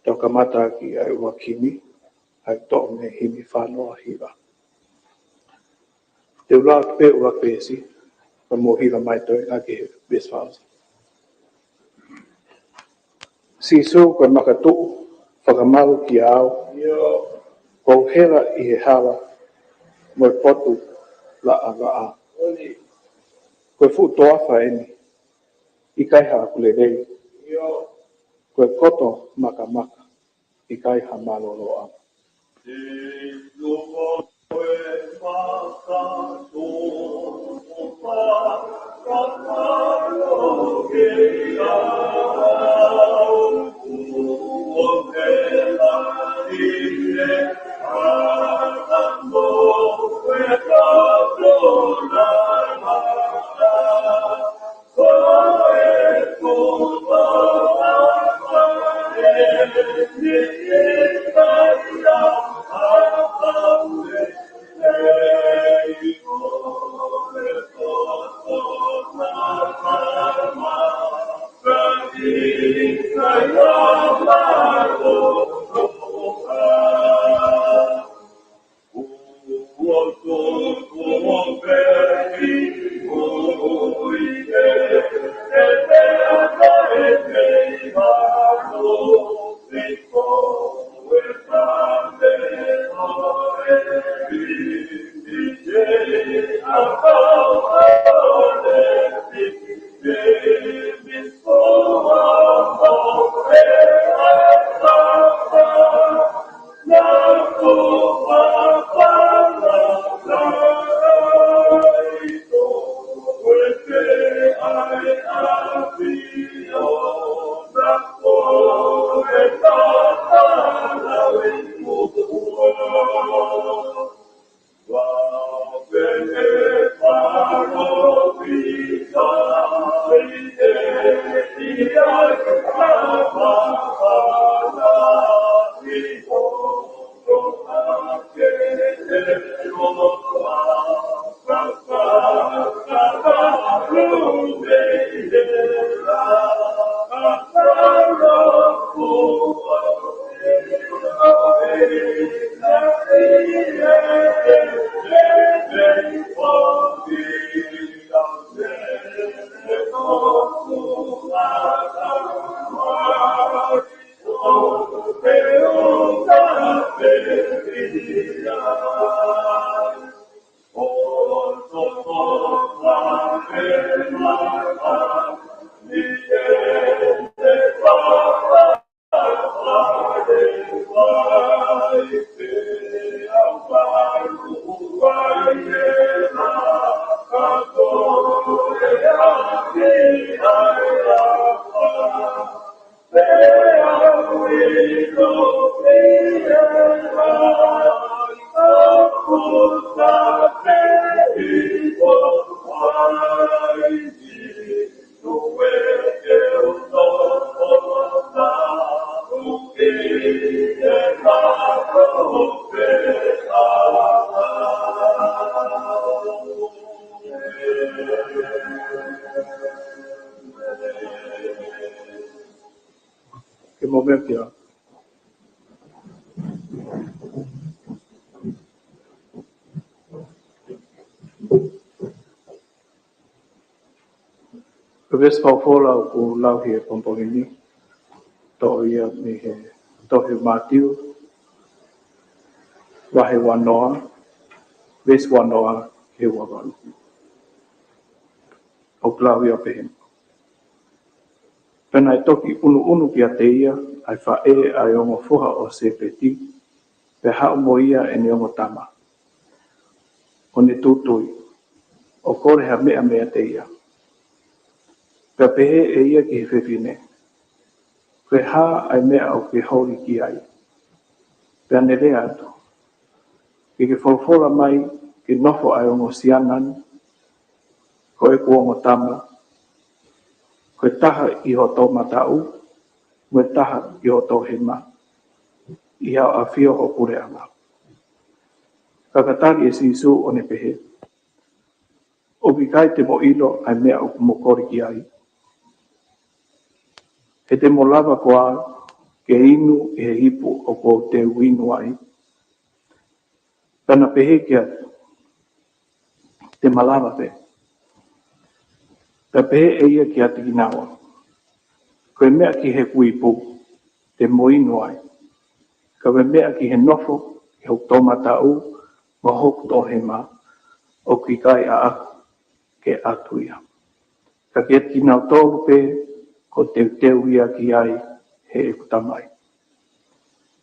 toka mata ki ai wakimi ai to me himi whanoa hiwa. Te ula pe ua pesi, pa mo hiwa mai toi a ke beswausa. Sisu koe makatu, whakamaru ki au, ko hera i he hala, mo potu la a. Koe fu toa whaeni, i kai ha kulelei, koe koto maka, i kai ha maloloa. Ke momento ya. Pebes paufola o lau he pompongini, to ia me he, to he matiu, wahe wanoa, ves wanoa he wawanu. O lau ia pehem. Pena e toki unu ki a te ia, ai wha ai ongo fuha o se peti, pe hao mo ia e ne ongo tama. O ne tutui, o kore ha mea te ia. Pe pehe e ia ki he whewhine. Koe ha ai mea o ke hori ki ai. Pe ane rea ato. Ke whauwhora mai ke nofo ai ongo sianan, ko e kuongo tama, koe taha i ho tō matau, koe taha i ho tō hema, i hao a whio o kure anga. Kakatari e sisu o ne pehe. O kai te mo ilo ai mea o mokori ki ai. He te mo lava koa ke inu e hipu o ko te winu ai. Tana pehe kia te malawa pe. Ta pehe e ia kia te ginawa. Koe mea ki he kuipu te moinu ai. Ka we mea ki he nofo, he hok tō matau, ma hok tō he ma, o ki kai a ke atuia. Ka kia ki nau tōru pe, ko te teu ia ki ai he e kutamai.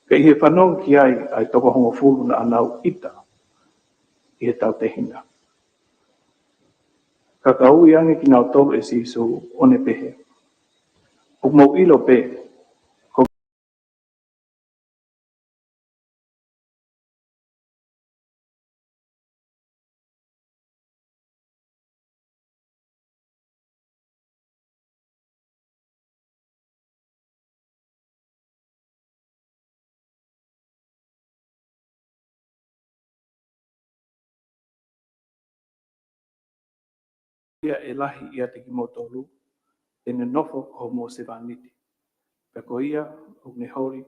Ka i he whanong ki ai toko hongo fulu na anau ita, i he tau te hina. Ka kaui ange ki nau tōru e sisu o ne pehe. O mau ilo pe, ko ia e lahi ia te ki motolu, tene nofo ho mo se vaniti. Peko ia, o ne hori,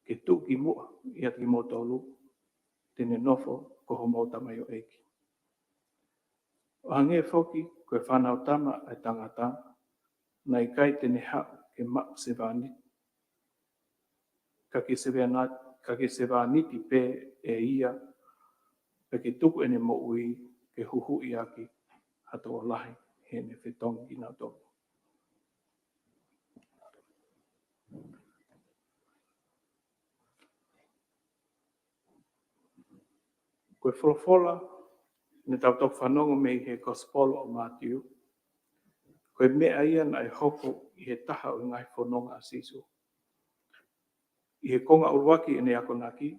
ke tu ki mua ia te ki motolu, tene nofo ko ho mo tamai o eiki. O hange foki, koe whanau tama ai tangata, nai kai tene hau ke mak se vaniti. Ka ke se vaniti pe e ia, pe ke tuku ene mo ui, ke huhu i aki, hato o lahi, he ne whetongi ki nau tōku. Koe wholofola, ne tau tōku whanongo mei he gospolo o Matthew, koe mea ia na e hoko i he taha o ngai whanonga a sisu. I he konga uruaki ene ako naki,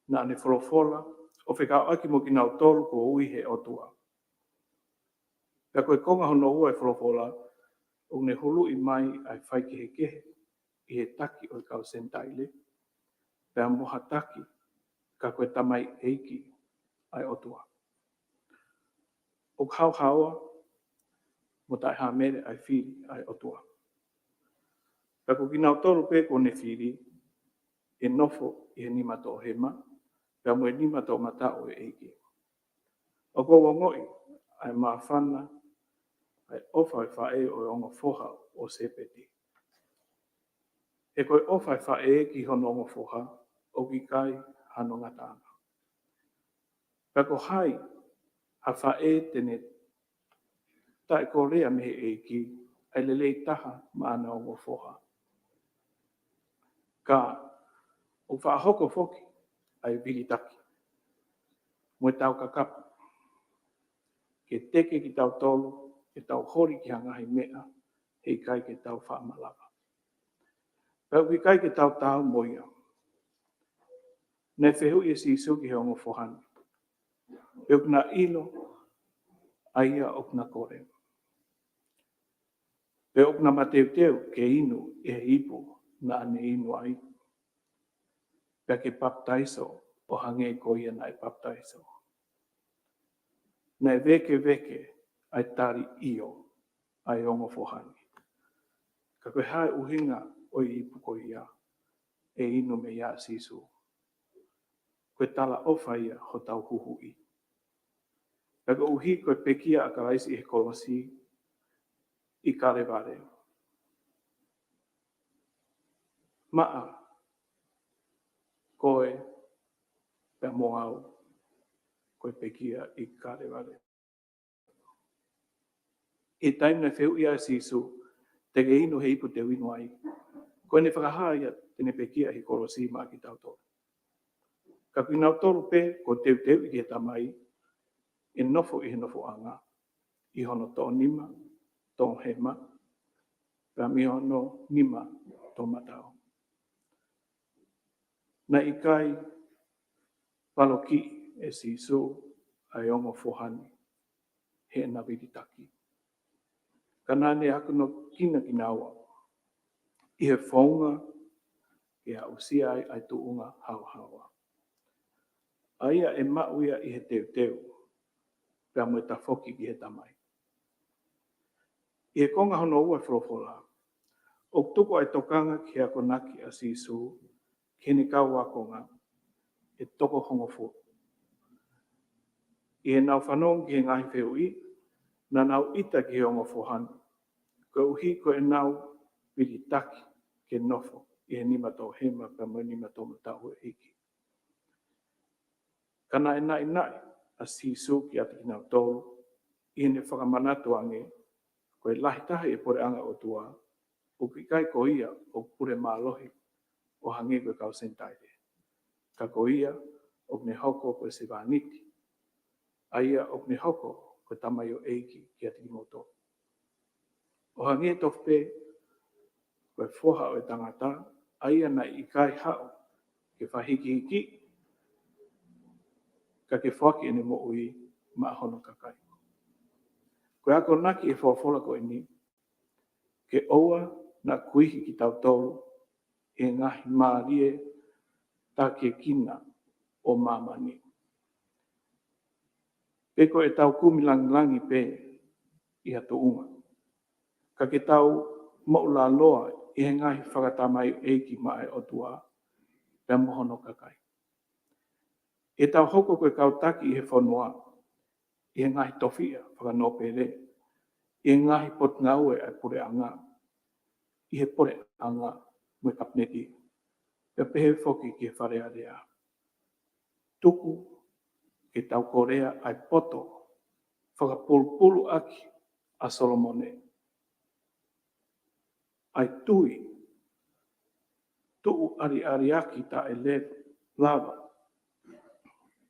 na ane wholofola, o whekao aki mo ki nau tōru ko ui he otua. Pea koe konga hono ua e wholofola, o ne hulu i mai ai whai ki he kehe, i he taki o kau sentaile, pea moha taki, ka koe tamai eiki ai otua. O hau haua, mo tai ha mere ai whiri ai otua. Pea ko ki nau tōru pe ko ne whiri, e nofo i he nima tō hema, pea mo e nima tō mata o e eiki. O ko wangoi, ai maa whana, ai ofa e whae o e ongo foha o sepeti. E koe ofa e whae ki hono ongo foha, o ki kai hano ngatanga. Pea ko hai, ha whae tene tae ko rea mehe eiki, ai lelei taha maana ongo foha. Ka o whaahoko foki, ai viritaki. Mo e tau kakapu. Ke teke ki tau tolu, ke tau hori ki hangahi mea, hei kai ke tau whaamalawa. Pau ki kai ke tau tau moia. Nei whehu i sisu ki he ongo fohani. Pau kina ilo, aia o kina kore. Pau kina mateu teu ke inu e hipu na ane inu ai. Pau ke baptaiso o hange ko ia na e baptaiso. Nei veke ai tari io ai ongo fohani. Ka koe hae uhinga o i hipu ko ia e inu me ia sisu. Koe tala ofa ia ho tau huhui. Pau uhi koe pekia a karaisi e kolosi i karevare. Maa koe pea moau koe pekia i karevare. E taim na wheu ia sisu, te ke inu he ipu te winu ai. Koe ne whakahaa ia tene pekia hi kolosi maa ki tau tōru. Ka kui nau tōru pe, ko teu i ke tamai, e nofo i he nofo anga, i hono tō nima, tō hema, pea mi hono nima tō matao. Na i kai paloki e sisu ai ongo fohani, he na viritaki. Ka nane aku no kina ki naua, i he whaunga, e a usia ai tuunga hau. Aia e mauia i he teu, pea mo e tafoki ki he tamai. I he konga hono ua wholofola, O tuku ai tokanga ki ako naki a sisu, kini kau wakonga, e toko hongofu. I e nau whanong ki ngahi whiui, na nau ita ki hongofuhan, ko uhi ko e nau piritaki ke nofo, i e nima tau hema ka mo nima tau matau e hiki. Kana e nai nai a sisu ki ati ki nau tolu, i ne whakamanatu ange, ko e lahi tahi e pore anga o tua, o ki kai ko ia o pure mālohi o hangi koe kau sentaire. Ka ko ia o ne hoko koe se vāniti, a ia o ne hoko koe tamai o eiki ki ati ki moto. O hangi e tofpe, koe foha o e tangata, a ia na i kai hao ke whahiki hiki, ka ke whaki ene mo ui maa hono kakai. Koe ako naki e whafola ko ini, ke oua na kuihi ki tau tolu, e ngahi maarie ta ke kina o mamani. Pe ko e tau kumilangi pe i ato unga. Ka ke tau maula loa i he ngahi whakatamai eiki mai o tua, pe mohono kakai. E tau hoko koe kau taki i he whanua, i he ngahi tofia whakanopere, i he ngahi pot ngaue ai pure anga, i he pore anga mui kapneti, pe pehe foki ki he whare area. Tuku ke tau korea ai poto, whakapulpulu aki a Solomone. Ai tui, tuu ari aki ta e le lava,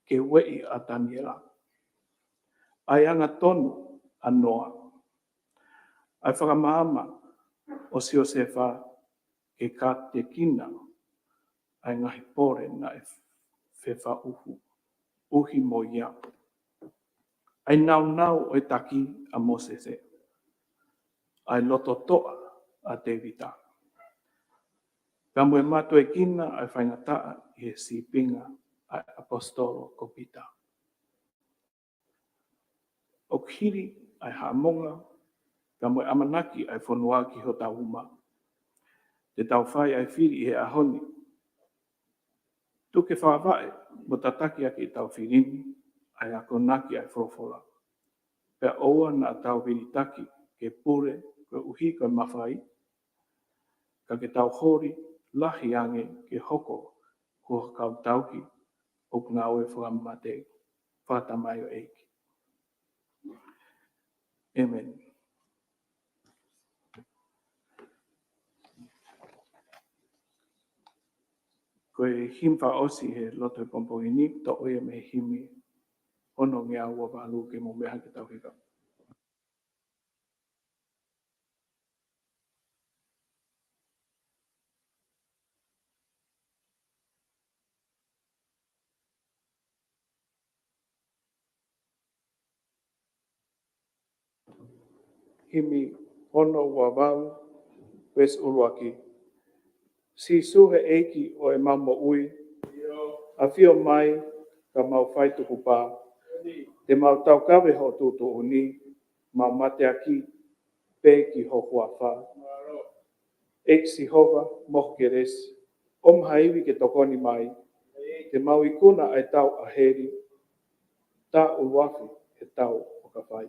ke wei a Daniela. Ai anga tonu a Noa. Ai whakamahama o si o sefa ke ka te kina, ai ngahi pore na e whewha uhu, uhi mo ia. Ai nau o e taki a Mosese. Ai loto toa a Davida. Ka mue matu e kina ai whaingataa i he sipinga ai apostolo ko Pita. O kiri ai haamonga, ka mue amanaki ai whanua ki ho tau uma. Te tau whai ai whiri i he ahoni. Tuke whawhae, mo tataki aki i tau whirini, ai ako naki ai whorofola. Pea oua na tau viritaki ke pure, ke uhi koe mawhai, ka ke tau hori lahi ange ke hoko kua kau tauki o ngāwe whakamate whatamai o eiki. Amen. Koe himwha osi he loto e pompongi ni, to oia me himi ono ngea ua walu ke mo meha ke tau hika. Himi ono ua walu, wes uruaki. Si suhe eiki o e mamo ui, a fio mai ka mau whai tuku pā. Te mau tau kawe ho tūtu uni, mau mate aki, pe ki ho hua whā. Eik si hova, moho ke resi, haiwi ke tokoni mai, te mau ikuna ai tau a heri, tā uruafi he tau o ka whai.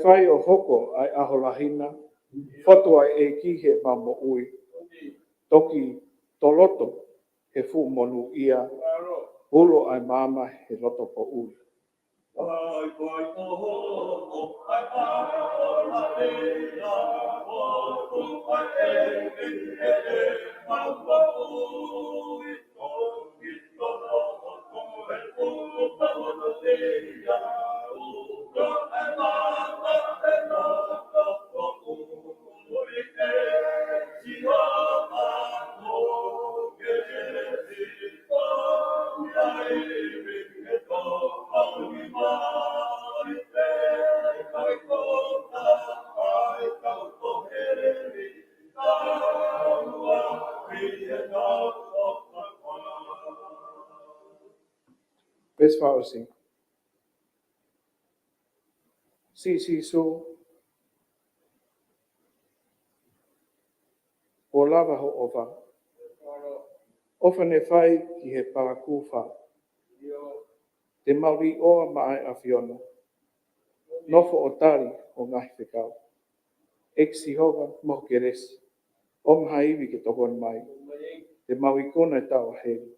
Whai o hoko ai aho lahina, whatu ai e ki he mamo ui. Toki toloto he fu monu ia, ulo ai mama he loto po ui. Best policy. Si so o lava ho ova. Ofa ne whai ki he paraku wha. Te mauri oa mai a Fiona. Nofo o tari o ngahi whekau. Eksi hova mo ke resi. O mhaiwi ke tokon mai. Te maui kona e tau heri.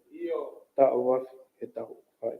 Ta o wafi he tau whai.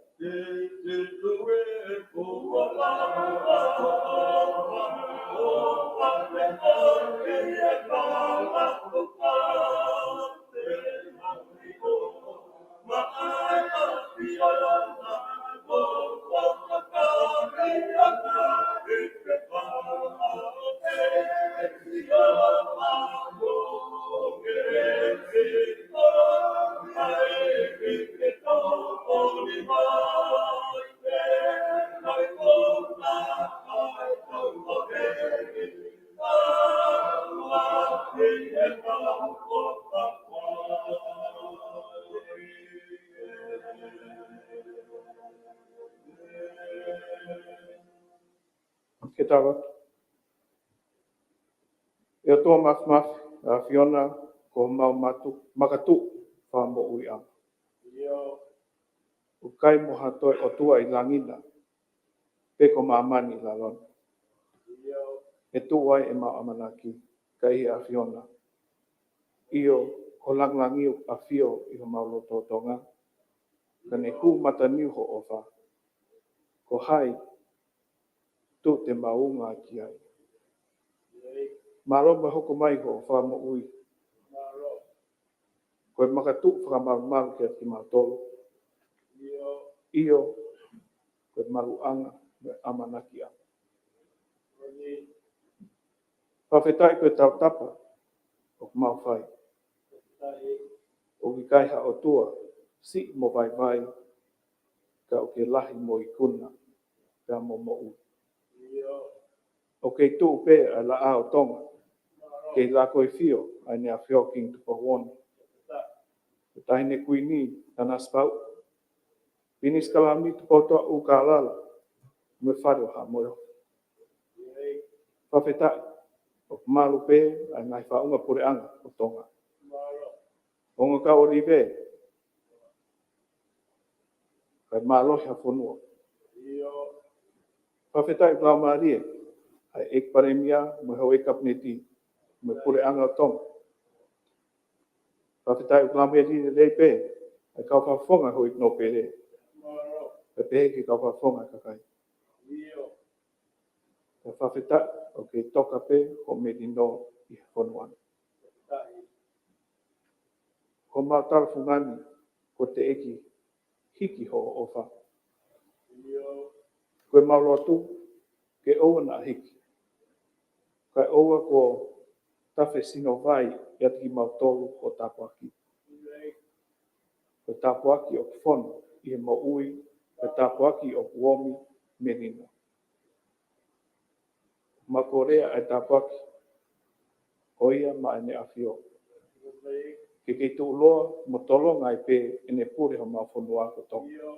Ke tawa. E o tō maf a Fiona ko mau matu makatu wha mo ui am. O kai mo hatoi o tua i langina. Pe ko maamani la lon. E tu wai e mau amanaki. Kai a Fiona. Io ko langlangi a fio i ho mau loto tonga. Kane ku mataniu ho ofa. Ko hai tu te maunga ki ai. Maroma hoko mai ho wha mo ui. Koe makatu whakamaru ke ati mātolo. Io koe maruanga me amanaki a. Whawhetai koe tau tapa o mau whai. O ki kai ha o tua si mo vai vai ka o ke lahi mo i kuna ka mo mo ui. O kei tū pē a la a o tonga. Kei la koe fio ai nea fio king tupa woni. Tai ne kui ni tana spau. Pinis kalami tupa toa u ka lala. Me whare o ha moyo. Whawhetai. O malu pē ai ngai whaunga pure anga o tonga. Onga ka o rive. Kai malohi ha whonua. Whawhetai plau marie. Ai ek paremia me hau e kapneti. Me pure anga o tonga. Whawhetai plau marie rei pē. Ai kau whawhonga hoi no pere. Pe pē ki kau whawhonga kakai. Ka whawhetai o ke toka pē o medino i whonuana. Ko mau tarafungani ko te eki hiki ho o wha. Koe mau lotu ke oua na hiki. Kai oua ko tawhe sino vai i ati ki mau tolu o tapuaki. Ko tapuaki o whono i he mo ui, ko tapuaki o uomi menino. Ma korea ai tapuaki o ia ma ene awhio. Ke kei tū loa mo tolo ngai pē ene pure ho mau whonua ko tonga.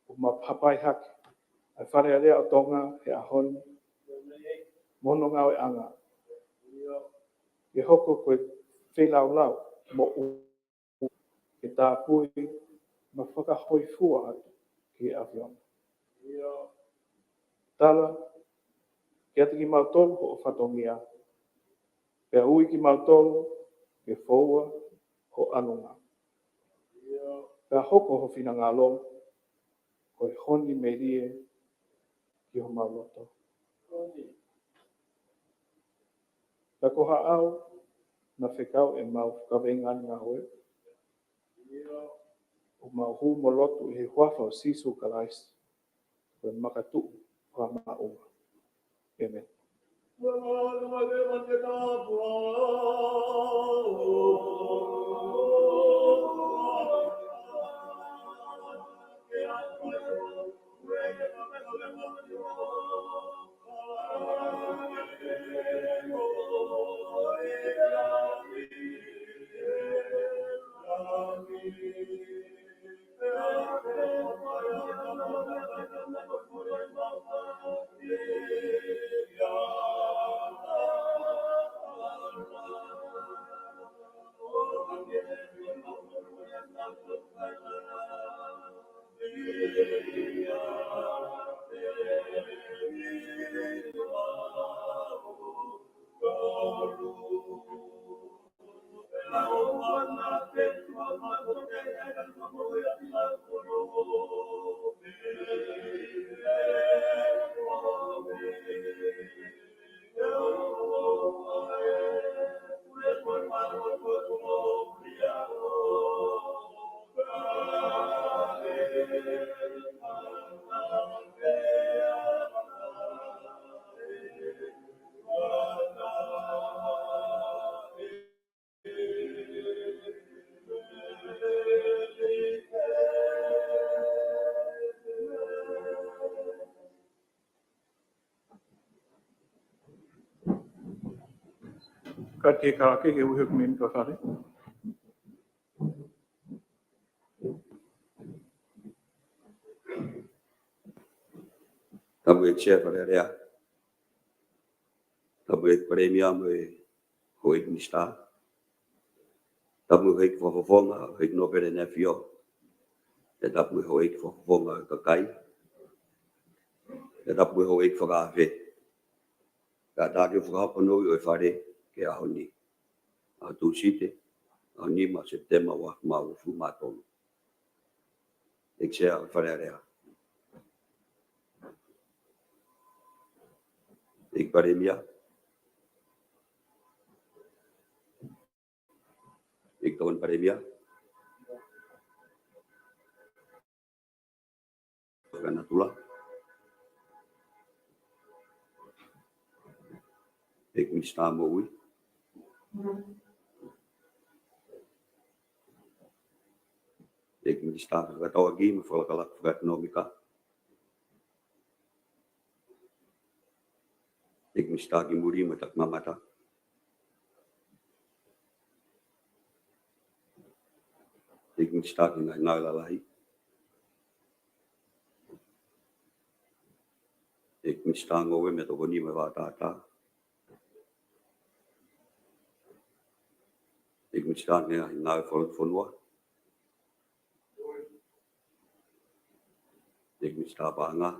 O ma papai hake. Ai whare area o tonga he ahoni. Mono ngau e anga. Ke hoko koe whelau lau mo u. Ke tā pui ma whakahoi fua atu ki aviona. Tala, ke ati ki mau tolu ho o whatongia. Pea ui ki mau tolu ke whaua ho anunga. Pea hoko ho whina ngā long. Ko ko e honi me rie ki ho maloto. Ta ko haau na whekau e mau whakawengan ngā hoe. O mau hu molotu i he huafa o sisu kalaisi. Ko e makatu ka maua. Amen. Ka te karake he uhe kumini ka whare. Tamu e tia whare rea. Tamu e paremia mo e hoi ni sta. Tamu hei whawhawhonga, hei no pere ne whio. E tamu e hoi whawhawhonga ka kai. E tamu e hoi whakawhe. Ka tāke whakahapanoi o e whare ke aho ni. A tu site, a ni ma September wa ma ufu mātonu. E tia whare rea. E paremia. E kawan paremia. Kana tula. E mista mo ui. E mista ka tawa gi mo whakakalak whakaekonomika. E mista ki muri mo tak mamata. E mista ki ngai lalahi. E mista ngowe me toko ni me wātātā. E mista ngai whonua. E mista pānga.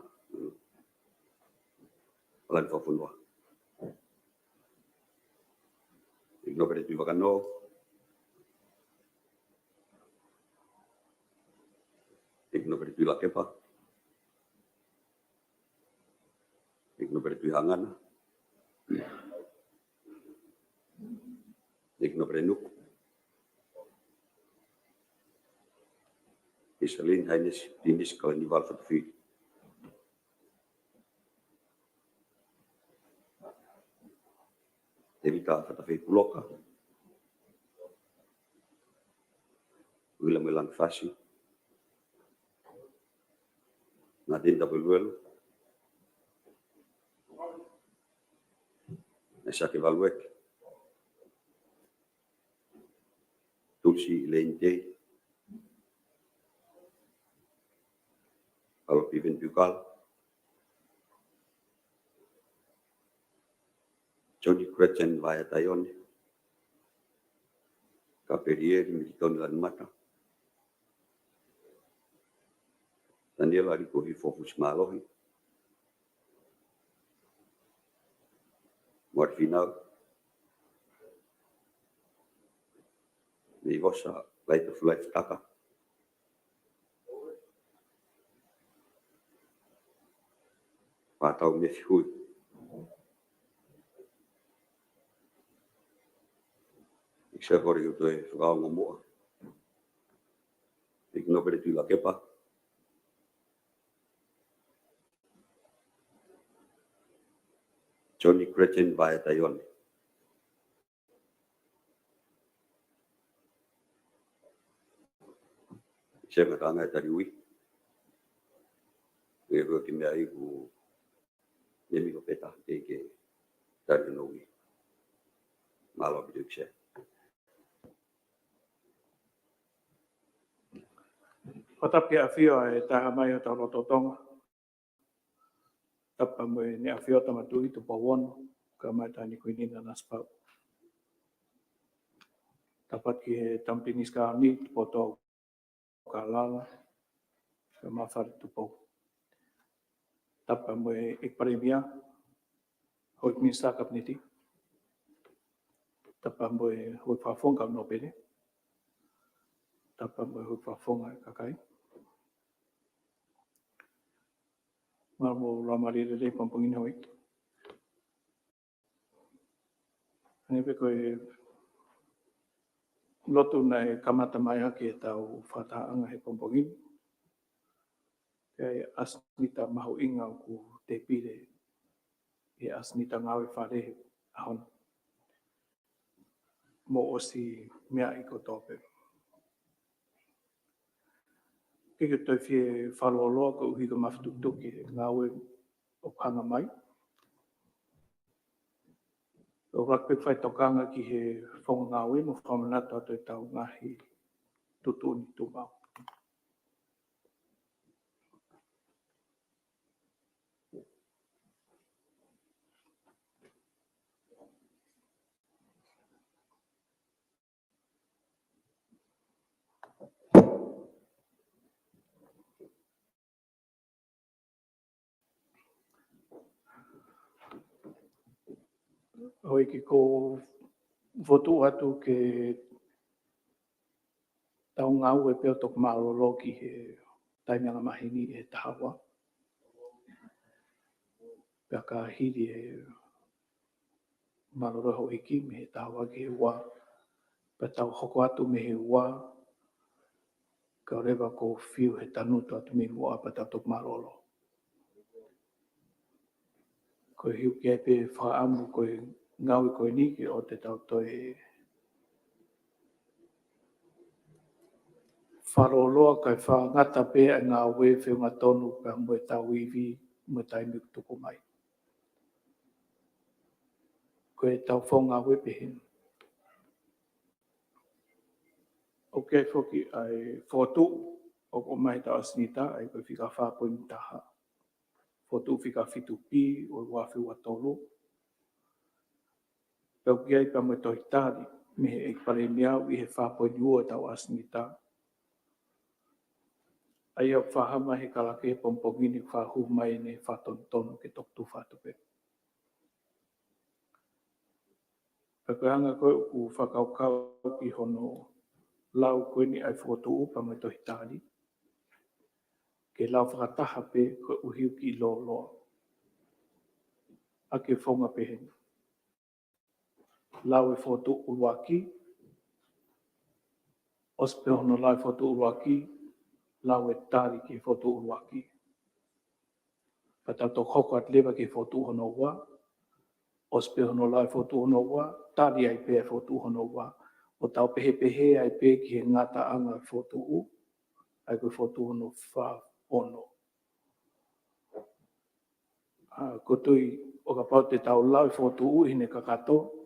Palan whonua. E no kare tui wakano. E no kare tui lakepa. E no kare tui hangana. E no kare nuku. Isalin hainis dinis kala ni wal fatu fi. Evita fatu fi puloka. Wila melang fasi. Nadin tabelwel. Nesa ke valwek. Tulsi lente. Kalau pivin bukal. Jodi Gretchen vaya tayon. Kaperier militon lan mata. Dan dia lari kohi fokus malohi. Muat final. Ni vosa light of life taka. Mātau me whihui. Ik sê hori o toi whakaonga moa. Ik nopere tui la kepa. Johnny Gretchen vai Taiwan. Sê me ranga e tari ui. E hua ki mea i ku nemi ko peta te ke tari no ui. Malo ki tuk sê. Whatapi a whio e taha mai o tau roto tonga. Tapa mo e ne a whio tamatui tu pawono. Ka mai tani kuinina na spau. Tapat ki he tampinis ka ni tu poto ka lala. Ka mawhare tu pau. Tapa mo e ikparemia. Hoi minsta kapniti. Tapa mo e hoi whafonga no pere. Tapa mo e hoi whafonga e kakai. Maramo ramarire rei pampungina hoi. Nepe koe lotu nei kamata mai haki e tau whataanga he pampungina. Kei asnita mahu inga ku te pire. E asnita ngawe wharehe ahona. Mo osi mea i ko tōpe. Kiko toi whie whaloloa ko uhi ko mawhtuktuki e ngawe o panga mai. O rakpe whai tokanga ki he whonga ngawe mo whamanata atu e tau ngahi tutuni tūmau. Hoi ki ko votu atu ke tau ngau e peo tok maalolo ki he taimianga mahini e tahawa. Pea ka hiri e maloro ho iki me he tahawa ki he wā. Pea tau hoko atu me he wā. Ka rewa ko whiu he tanuto atu me mua pa tau tok maalolo. Ko hiu ki pe whaamu ko ngau i koe niki o te tau toi wharoloa kai whaangata pe a ngā we whiunga tonu ka mwe tau iwi mwe tai miku tuku mai. Ko e tau whonga we pehin. O kei whoki ai whotu o ko mai tau asnita ai koe whika whāpoi mtaha. Whotu whika whitu pi o wawhi wa tolu. Pau ki ai pa mwe tohi tāri me he ekpare miau i he whāpoi niua tau asnita. Ai au whahama he kalake he pompongini whahu mai ne whatontonu ke toktu whatupe. Pakaanga koe uku whakaukau ki hono lau koe ni ai whotu upa mai tohi tāri. Ke lau whakataha pe koe uhiu ki lo loa. Ake whonga pehen. Lau e whotu uruaki. Ospe hono lau e whotu uruaki. Lau e tāri ki whotu uruaki. Patau tō koko at lewa ki whotu hono wā. Ospe hono lau e whotu hono wā. Tāri ai pe e whotu hono wā. O tau pehe pehe ai pe ki he ngata anga whotu u. Ai koe whotu hono wha ono. Ko tui o ka pau te tau lau e whotu u hine kakato.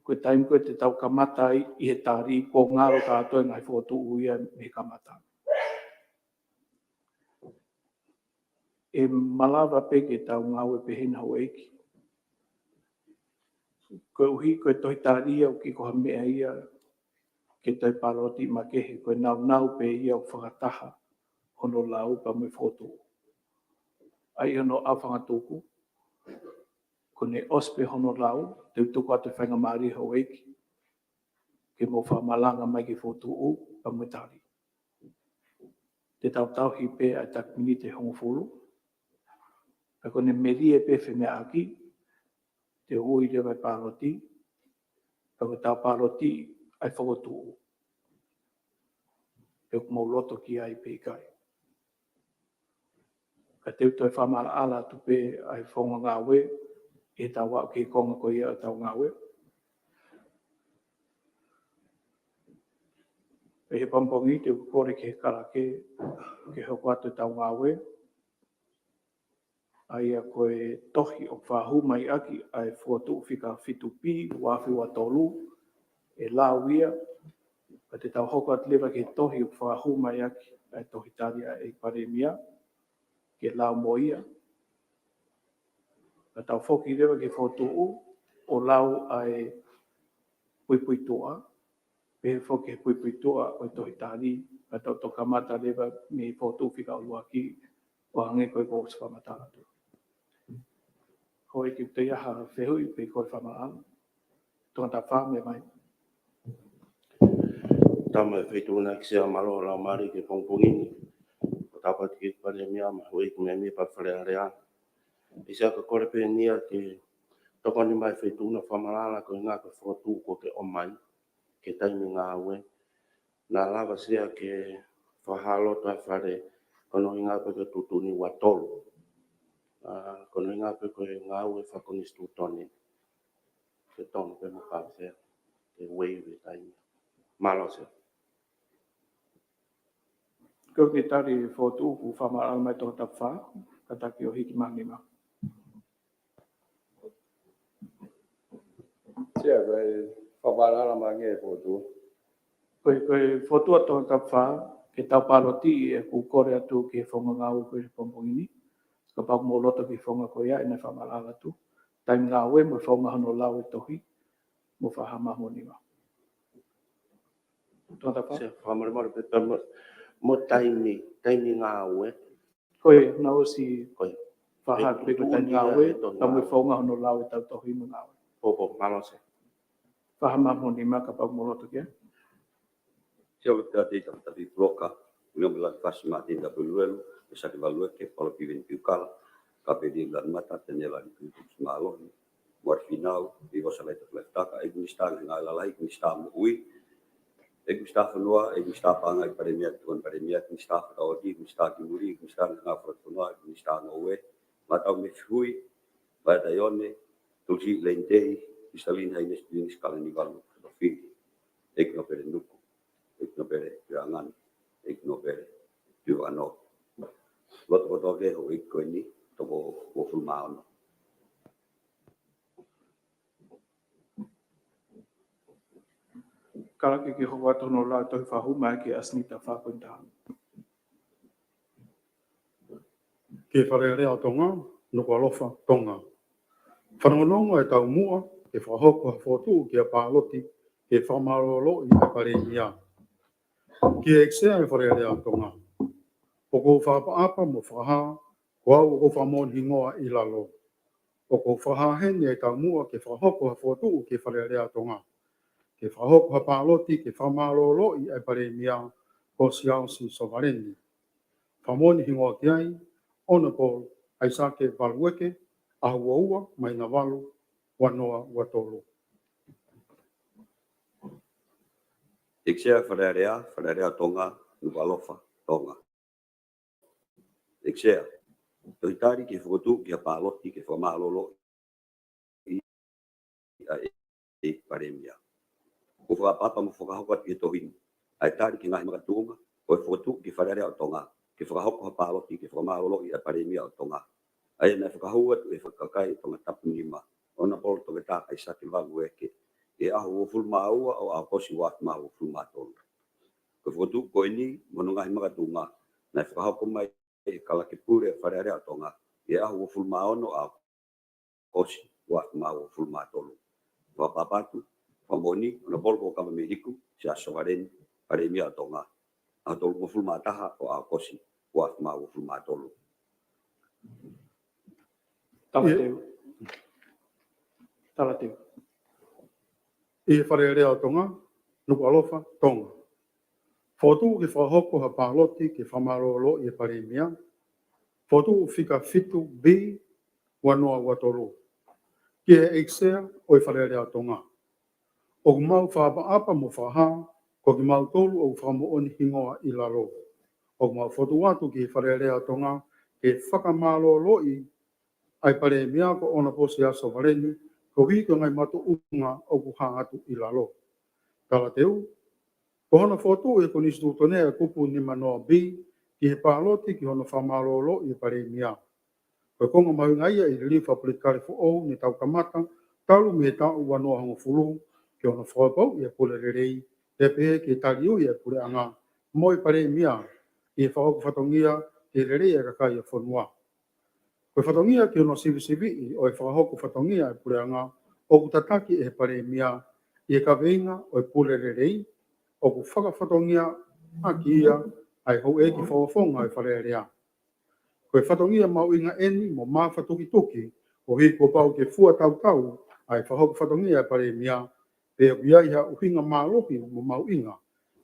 Koe taim koe te tau kamata i he tāri. Ko ngaro kātou e ngai whotu u ia me kamata. E malawa pe ke tau ngau e pehina ho eiki. Koe uhi koe tohi tāri au ki koha mea ia. Ke toi paroti ma kehe koe nau pe ia o whakataha. Hono lau pa me whotu. Ai hono awhanga tōku. Ko ne ospe hono lau. Te tuku atu whainga maari ho eiki. Ke mo whamalanga mai ke whotu u pa me tāri. Te tau hi pe ai tak minite hongo fulu. Ako ne meri e pefe me aki, te ui le vai paloti, ako tau paloti ai whakotu. Te kumau loto ki ai peikai. Ka te uto e whamara ala tupe ai whonga ngāwe, e tau wau ki konga ko ia tau ngāwe. E he pampongi te ukore ke karake, ke hoko atu tau ngāwe. Ai a koe tohi o whahu mai aki, ai fuatu whika fitu pi, wafi wa tolu, e lauia. Ka te tau hoko atu lewa ke tohi o whahu mai aki, ai tohi taria e paremia, ke lau moia. Ka tau whoki lewa ke fuatu o lau ai pui toa, pe whoki pui toa o tohi tari, ka tau toka mata lewa me fuatu whika o luaki, o hange koe ko sa whamatara tu. Ko e ki te iaha whehui pe koe whamaan. Tonga ta whame mai. Tama e whaituna ki sea malo lau mari ke pongpongini. O tapati ki pare mea ma hui ki mea mea pa whare area. I sea ka kore pe nia ke tokoni mai whaituna whamarala ko ngā ka whakatū ko ke o mai. Ke taimi ngā ue. Nā lava sea ke whahalo tai whare kono i ngā pe ke tutuni wa tolu. Kono i ngā pe koe ngā ue whakonis tūtoni. Ke tono pe mokau sea. Ke weiwe taimi. Malo sea. Ko ke tari fotu ku whamara mai tō ta wha, ka taki o hiki manima. Sia koe whaparara mange e fotu. Koe fotu a tō ta wha, ke tau paloti e ku kore atu ke whonga ngāu koe pompongini. Ka pāk mō loto ki whonga koe ia, ina whamara atu. Taim ngāu e mo whonga hano lau e tohi, mo whahama honima. Tō ta wha? Se whamare pe tama mo taimi ngā ue. Koe, nau si Koe. whahat pe ko taim ngāu e, tau mo whonga hano lau e tau tohi mo ngāu e. Popo, malo se. Whahama honima ka pāk mō loto kia. Sia o te ate ta tawi bloka, unga mila fasi mati nda puluelu, e saki value ke palo piwen piukala, ka pedi lan mata tene lan kutus maloni, muar finau, i wasa lai te fleftaka, e gumistanga ngā lalai, gumistanga ui, e gumistanga whanua, e gumistanga panga i paremia, tuan paremia, gumistanga whakaoti, gumistanga ki muri, gumistanga ngā whakatonua, gumistanga ue, matau me fhui, vai ta ione, tulsi leintei, istalin haines pinis kalani valu, fili, e kino pere nuku. Ikno pere pirangan, ikno pere piwano. Loto toke ho ikko ini toko woful maono. Karaki ki hoa tono la toi whahu mai ki asnita whakuntahan. Ke wharearea tonga, nuku alofa tonga. Whanongonongo e tau mua, ke whahoko hawhotu ki a pāloti, ke whamarolo i a pare ia. Ki e eksea e wharearea tonga. Oko whaapa mo whaha, kua oko whamon hingoa i lalo. Oko whaha hene e tau mua ke whahoko hawhotu ke wharearea tonga. Ke whahoko hapāloti ke whamarolo i a pare ia, ko siao si sovareni. Whamon hingoa ki ai, ona po aisake valueke, ahua ua, mai na walu, wanoa, watolo. Iksea wharearea tonga, nuwalofa tonga. Iksea, toitari ke whakotu ki a pāloti ke whamalolo i a e paremia. Ko whakapapa mo whakahokat ki tohinu. Ai tari ki ngahi makatunga, ko e whakotu ki wharearea tonga. Ke whakahoko ha pāloti ke whamalolo i a paremia o tonga. Ai na whakahuat e whakakai tonga tapu nima. Ona polo toke tākai saki wagu eke. E ahu o fulma aua o a kosi wat mahu fulma tonu. Ko whakotu ko ini mono ngahi makatunga. Na whakahoko mai e kalake pure e wharearea tonga. E ahu o fulma ono a kosi wat mahu fulma tonu. Whapapatu, whamoni, ona polo ko kama me hiku, si asovareni, paremia o tonga. A tolu mo fulma taha o a kosi wat mahu fulma tonu. Talateu. I wharearea tonga, nuku alofa tonga. Whotu ke whahoko ha pāloti ke whamarolo i a paremia. Whotu whika fitu bi wanoa watolo. Ki he eksea o wharerea tonga. O mau whaapa mo whaha, ko ki mau tolu o whamo oni hingoa I lalo. O mau whotu watu ki wharerea tonga, ke whakamalo loi, ai pare mea ko ona posi aso wareni, ko hiko ngai matu unga o kuha atu I lalo. Tala teu, ko hona whotu e ko nistu tonea kupu ni manoa bi, ki he pāloti ki hona whamalo loi pare mea. Ko konga maunga ia I lifa pulikare fo o ni tau kamata, talu me tau wanoa hongo fulu, ki ona whapau I pule rerei, te pehe ki taliu I pule anga, moi pare mea, I whaoku whatongia, ki rerei e kakai a whanua. Ko whatongia ki ona sivi o whahoku whatongia e pule anga, o kutataki e pare mea, I ka veinga o pule rerei, o ku whakawhatongia a ki ia, ai hou e ki whawafonga e whare rea. Ko whatongia mau inga eni mo maa whatuki, o hi ko pau ke fua tau, ai whahoku whatongia e pare mea, pe o ia iha uhinga maa lohi mo mau inga,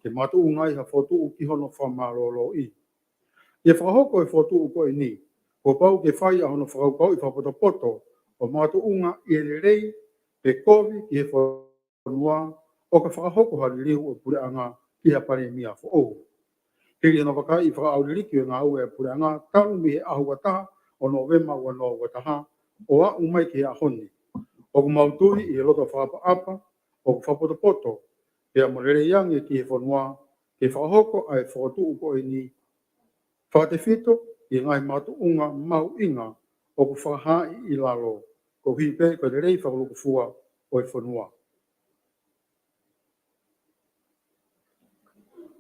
ke matu unga iha whotu u ki hono whamalolo I. Ia whahoko e whotu u ko ni, ko pau ke whai a hono whakaukau I whapoto, o matu unga I rei, pe kovi ki he whanua, o ka whakahoko hari liu o pure anga ki ha pare mea fo o. Hiri ana waka I whakaauririki o ngā au e pure anga, talu mi he ahu wataha, o no wema wa no wataha, o a umai ki he ahoni. O ku mautui I loto whaapa, o ku whapoto, e a morere iangi ki he whanua, ke whakahoko ai whakatu u ko ni, whakatewhito I ngai matu unga mau inga, o ku whakahai I lalo, ko hipe ko te rei whakaluku fua o e whanua.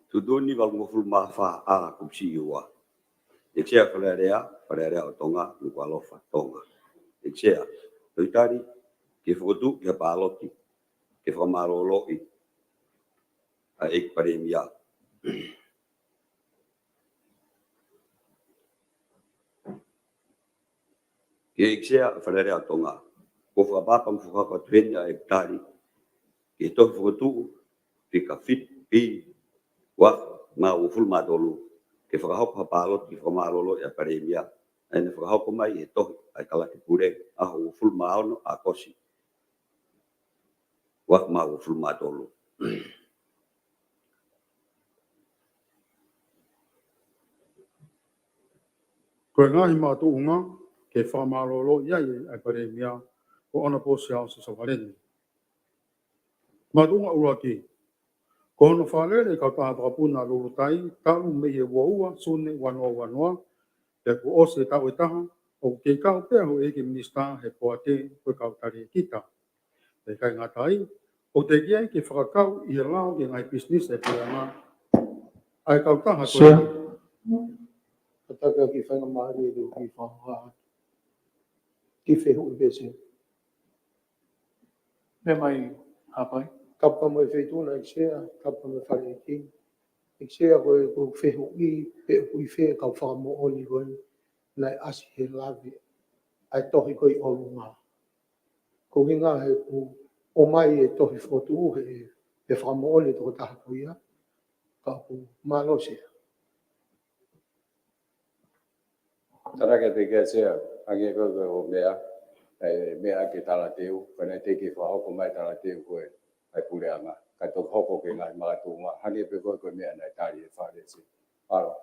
Tuduni wal ngoful mafa a kupsi iwa. Eksea wharerea o tonga, nuku alofa tonga. Eksea, toitari, ke whakotu, ke pāloti, ke whamaroloi, a ek pare mia. Ke eksea wharerea o tonga, ko whakapapa mwhukaka tuenia e tari, ke tohi whakotu, pika fit, pi, wa ma uful madolu ke whakahoko pāloti ki whamarolo e pare mia. Ene whakahoko mai e tohi ai kalaki pure a ho uful maono a kosi. Wa ma uful madolu. Ko ngahi mātu unga, ke whamarolo iai ai pare mea, ko ona posi au sa wareni. Mātu unga uraki, ko hono whalere ka taha whakapuna lulutai, talu me he waua, sune, wanoa, te ko ose tau e taha, o ke kau pēr ho eke minista he poate, koe kau tari kita. Te kai ngā tai, o te kiai ke whakakau I lao ke ngai business e pēr ngā, ai kau taha koe. Pataka ki whanga maari e ki whanga ki whehu I bese. Me mai hapai? Kapa mo e whetuna I sea, kapa mo whare e ki. I sea koe ko whehu I, pe ui whe kau whamo oli koe, nai asi he lavi, ai tohi koe olu ngā. Ko ki ngā he ku, o mai e tohi whotu he whamo oli toko taha kuia, ka ku malo sea. Taraka te kia sea, ange koe koe o mea ke tala teu, whanai te ki whahoko mai tala teu koe, ai pure anga. Kai tō hoko ke ngai mātu ngā, hange pe koe koe mea nai tāri e whare se. Aro.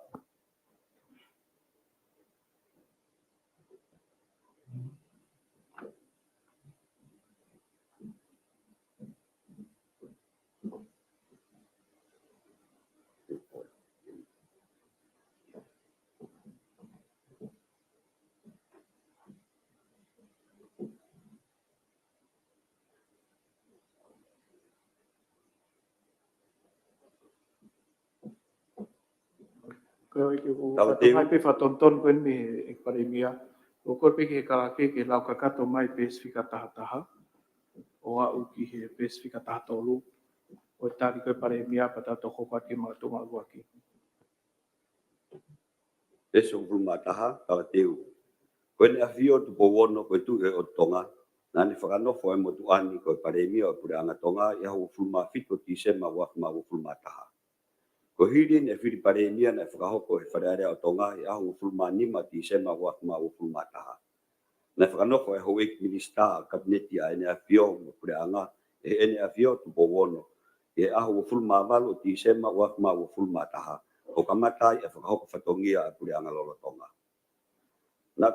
Koe ki ku whatongai pe whatonton koe ni e pare mia. O koe pe ke karake ke lau kakato mai pesifika taha. O a uki he pesifika taha tolu. O tari koe pare mia pata toko kwa ke mātunga uaki. Teso ngulmataha kala teu. Koe ne awhio tu powono koe tu e o tonga. Nani whakanofo e motu ani koe pare mia o pure anga tonga. Ia hu fulma fito ti sema wak ma fulmataha. Ko hiri ne whiri pare mia ne whakahoko e wharearea o tonga. Ia hu fulma nima ti sema wak ma fulmataha. Na whakanoko e hoi minista kabineti a ene afio mo pure anga e ene afio tu bowono. E aho o fulma avalo ti sema wakma o fulma taha. O kamatai e whakahoko whatongia a pure anga lolotonga. Na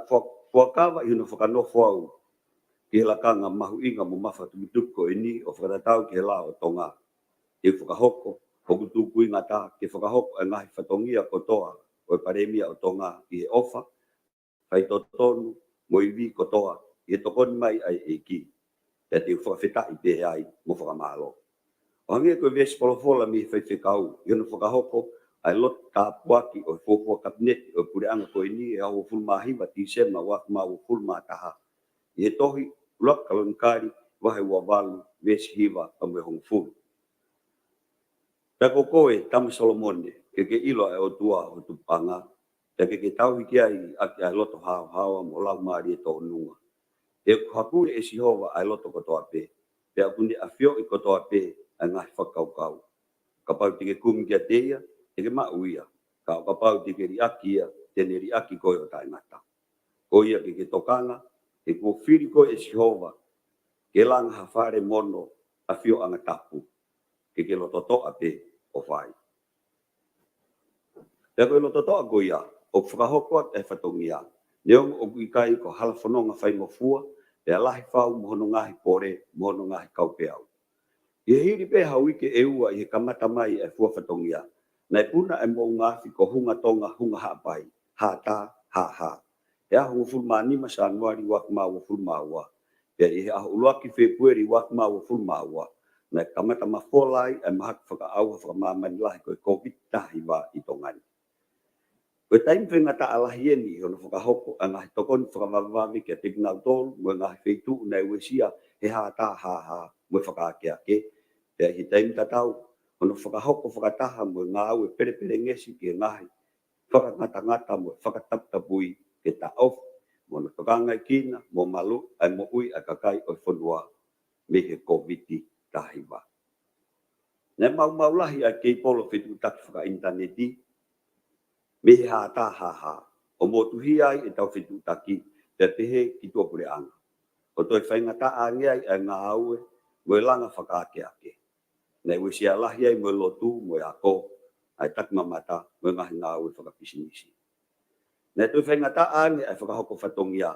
whakawa i hino whakanoko au ki he lakanga mahu inga mo mafa tumituko e ni o whakatatau ki he la o tonga. E whakahoko, hoku tūku inga tā, ke whakahoko e ngahi whatongia kotoa o e paremia o tonga i he ofa, whai totonu, mo i vi kotoa, i he tokoni mai ai e ki. E te whakawhetai pe ai mo whakamalo. O hangia koe vesi polofola mi whai whekau, i hano whakahoko, ai lot tā puaki o fōfua kabineti o pure anga koe ni e au fulmahiwa ti sema wakma o fulma taha. I he tohi, ulak kalonkari, wahe ua walu, vesi hiwa, amu e hong fulu. Tako koe Tama Solomone, ke ilo e o tua o tupanga, ke tau hiki ai aki ai loto hawa mo lau maari e tō nunga. E hakuri e sihova ai loto kotoa pe, pe apuni a fio i kotoa pe ai ngahi whakaukau. Ka pau tike kumi kia teia, teke mauia, ka pau tike riaki ia, tene riaki koe o tai ngata. Ko ia ke tokanga, e ko whiri koe e sihova, ke langa hawhare mono a fio anga tapu, ke loto toa pe o whai. Te koe loto toa ko ia, o whakahoko e whatongia. Neong o kuikai ko halafononga whai mofua, e alahi whau mohono ngahi pore, mohono ngahi kaupeau. I hiri pe hauike e ua i he kamata mai e fua whatongia. Nei puna e mo ngafi ko hunga tonga hunga hapai, ha ta, ha ha. E aho fulma nima sa anuari wakma o fulma ua. E i he aho uluaki whepueri wakma o fulma ua. Nei kamata mafolai e mahak whakaaua whakamamani lahi koe COVID tahi wa i tongani. Koe taim whengata alahi eni hono whakahoko a ngahi tokoni whakamavavi kia tignau tolu mo ngahi wheitu nei wesia he ha ta ha ha mo whakaakea ke. Te hi taim tatau hono whakahoko whakataha mo ngā au e pere ngesi ki ngahi whakangata mo whakataptapui ke ta off mo no tokangai kina mo malu ai mo ui a kakai o whanua me he COVID tahi wa. Ne maulahi a kei polo whetu taki whaka interneti me he ha ta ha ha. O mo tuhi ai e tau whetu taki te pehe ki tua pure anga. O toi whaingata angeai a ngā aue mo langa whakaake ake. Nei wisi alahi ai mo lotu mo ako ai tak mamata mo ngahi ngā aue whakapisinisi. Nei toi whaingata ange ai whakahoko whatongia.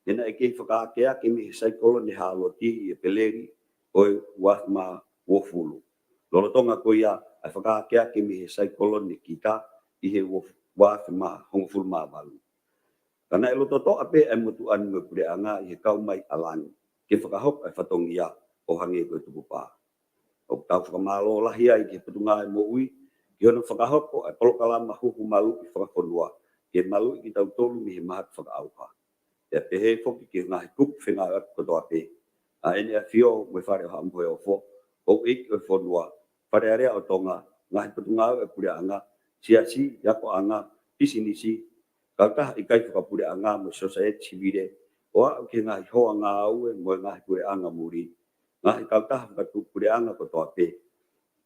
Hena e kei whakaake ake me he saikolo ni haaloti e peleri oi wahma wofulu. Lolotonga ko ia ai whakaake ake me he saikolo ni kita i he wahma hongfulu mawalu. Kana e loto toa pe e motu anu me pure anga i he kau mai alani. Ke whakahok ai whatongia o hange koe tupupa. O tau whakamalo lahi ai ke putunga e mo ui, ki hono whakahoko ai polokalama huhu malu i whakakonua. Ke malu i ki tau tolu mi he mahat whakaauha. E pehe whoki ki ngahi kup whenga atu kotoa pe. A ene a fio me whare o hampoe o fo. O iki o whonua. Whare area o tonga. Ngahi putunga e pure anga. Siasi, yako anga, pisinisi. Kautaha i kai whakapure anga mo society civile. O au ke ngahi hoa ngā aue mo ngahi pure anga muri. Ngahi kautaha whakatu pure anga kotoa pe.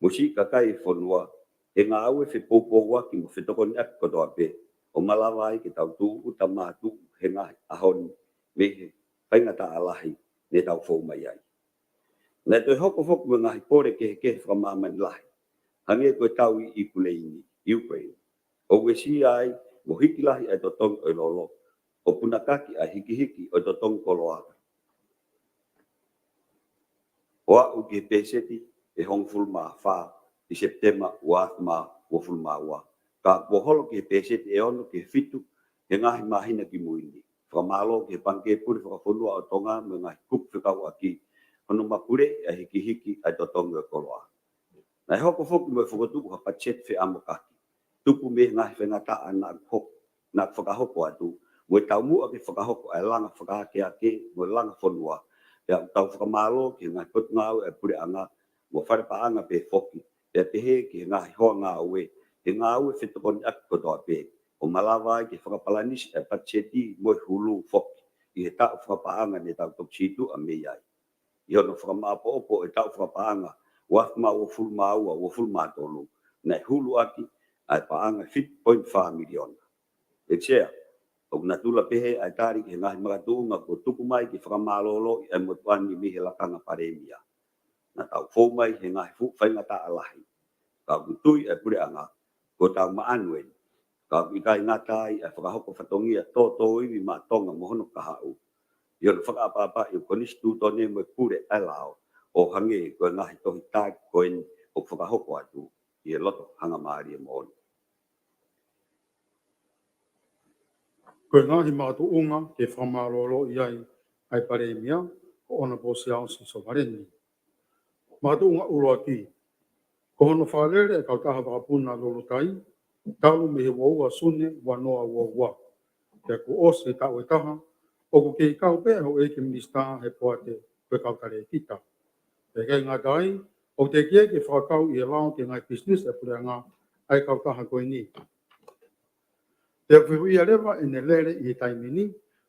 Musi kakai whonua. E ngā aue whepopo waki mo whetokoni atu kotoa pe. O malawai ke tau tū utamatu he ngahi ahoni me he whaingata alahi ne tau whou mai ai. Nei toi hoko mo ngahi pore ke whakamamani lahi. Hange koe tau i Puleini, Ukraine. O wesi ai mo hiki lahi ai totong o lolo. O punakaki ai hiki o totong koloa. O au ke peseti e hongful ma wha i September ma woful ma wa. Ka poholo ke peseti e ono ke fitu he ngahi mahina ki muini. Whamalo ke panke puri whakawhonua o tonga me ngahi kup whikau aki. Hono mapure ai hiki ai totong o koloa. Nai hoko foku mo whakatuku ha pachet whi amokaki. Tupu me ngahi whengataa na whakahoko atu. Mo tau mua ke whakahoko ai langa whakahake ake mo langa whonua. Ia tau whakamalo ki ngahi potungau e pure anga mo wharepaanga pe foki. Ia pehe ki ngahi hoa ngā ue. He ngā ue whetokoni aki kotoa pe. O malawai ki whakapalanisi e pacheti mo hulu foki. I he tau whakapaanga ne tau toksitu a meiai. I hono whakamaapo opo e tau whakapaanga. Wafma o fulma ua o fulma tolu. Nei hulu aki ai paanga 5.5 miliona. E tia, o na tula pehe ai tari ki ngai makatunga ko tuku mai ki whakamalolo e motuani mihe lakanga paremia. Na tau fō mai he ngai fu whainga ta alahi. Ka kutui e pure anga ko tau maanuen. Ka ikai ngatai e whakahoko whatongia tō iwi ma tonga mohono kahau. Ia le whakaapapa i konistu tōne mo pure alao o hange ko ngahi tohi tai koen o whakahoko atu i e loto hanga maari e mohono. Koe ngahi mātu unga ke whamarolo iai ai paremia o ona posi ao si somareni. Mātu unga uroa ki. Ko hono whaarere e kautaha whakapuna lolo tai, talu me he waua sune wanoa waua. Kia ko osi tau e taha, o ko kei kau pēr ho eke minista he poate koe kautare kita. E kei ngā tai, o te kie ke whakakau i e lao ke ngai business e pure ngā ai kautaha koe ni. Te whiru ia rewa e ne lere i e taimini,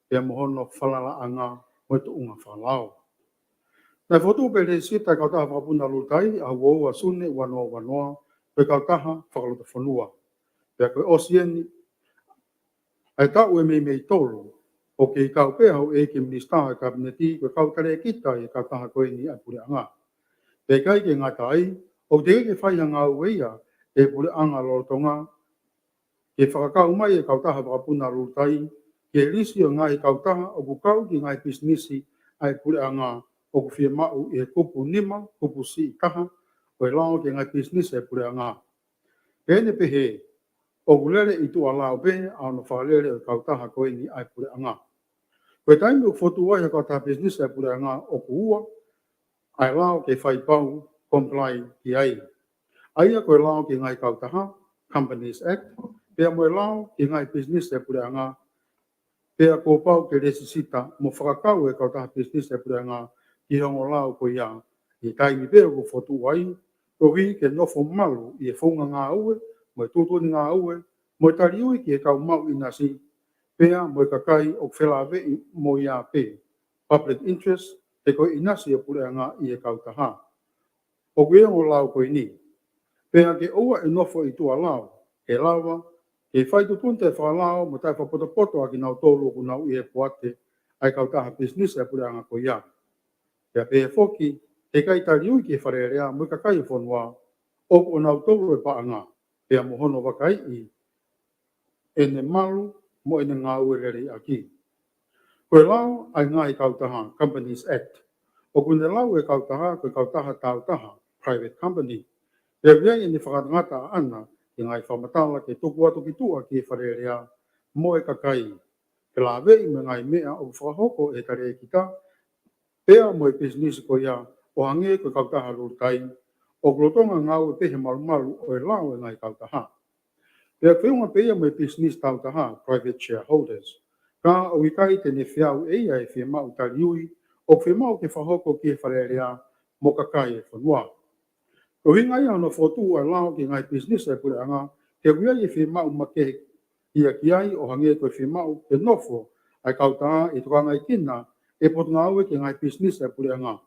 pia mohono whalala anga mo te unga whalao. Nai whotu pere sita kautaha whakapuna lutai a waua sune wanoa, koe kautaha whakalota whanua. Pia koe osieni, ai tau e mei tolu, o ke i kau pēha o eke minista e kabineti koe kautare kita i kautaha koe ni ai pure anga. Pia kai ke ngā tai, o te eke whaiha ngā ueia e pure anga lorotonga, ke whakakau mai e kautaha whakapuna lutai, ke risi o ngai kautaha o kukau ki ngai pisnisi ai pure anga o ku whia mau e kupu nima, kupu si i taha, o e lao ke ngai pisnisi ai pure anga. Pene pehe, o kulere i tu alao pe, a ono whalere o kautaha koe ni ai pure anga. Koe taimi o whotu ai a kautaha pisnisi ai pure anga o kuua, ai lao ke whaipau, comply ki ai. Aia koe lao ke ngai kautaha, Companies Act, pea moe lao ki ngai business e pure anga, pea ko pau ke resisita mo whakakau e kautaha business e pure anga ki hongo lao ko ia. I taimi pea ko whotu ai, ko hi ke nofo malu i e whaunga ngā ue, mo e tūtoni ngā ue, mo e tari ui ki e kau mau ina si, pea mo e kakai o whelawe i mo ia pe. Public interest, te koe inasi e pure anga i e kautaha. O kue hongo lao ko ni. Pea ke oua e nofo i tua lao, ke lawa, ke whaitu tunte whalao mo tai whapoto a ki nau tōlu ku nau i e poate ai kautaha business e pure anga ko ia. Pea pea whoki, te kai tari ui ki e wharerea mo ka kai whanua o ko nau tōlu e paanga, pea mohono wakai i e ne malu mo e ne ngā uerere a ki. Koe lao ai ngā i kautaha Companies Act, o kune lau e kautaha koe kautaha tautaha private company, pea viai e ne whakatangata ana ki ngai whamatala ke tuku atu ki tua ki e wharerea mo e kakai. Ke la vei me ngai mea o whakahoko e tare e kita, pea mo e business ko ia o hange ko kautaha lutai, o glotonga ngau e pehe malu o e lao e ngai kautaha. Pea whiunga pea mo e business tautaha, private shareholders, ka o ikai te ne whiau e ia e whia mau tariui, o whia mau ke whahoko ki e wharerea mo kakai e whanua. Ko hinga ia no whotu a lao ki ngai business e pure anga, ke wia i whia mau make ia ki ai o hange ko whia mau ke nofo ai kautaha i toka ngai kina e potu ngau e ki ngai business e pure anga.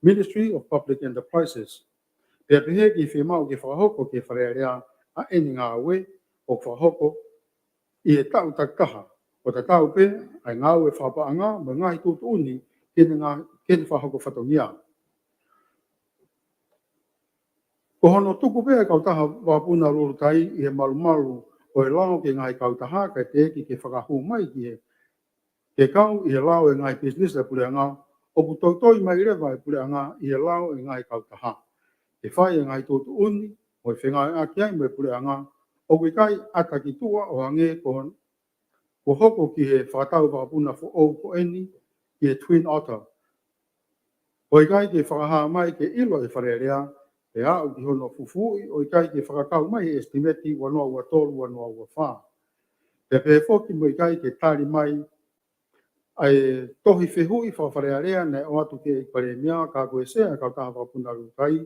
Ministry of Public Enterprises. Pea pehe ki whia mau ke whahoko ki e wharerea a eni ngā ue o whahoko i e tau taktaha o te tau pe ai ngau e whapaanga mo ngahi tūtu uni kene whahoko whatongia. Ko hono tuku pea kautaha wapuna rūrutai i he malu o e lao ke ngai kautaha kai te eki ke whakahu mai ki he ke kau i he lao e ngai business e pure anga o putoitoi mai rewa e pure anga i he lao e ngai kautaha. Ke whai e ngai tūtu uni o e whengai aki ai me pure anga o kui kai ata ki tua o hange ko hoko ki he whakatau whakapuna fo o ko eni ki he Twin Otter. O i kai ke whakaha mai ke ilo e wharerea e au ki hono fufui o i kai ke whakakau mai e estimeti wanoa ua tolu wanoa ua wha. Pe pe whoki mo i kai ke tari mai ai tohi whehui whawharearea nei o atu ke i pare mea ka koe sea kautaha whakapuna rutai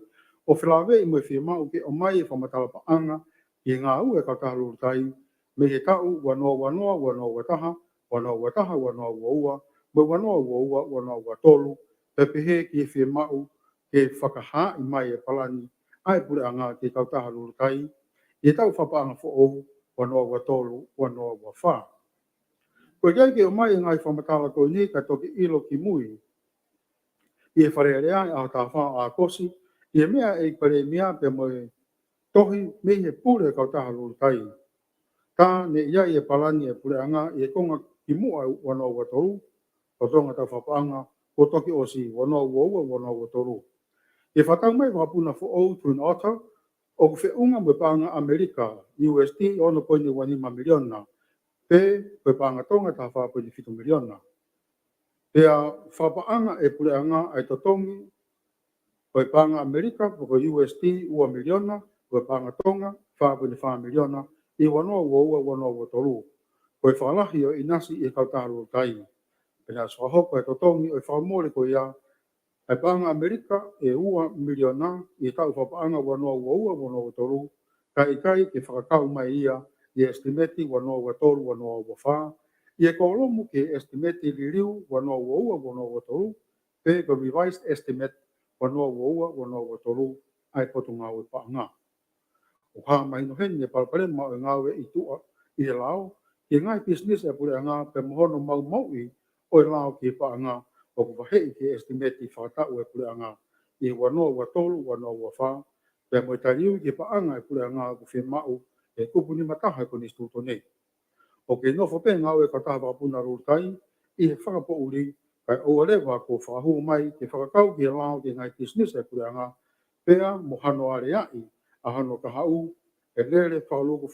o whilawe i mo i whia mau ke o mai e whamatala paanga i ngā ue kautaha rutai me he tau wanoa wataha wanoa ua mo wanoa ua tolu pe pehe ki e whia mau ke whakaha i mai e palani ai pure anga ke kautaha rutai i tau whapaanga fo o wanoa ua tolu wanoa ua wha. Ko kai ke o mai ngai whamatala ko ni ka toki ilo ki mui. I e wharearea a ta wha a kosi, i e mea e pare mea pe moe tohi me he pure kau taha lulutai. Tā ne ia i e palani e pure anga i e konga ki mua wana ua toru, o tonga ta whapaanga, ko toki o si wana ua toru. E whatau mai wapuna fo o Twin Otter, o ku whiunga mwe paanga Amerika, USD, ono poini 1 miliona, pe koe paanga tonga ta whapoini 7 miliona. Pea whapaanga e pure anga ai totongi, koe paanga Amerika, ko USD, 1 miliona, koe paanga tonga, whapoini 5 miliona, i wana ua toru. Koe whalahi o inasi e kautaharu tai. Pena swahoko e totongi o i whamore ko ia, ai paanga Amerika e 1 miliona i tau whapaanga wana ua toru, kai ke whakakau mai ia i estimati wana ua toru wana ua wha, i e kolomu ke estimati liriu wana ua toru, pe ko revised estimate wana ua toru, ai potunga ue paanga. O ha mai no hene palpare ma o ngawe i tua i e lao, ki ngai business e pure anga pe mohono mau i o e lao ki paanga, o ku wahei ki estimate i whakatau e pure anga i wanoa ua tolu, wanoa ua wha, pe mo i tariu ki paanga e pure anga ku whi mau e kupuni mataha ko ni stuto nei. O ke nofo pe ngau e kataha wapuna rutai, i he whakapo uri, kai o alewa ko whakahu mai ke whakakau ki e lao ki ngai business e pure anga, pea mohano are ai, a hano ka hau, e lere whaluku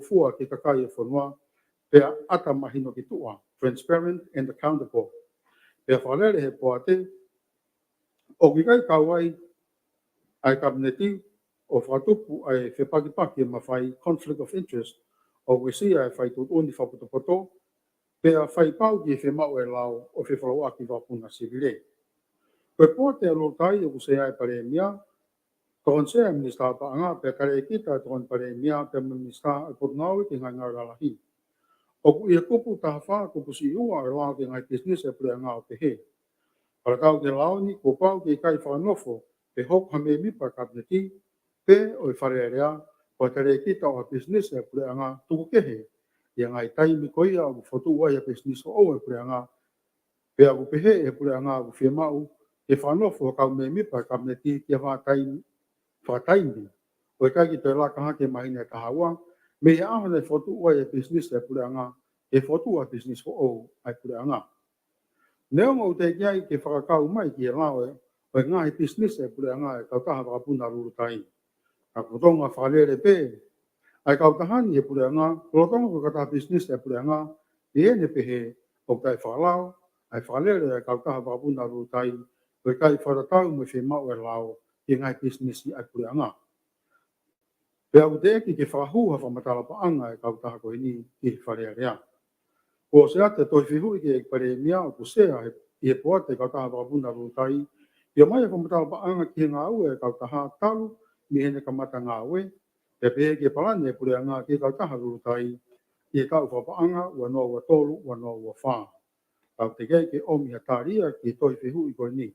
fua ke kakai e whanua, pea ata mahino ki tua, transparent and accountable. Pea whalere he poate, o ki kai kawai, ai kabineti, o whatupu ai whepakipaki ma whai conflict of interest, o wisi ai whai tutuni whaputopoto, pea whai pau ki e whemau e lao o whewhalau aki wapuna sivile. Koe poate a lotai o kusea ai pare mia, Tohon sea minista paanga pe kare kita tohon pare mia pe minista putnau ki ngai ngalahi. O ku ia kupu tahafa kupu si ua e lao ki ngai business e pure ngau te he. Para kau ke lao ni ko pau ki kai whanofo pe hok hame mi pa kabineti pe o i whare area o kare kita o business e pure anga tuku kehe. Ia ngai taimi koia o fotu ua ia business o e pure anga pe aku pehe e pure anga o whiemau ke whanofo kau me mi pa kabineti ki a taimi whataimi, o e kai ki te laka hake mahina e tahaua, me e ahana e whotu ua e business e pure anga, e whotu a business ho o ai pure anga. Neo ngau te kiai ke whakakau mai ki e lawe, o e ngahi business e pure anga e kautaha wakapuna rurutai. Ka kutonga whalere pe, ai kautahani e pure anga, kutonga ko kataha business e pure anga, i ene pehe, o kai whalao, ai whalere e kautaha wakapuna rurutai, o e kai wharatau me whemau e lao, ki ngai business i ai pure anga. Pea u te eki ke whahu ha whamatala paanga e kautaha ko hini ki wharea rea. Ko se ate toi whihui ke e pare mia o kusea i e poate kautaha whakapuna rutai, i o mai e whamatala paanga ki ngā ue e kautaha talu, mi hene kamata ngā ue, pe pehe ke palane e pure anga ki kautaha rutai, i e kau whapaanga ua noa ua tolu, ua noa ua whaa. Kau te kei ke omi hataria ki toi whihui ko hini.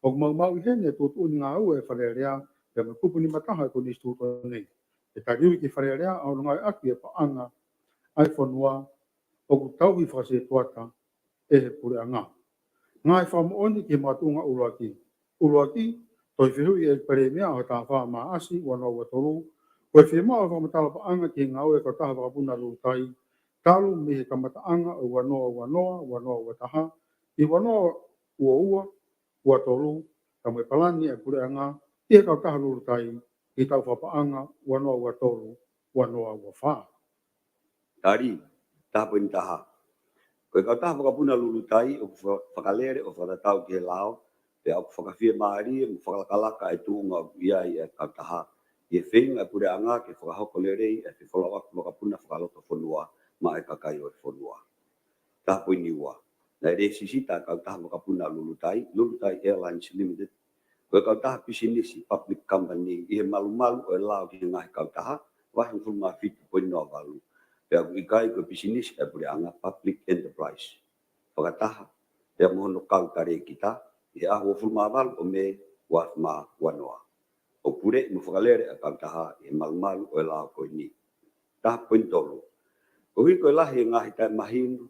O mau i hene tutu uni ngā ue e wharea rea, pe me kupuni mataha ko ni stuto nei. E tariu ki whare rea au ngai aki e paanga ai whanua o ku tauhi whase tuata e he pure anga. Ngai whamooni ki matunga uruaki. Uruaki, toi whihui e pere mea o tā wha maasi wana ua toru, koe whima o whamatala paanga ki ngau e ka taha wakapuna rutai, talu me he kamataanga o wanoa ua taha, i wanoa ua toru, ka me palani e pure anga, i he ka taha rutai, i tau whapaanga, wanoa ua toru, wanoa ua wha. Tari, tapo ni taha. Koe kau taha whakapuna lulutai, o whakalere o whakatau ki he lao, pe au whakawhia maari, mo whakalakalaka e tūnga o ia i e kau taha. I e whenga e pure anga, ke whakahoko lerei, e whakalawaku whakapuna whakaloto whanua, ma e kakai o e whanua. Tapo ni ua. Na e sisita kau taha whakapuna lulutai Airlines Limited, koe kau taha pisinisi public company, i he malu o e lao ki ngahi kau taha, wahi fulma fitu poinoa walu. Pea ku ikai koe pisinisi e pure anga public enterprise. Whakataha, pea mohono kau kare kita, i ahu o fulma walu o me wafma wanoa. O pure mo whakalere e kau taha, i he malu o e lao koe ni. Taha pointolu. Ohi ko lahi ngahi tai mahinu,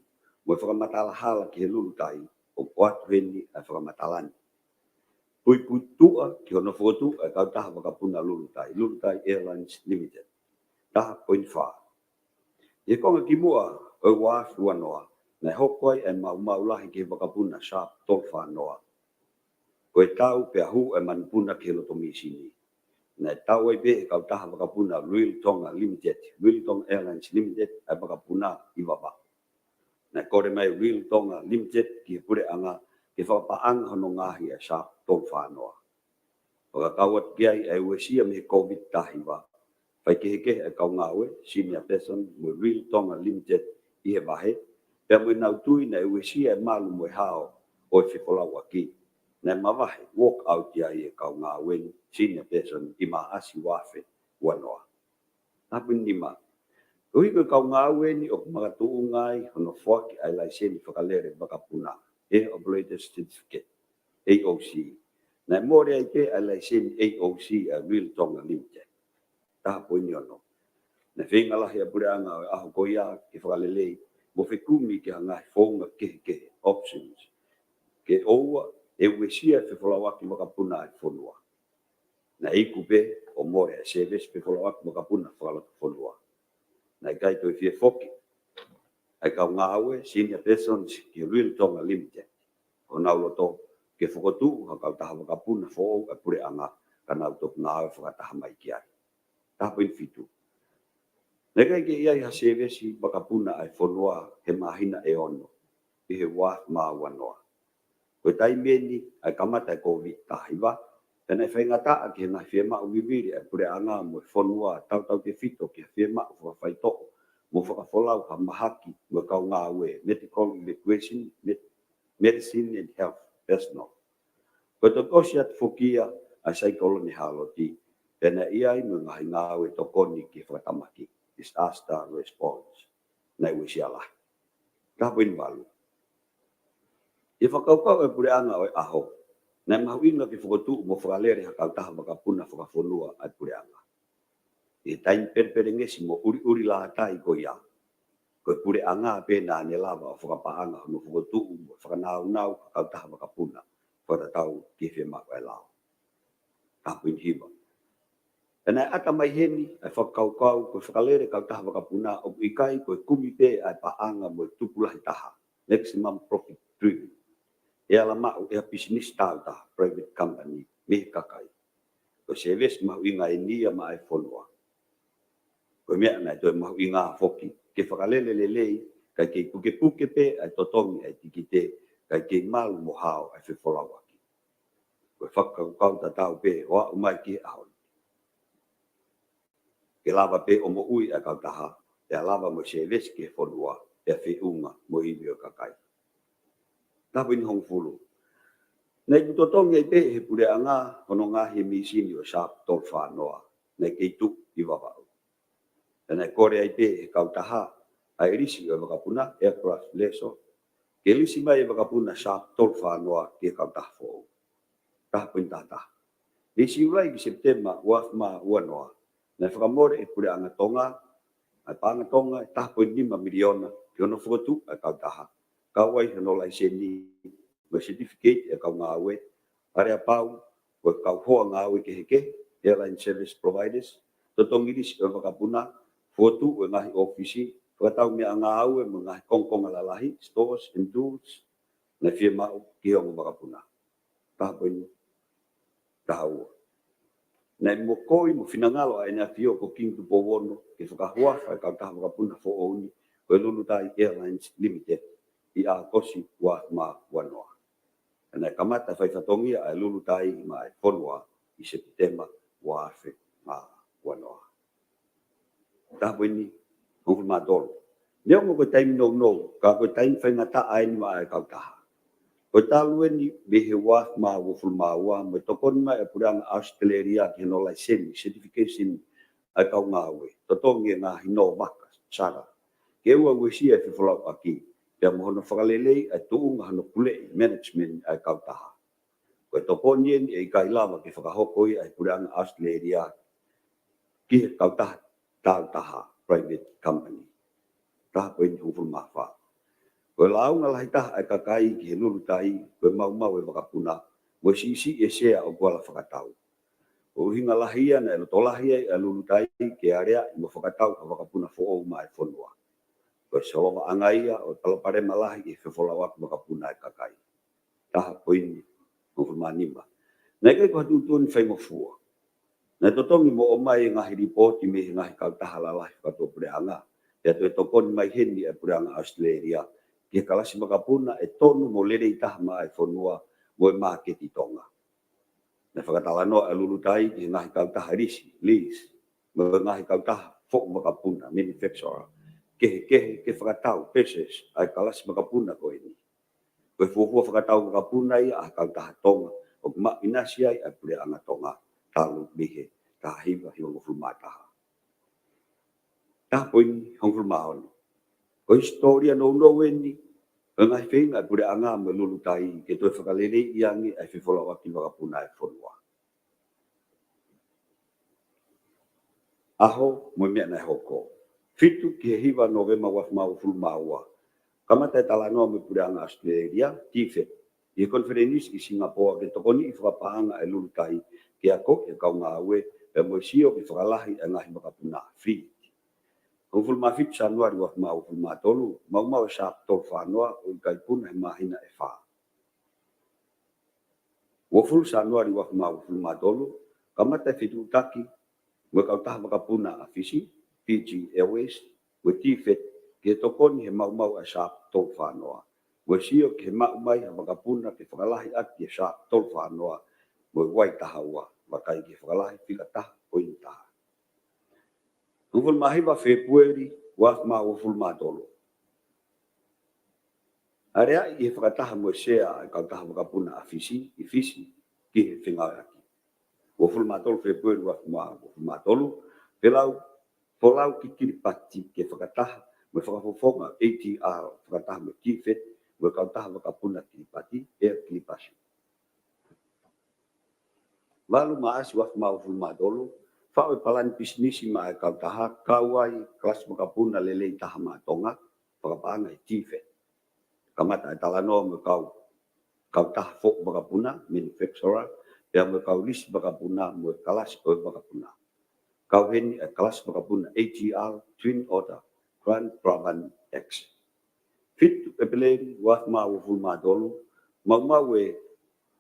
mo whakamatala hala ki he lulu tai, o watu heni ai whakamatalani. Pui putua ki hono fotu ai kau taha wakapuna Lulu Tai Airlines Limited. Taha 0.5. Ye konga ki mua o waafu anoa, na hokoi ai mau lahi ki wakapuna Sharp tolfa anoa. Koe tau pe ahu ai manpuna ki lotomi sini. Na tau ai be kau taha wakapuna Real Tonga Limited, Real Tonga Airlines Limited ai wakapuna iwapa. Na kore mai Real Tonga Limited ki pure anga ke whapaanga hono ngahi ai Sharp tolfa anoa. Whakakawat kiai ai wesia me COVID tahiwa. Whai ke ai kau ngawe, senior person mo Real Tonga Limited i he wahe. Pea mo nau tui na wesia e malu mo hao o i whikolau aki. Na mawahe walk out ia i e kau ngawe senior person i maasi wafe wanoa. Napun nima. Ui ko kau ngawe ni o mga tuu ngai hono whaki ai laiseni whakalere wakapuna. E Operator Certificate, AOC. Na more ai pe ai laiseni AOC a Real Tonga Limited. Taha poini ono. Na whenga lahi a pureanga aho koia ki whakalelei mo whekumi ki hanga whaunga kehe options. Ke oua e uesia whewhalawaki makapuna ai whonua. Na iku pe o more ai service whewhalawaki makapuna whakalaki whonua. Na i kai toi whie whoki. Ai kau ngāwe senior persons ki Real Tonga Limited. O nauloto ke whakotu ha kau taha wakapuna whoo ai pureanga ka nautok ngāwe whakataha mai ki ai. Tapoin fitu. Nega ke iai ha sevesi bakapuna ai whonua he mahina e ono. I he wā mā wanoa. Koe tai meni ai kamata e COVID tahiwa. Tēnei whaingata a ki he ngai whiema uwiviri ai pure anga mo whonua tau ke fito ki he whiema u whawhaitoko. Mo whakawholau ha mahaki mo kau ngāwe medical evacuation, medicine and health personnel. Koe to kosiat whukia ai saikoloni haloti. Tēnei iai mo ngahi ngāwe tokoni ki whakatamaki. Disaster response. Nei wisiala. Kapuin walu. I whakaukau e pure anga o e aho. Nei mahuinga ki whakotu mo whakalere hakau taha wakapuna whakawhonua ai pure anga. I tain perpere ngesi mo uri la tai ko ia. Koe pure anga pena ne lava o whakapaanga mo whakotu mo whakanau hakau taha wakapuna. Whakatau ki whemau e lao. Kapuin hiwa. Tēnei ata mai heni ai whakaukau koe whakalere kau taha wakapuna o ikai koe kumipe ai paanga mo tupulahi taha. Maximum profit driven. E ala mau e a business tau taha, private company, me kakai. Koe service mahu inga e nia ma ai whonua. Koe mea nei toi mahu inga whoki. Ke whakalele lelei, kai ke puke pe ai totongi ai tikite, kai ke malu mo hao ai whiwholawaki. Koe whakaukau tatau pe, hoa umai ki ahon. Ke lava pe o mo ui a kau taha, e a lava mo service ke whonua, e a whiunga mo iwi o kakai. Tapin hong fulu. Nei kutotongi ai pe he pure anga, hono ngā he misini o Sharp tolfa noa, nei keitu i wawau. E nei kore ai pe he kau taha, ai risi o wakapuna, aircraft leso, ke risi mai e wakapuna Sharp tolfa noa ke kau taha fōu. Tapin tata. Risi ulai ki September, wafma uanoa, nei whakamore e pure anga tonga, ai panga tonga, e taha 0.5 miliona, ki ono whakatu ai kau taha. Kau ai hono lai seni, mo certificate e kau ngāwe, are a pau, ko kau hoa ngāwe ke heke, airline service providers, totongiris e wakapuna, fotu o ngahi ofisi, whakatau mea ngāwe mo ngahi kongkonga lalahi, stores and tools, na whia mau ki hongo wakapuna. Tahapoin, tahau. Nei mo koi mo whinangalo ai nea whio ko King Tupo Wono, ke whakahua, whai kau taha wakapuna fo ouni, ko Lulu Tai Airlines Limited, i a kosi wa ma wanoa. Ana kamata whai whatongia ai Lulu Tai mai whonua i September wa awhi ma wanoa. Tāpuni, hongfu mā tolu. Neo mo koe taimi no, ka koe taimi whaingata ai ni mai kau taha. Koe tālue ni behe wa ma woful ma wa, mo tokoni mai e puranga Australia ki no lai seni, certification ai kau ngāwe. Totongi ngā hino waka, sara. Ke ua wesi e whiwholau aki. Pea mohono whakalelei ai tuunga hano pulei management ai kau taha. Koe tokoni e kai lava ke whakahokoi ai puranga Australia ki he kau taha, tau taha, private company. ta poin huful mafa ko lau ngala hita ai kakai ki lulu tai ko mau e wakapuna mo sisi e sea o gola whakatau o hinga lahia na lo tolahia e lulu tai ke area mo whakatau ka wakapuna fo o mai fonua ko so angaia o talo pare malahi e fola wak wakapuna e kakai ta poin huful manima na ke ko tutun fai mo fu na totongi mo o mai ngahi ripoti me ngahi kau tahalala ka to preanga ya to tokon mai hendi e preanga Australia ke kalasi makapuna e tonu mo lere itah mai fonua mo market itonga na whakatalano a lulu tai ki ngahi kau taha risi lis mo ngahi kau taha fok makapuna manufacturer ke whakatau peses ai kalasi makapuna ko ini ko fuafua whakatau makapuna ia a kau taha tonga o ma inasi ai a preanga tonga talu bihe tahiwa hiwa ngofumataha ta poin hongfulmaon ko historia no weni ngai feinga pure anga me lulu tai ke to whakalele iangi ai whiwhola waki wakapuna e whonua. Aho mo mea nei hoko. Fitu ki he hiwa Novema waf mau fulu maua. Kamata e talanoa me pure anga Australia, tifet. I konferenis i Singapore ke tokoni i whakapaanga e lulu tai ke ako e kaunga awe e mo sio ki whakalahi e ngahi wakapuna free. Kung fulma fit Januari wak mau fulma tolu, mau syak tol whanua o kai pun he mahina e wha. Waful Januari wak mau fulma tolu, kamata fitu taki, mo kau taha makapuna a fisi, PG Airways, mo tifet, ke tokoni he mau a syak tol whanua. Mo sio ke mai ha makapuna ke whakalahi ati e syak tol whanua, mo wai tahaua, makai ke whakalahi whika taha poin taha. Kuful mahiwa Februari waf ma waful matolo. Area i whakataha mo sea ai kau taha wakapuna a fisi, i fisi ki he whingawe aki. Waful matolo Februari waf ma waful matolo, polau ki kiripati ke whakataha mo whakafofonga ATR whakataha mo tifet mo kau taha wakapuna kiripati e kiripasi. Lalu maasi waf ma waful matolo, Fa'o palan bisnisi ma kau taha kawai kelas makapuna lele taha matonga pakapaanga i tifet. Kamata talano me kau taha fok makapuna manufacturer ya me kau lis makapuna mo kelas o makapuna. Kau heni kelas makapuna ATR Twin Otter Grand Brabant X. Fit pepeleri waf ma waful ma dolu mau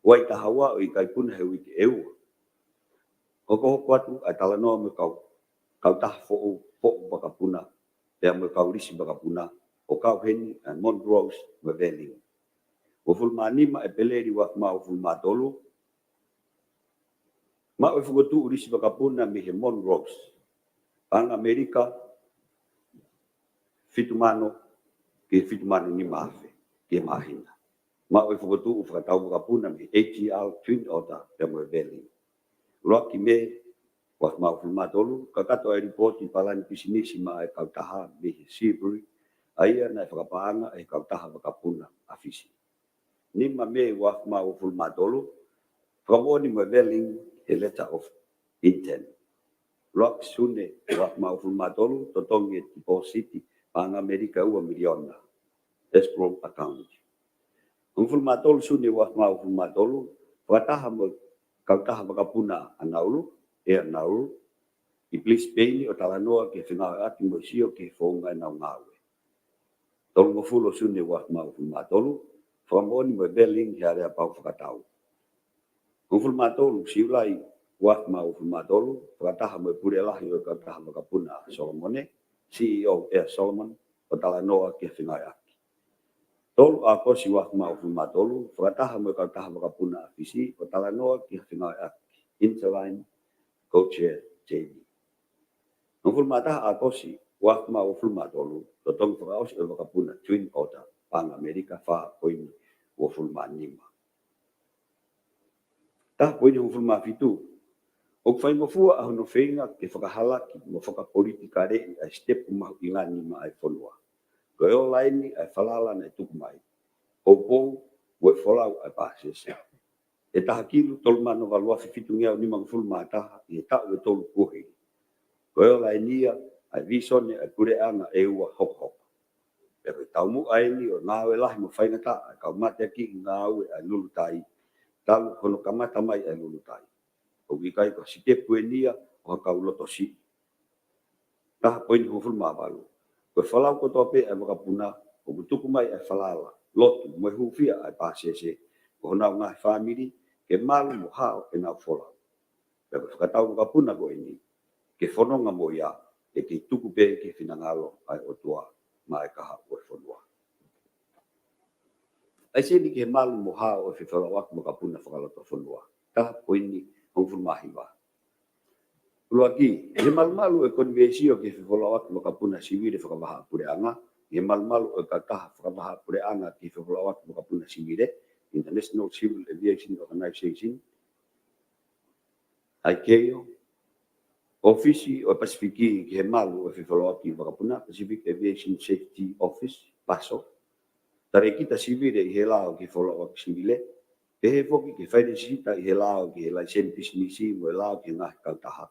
wai tahawa o ikai pun he wiki ewa. Koko kuatu ai talanoa me kau taha fo'o makapuna, ya me kau risi makapuna, o kau heni Montrose me Welling. Waful manima e peleri waf ma waful matolu, ma o fugotu risi makapuna me he Montrose. Ang Amerika, fitumano ni maafe, ke mahina. Ma o fugotu ufakatau makapuna me ATR Twin Otter ya me Welling. Rocky me was mau filma tolu kakato ai report i palan pisinisi ma ai kau taha be sibri ai na whakapaanga ai kau taha wakapuna afisi ni ma me was mau filma tolu kamoni mo Welling a letter of intent rock sune was mau filma tolu totongi deposit pang Amerika $1 million escrow account filma tolu sune was mau filma tolu wataha mo kau taha makapuna anaulu, naulu, i please pay o talanoa ke whingawe ati mo sio ke whonga nau ngawe. Tolu mo fulo sune wak mau fulmatolu, whamoni mo Welling he area pau whakatau. Mo fulmatolu siulai wak mau fulmatolu, whakataha mo pure lahi o kau taha makapuna Solomone, CEO Air Solomon, o talanoa ke whingawe ati. Tolu ako si wak mau fulmatolu, whakataha mo kau taha makapuna afisi, o talanoa ke whingawe ati. Interline co-chair JD. Nung fulmataha ako si wak mau fulmatolu, totong whakaos o makapuna Twin Otter, pang Amerika fa poini o fulmanima. Tah poini o fulmafitu, o whai mo fua aho no whenga ke whakahalaki mo whakapolitika rei a step umahu ingani ma ai whonua. Koe o laini ai whalala na tukumai. O pou, wai wholau ai pāsese. E taha kilu tolu mano waluafi fitungia o nimang fulmataha i e tau e tolu kuhi. Koe o lainia ai visone ai pureanga e ua hok hok. Pe ko tau mu ai ni o ngā we lahi mo whaina ta, ka mate ki ngā we ai lulu tai, talu kono kamata mai ai lulu tai. O wikai ko si te puenia o ka uloto si. Ta poini ho fulma balu. Ko falau ko tope ai makapuna, o butuku mai ai falala, lotu mo hufia ai pasese, ko na ngā family ke malu mo hao e nā fola. Pe ko whakatau makapuna ko ini, ke whanonga mo ia, e ke tuku pe ke whinangalo ai o tua mai kaha o e whanua. Ai se ni ke malu mo hao e whiwhalawaku makapuna whakaloto whanua. Ta poini hong fulmahiwa. Luaki, he malu e konvesio ke whiwhalawaku makapuna siwire whakamaha pure anga, he malu e kataha whakamaha pure anga ke whiwhalawaku makapuna siwire, International Civil Aviation Organization, ICAO, Ofisi o Pasifiki ke he malu e whiwhalawaku makapuna, Pacific Aviation Safety Office, PASO, tare kita sivire i he lao ki wholoa ki sivile, pe he whoki ki whairesisita i he lao ki he laisen pisnisi mo e lao ki ngahi kautaha.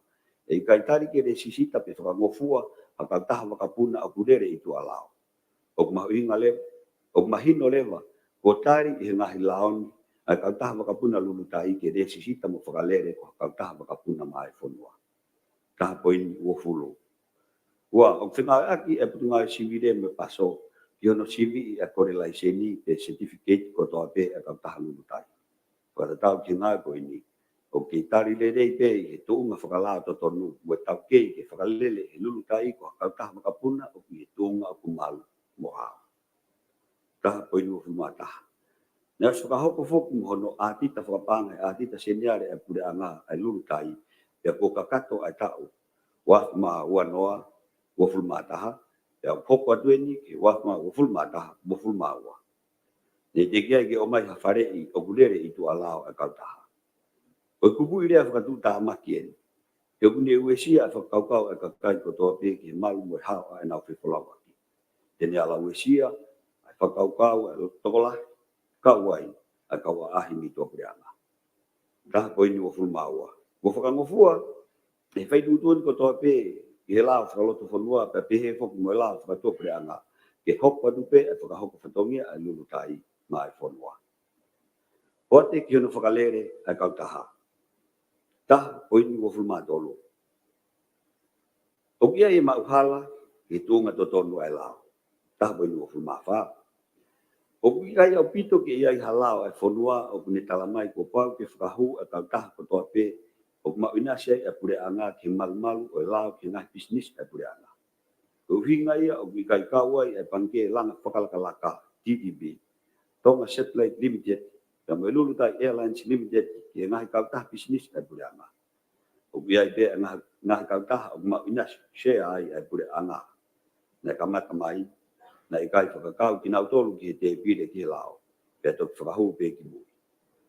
E kai tari ke re sisita pe whakangofua a kautaha wakapuna a kurere i tua lao. O kumahinga lewa, o kumahino lewa, ko tari i he ngahi laoni a kautaha wakapuna lulutai ke re sisita mo whakalere ko kautaha wakapuna mai whonua. Taha poini ua fulu. Ua, o whengai aki e putungai sivire me paso, ki ono sivi a kore laiseni pe certificate ko toa pe a kautaha lulutai. Kata tau ki ngai ko ini, o ke tari le rei pe he tuunga whakalao to tonu, mo tau kei ke whakalele he lulutai ko kautaha makapuna o ki he tuunga o kumalu mo hao. Taha poinu o whimataha. Nea whakahoko whoku mo hono ātita whakapanga, ātita seniare e pure anga ai lulutai, pe ko kakato ai tau, wafma uanoa, wafulmataha, ya poko atueni ke wafma wafulmataha, wafulmaua. Ne te kia ke o mai hawhare i o kulere i tu alao e kautaha. O kupu i rea whakatu tā makien. Ke kune uesia e whakaukau e kakai ko toa pe ke malu mo e hao e nau whiwhalawaki. Tene ala uesia e whakaukau e tokola, kauai e kaua ahi mi tō preanga. Taha poini wafulmaua. Ko whakangofua, e whaidutuan ko toa pe i he lao whakaloto whanua pe pehe whoku mo e lao whakatō preanga. Ke hoko adupe e whakahoko whatongia e lulutai mai whanua. Hoate ki hono whakalere e kautaha. Taha poini wafulmatolo. O kia e mauhala ki tūnga to tonu ai lao. Taha poini wafulmawha. O kia i au pito ki ia i halao e whanua o kune talamai ko pau ke whakahu e kautaha ko toa pe o mauinasia e pure anga ki malu o e lao ki ngai business e pure anga. Ko hinga ia o kai kauai e pangke langa whakalakalaka TTB, Tonga Satellite Limited, ka mo Lulutai Airlines Limited ki ngai kautaha business e pure anga. O kia i pe ngai kautaha o mauinasia share ai e pure anga. Na kamata mai, na i kai whakakau ki nau tolu ki he te pire ki he lao, pe tok whakahu pe ki mui.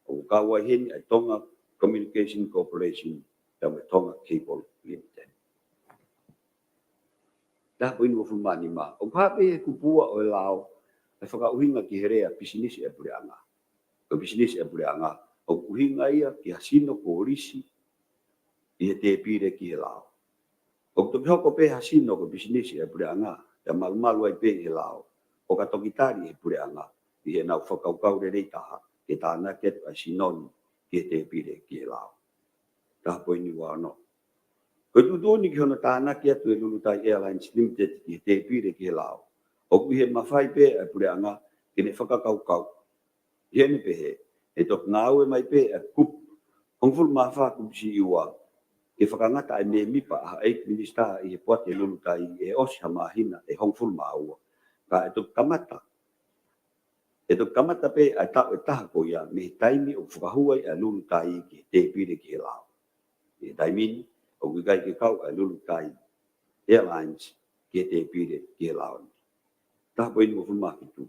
O kauai heni ai Tonga Communication Corporation, ka mo Tonga Cable Limited. Dah poin wo fulmani ma. O pape e kupua o lao e whakauhinga ki he rea pisinisi e pure anga. O pisinisi e pure anga. O kuhinga ia ki hasino ko orisi i he te pire ki he lao. O toki hoko pe hasino ko pisinisi e pure anga. Ia malu ai pe he lao. O ka tokitari e pure anga. I he nau whakaukau re reitaha ke tāna ketu a sinoni ki he te pire ki he lao. Dah poin ni wano. Ko tutuoni ki hono tāna ki atu e Lulutai Airlines Limited ki te pire ki he lao. O kui he mawhai pe e pure anga ki ne whakakaukau. I hene pe he, e tok ngāue mai pe e kup. Hongful mawha kupisi iwa. Ke whakangata e me mipa a 8 minister i he puate Lulutai e osi ha mahina e hongful maua. Ka e tok kamata. E tok kamata pe a tau e taha ko ia me taimi o whakahuai a Lulutai ki te pire ki he lao. E taimini, o kai ke kau a Lulutai Airlines ki te pire ki he lao. Taha poini mo fulma ki tu.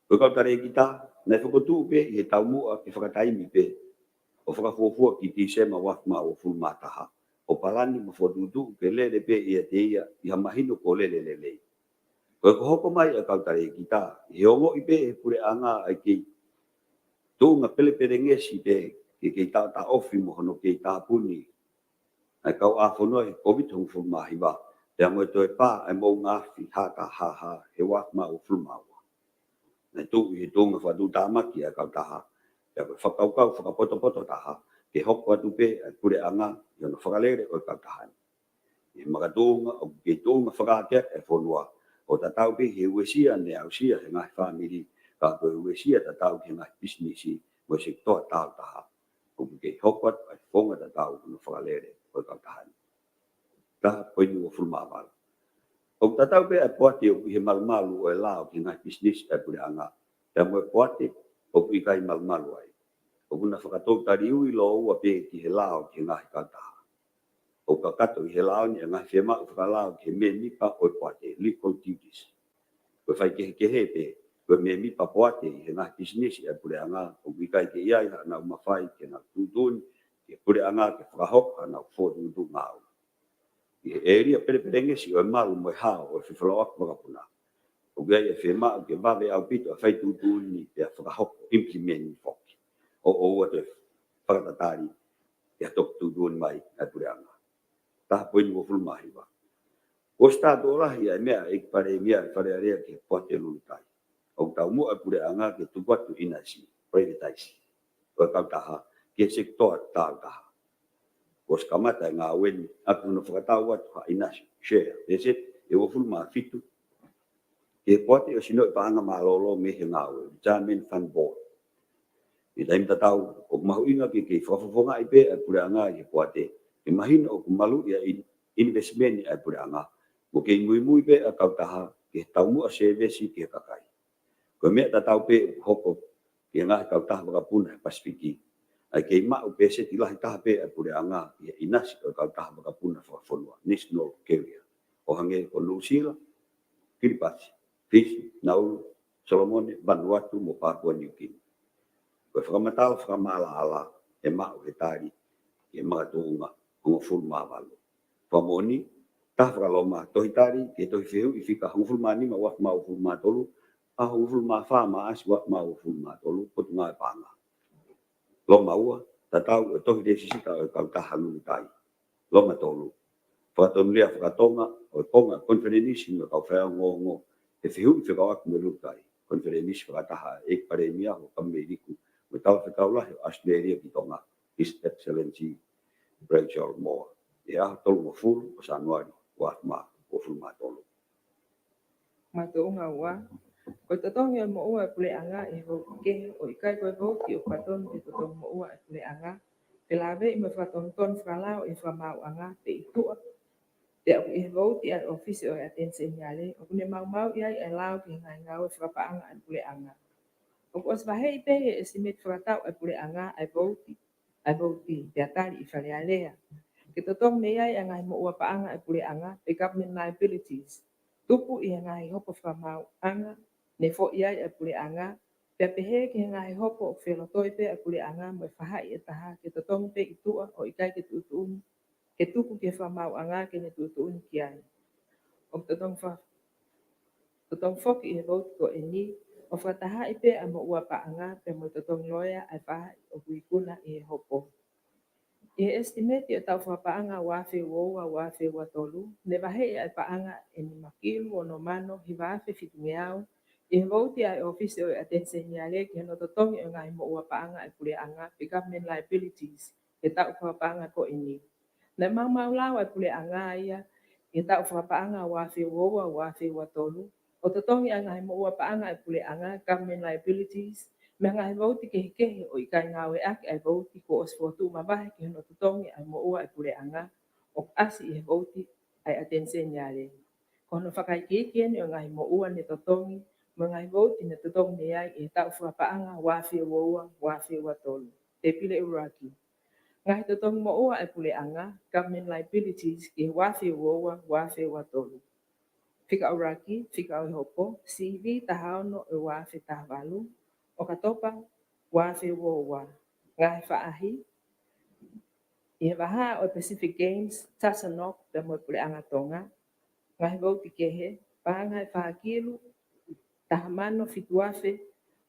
Ko kau tare kita, nei whakotu pe i he tau mua ki whakataimi pe. O whakafuafua ki tisema wafma o fulma taha. O palani mo whadudu ke lele pe i te ia i ha mahino ko lele lele. Ko hoko mai a kau tare kita, he ongo i pe e pure anga ai ki tūnga pele ngesi pe ki ta ofi mo hono ki ta puni. Ai kau a whanua he COVID hong fulma hiwa. Te mo to pa e mo nga fi ha ka ha he wa ma o fu ma wa. Na tu i tu nga fa du ta ma ki a ka ta ha. Ya fa ka poto ta ha. Ke hoko atu pe pure anga yo no fa le o ka ta ha. I ma ka tu nga o ke tu nga fa ka e fo noa. O ta tau pe he wesia ne au sia he ngai family ka ko wesia ta tau ke ngai business mo se to tau ta ha. O ke hoko ai fo nga ta tau no fa le o ka ta ha. Ta po ni o fu ma ba. O tatau pe a poate o he malmalu o e lao ki ngai business e pule anga. Te mo e poate o i kai malmalu ai. O kuna whakatou tari ui lo ua pe ki he lao ki ngai kataha. O ka kato i he lao ni a ngai whiama o whakalao ki he me mipa o e poate, legal duties. Ko whai ke he pe, ko me mipa poate i he ngai business e pule anga. O i kai ke iai na umawhai ke na tutun, ke pule anga ke whakahok na ufotu tu ngau. I area pere si o malu mo hao o fifalo ak makapuna. O gai e fema o ke vave au pito a fai tutu ni pe a whakahoko implement ni foki. O te whakatatari e a tok tutu mai a pureanga. Taha poini mo fulmahi wa. Ko stato rahi ai mea e pare mea e pare area ke poate lulutai. O tau mo a pureanga ke tukwatu inasi, privatize. O kau taha ke sektor tau taha. Ko skamata ngā weni aku no whakatau atu ha inasi, share. Dese, e wo fulma fitu. Ke poate o sino i paanga malolo me he ngā weni, Jamin Fund Board. I taim tatau, o mahu inga ke whafafonga i pe a pureanga i poate. Ke mahina o kumalu ia investment i a pureanga. Mo ke ngui pe a kautaha ke taumu a sevesi ke kakai. Ko mea tatau pe hoko ke ngā kautaha wakapuna e Pasifiki. Ai ke ma o pese ti lahi taha pe a pureanga ia inasi o kautaha wakapuna whakafonua, national carrier. O hange o Lusila, Kiribati, Fiji, Nauru, Solomone, Vanuatu mo Papua New Guinea. Ko whakamatala whakamala ala e ma o he tari ke mga tuunga o full mawalo. Whamoni, taha whakaloma tohi tari ke tohi whiu i whika hongful mani ma wak mau full matolu, a hongful ma whama asi wak mau full matolu, potu ngā e panga. Loma ua, tatau e tohi desisita o kautaha lulutai. Loma tolu. Whakatonu lea whakatonga o e ponga konferenisi me kau whea ngongo e whiu i whikawaku me lulutai. Konferenisi whakataha e pare mia o kameriku me tau whakaulahi o Australia ki tonga His Excellency Rachel Moore. E aha tolu mo fulu o Sanuari o atma o fulu matolu. Matounga ua. Ko totongi o mo ua pule anga e ho ke o ikai koe voki o paton e totongi mo ua e pule anga. Te lawe i me whatonton whakalao e whamau anga te itua. Te au i voti a ofisi o attention yale. O kune mau i ai e lao ki ngai ngau e whakapaanga e pule anga. O kuas wahei pe e estimate whakatau e pule anga e voti. Ai voti te atari i whale alea. Ke totong me ai ngai mo ua paanga e pule anga pe government liabilities. Tupu i ngai hopo whamau anga. Ne fo iai e pule anga, pe pehe ke ngai hopo o whelotoi pe e pule anga mo e whahai e taha ke totong pe i tua o ikai ke tutuun, ke tupu ke whamau anga ke ne tutuun ki ai. O totong foki i vote ko e ni, o whataha i pe a mo ua pa anga pe mo totong loya ai whahai o kuikuna i hopo. I estimate o tau whapaanga wafe woa wafe watolu, ne wahe ai paanga e ni makilu o no mano hi wafe fitungeau, I voti ai office o attention yale ki no totongi o ngai mo ua paanga e pule anga pe government liabilities e tau whapaanga ko ini. Na mau lau ai pule anga ia e tau whapaanga wafe woa wafe watolu, o totongi a ngai mo ua paanga e pule anga government liabilities, me ngai voti kehi o ikai ngawe ake ai voti ko osfotu mabahe ki no totongi ai mo ua e pule anga o asi e voti ai attention yale. Kono whakai kikieni o ngai mo ua ne totongi mga vote na totong niya e tau whapaanga wafi woa wafi watolu. Te pile uraki. Ngai totong mo ua e pule anga government liabilities ki wafi woa wafi watolu. Fika uraki, fika hopo, CV tahauno e wafi tahavalu, o katopa wafi woa. Ngai whaahi, i waha o Pacific Games, tasanok te mo pule anga tonga, ngai vote kehe, paangai whaakilu, tahamano fituafe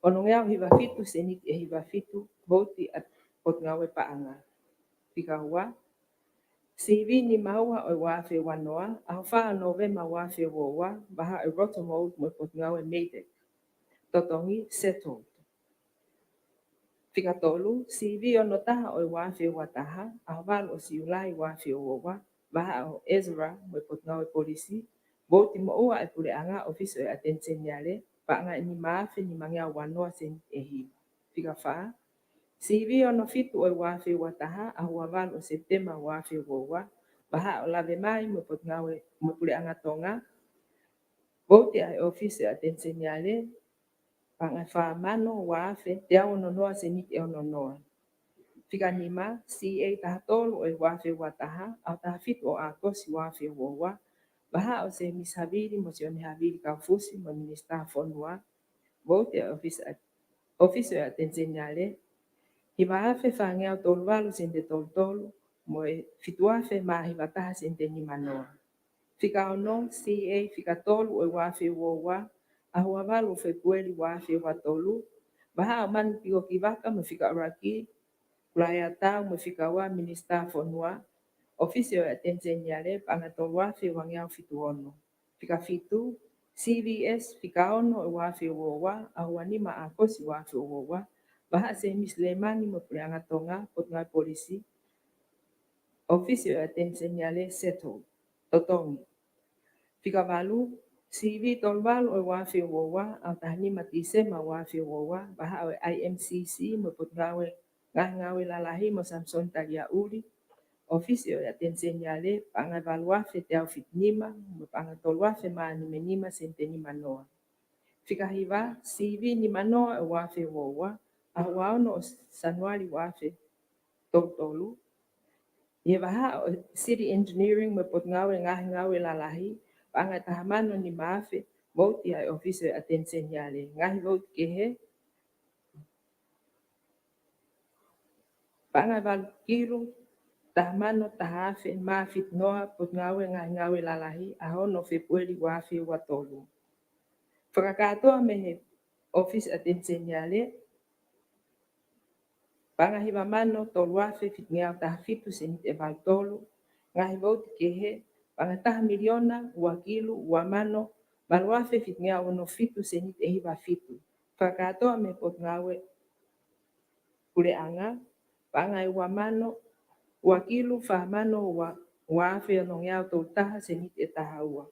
ono ngau hiva fitu senit e hiva fitu voti at pot ngawe paanga. Fika hua CV ni maua o wafe wanoa, a wha November wafe woa, baha e roto mo mo pot ngau e meite. Totongi settled. Fika tolu, CV o no taha o wafe wataha, a wal o siulai wafe woa, baha o Ezra mo pot ngau e polisi, voti mo ua e pule anga ofiso e attention yale, pa anga ni maafe ni mangia wanoa sen ehi. Fika faa, CV ono fitu o wafe wataha, a wal o September wafe woa, baha o lave mai mo pot ngau e mo pule anga tonga, voti ai office e attention yale, panga fa mano wafe, te au no noa se niki ono noa. Fika nima, CA taha tolu o wafe wataha, au taha fitu o a kosi wafe woa, baha o se mishaviri mo se oni haviri kaufusi mo minister fonua, vote office e attention yale, hiva afe whangea o tolu walu sente tolu tolu, mo e fitu afe ma hiva taha sente ni manoa. Fika ono, CA fika tolu o wafe woa, a hua walu fe pueli wafe wa tolu, baha o manu piko kivaka mo fika oraki, kulaya tau mo fika wa minister fonua, office o attention yale, panga tolu wafe wangia fitu ono. Fika fitu, CVS fika ono o wafe woa, a hua nima a kosi wafe woa, baha se mislemani mo puleanga tonga, potngai polisi, office o attention yale settled, totongi. Fika walu, CV tolwalu o wafe woa, au tahani matise ma wafe woa, baha o IMCC mo potngawe ngawe lalahi mo Samson talia uli, ofisi o attention yale, panga waluafe te au fitnima, mo panga tolwafe ma ni menima sente ni manoa. Fika hiva, CV ni manoa o wafe woa, au waono o sanuari wafe tolu, Ye baha o city engineering mo potngawe ngawe lalahi, panga tahamano ni maafe, vote ya office attention yale. Ngahi vote kehe, panga val kiru, tahamano tahafe, maafit noa, potngawe ngawe lalahi, ahono februari wafe watolu. Fakakatoa mehe office attention yale, panga hiva mano tolwafe fitngea tahafitu senit eval tolu, ngahi vote kehe, panga taha miliona, wakilu, wamano, balwafe fitngea ono fitu senit ehiva fitu. Fakatoa me potngawe kule anga, panga wamano, wakilu, famano, wafe nongea toltaha senit etahaua.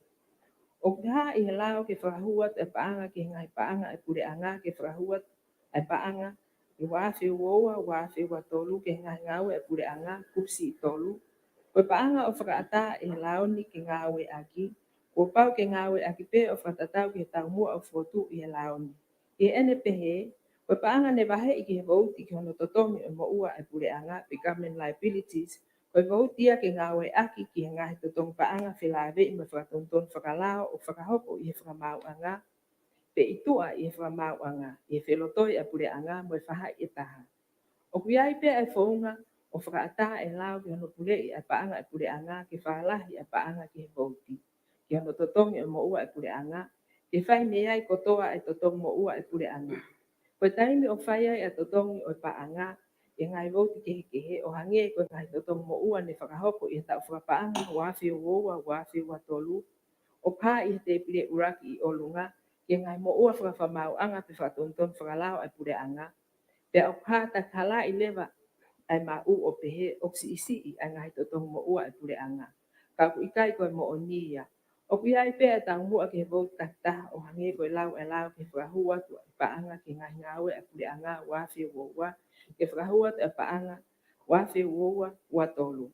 Okha ihelao ke frahuat e paanga ke ngai paanga e kule anga ke frahuat e paanga wafe woa wafe watolu ke ngai ngawe e kule anga kupsi tolu. Ko paanga o frata ihelao ni ke ngawe aki. Ko pau ke ngawe aki pe o fratatau ke tau mua o fotu ihelao ni. E ene pehe, ko paanga ne vahe iki he vauti ke hono totongi o mo ua e kule anga pe government liabilities. Koe vautia ke ngawe aki ki ngahi totong paanga whilawe i me whakatonton whakalao o whakahoko i he whakamau anga. Pe itua i he whakamau anga. I he whelotoi a pure anga mo e whaha i taha. O kuiai pe ai whaunga o whakaata e lao ki hono pure i a paanga e pure anga ke whalahi a paanga ki he vauti. Ki hono totongi o mo ua e pure anga. Ke whai me ai kotoa e totong mo ua e pure anga. Koe taimi o whai ai a totongi o paanga e ngai vauti kehe o hange ko ngai totong mo ua ne whakahoko i tau whakapaanga wafe woa wafe watolu o pā i te pire uraki i olunga ke ngai mo ua whakawhamau anga pe whakatonton whakalao ai pure anga pe o pā ta kala i lewa ai ma u o pehe o si isi i a ngai totong mo ua ai pure anga ka ku ikai koe mo o nia o ku iai pe tau mua ke vauti takta o hange koe lau e lau ke whakahua tu paanga ke ngai ngawe ai pure anga wafe woa ke whakahuat e paanga wafe woa watolu.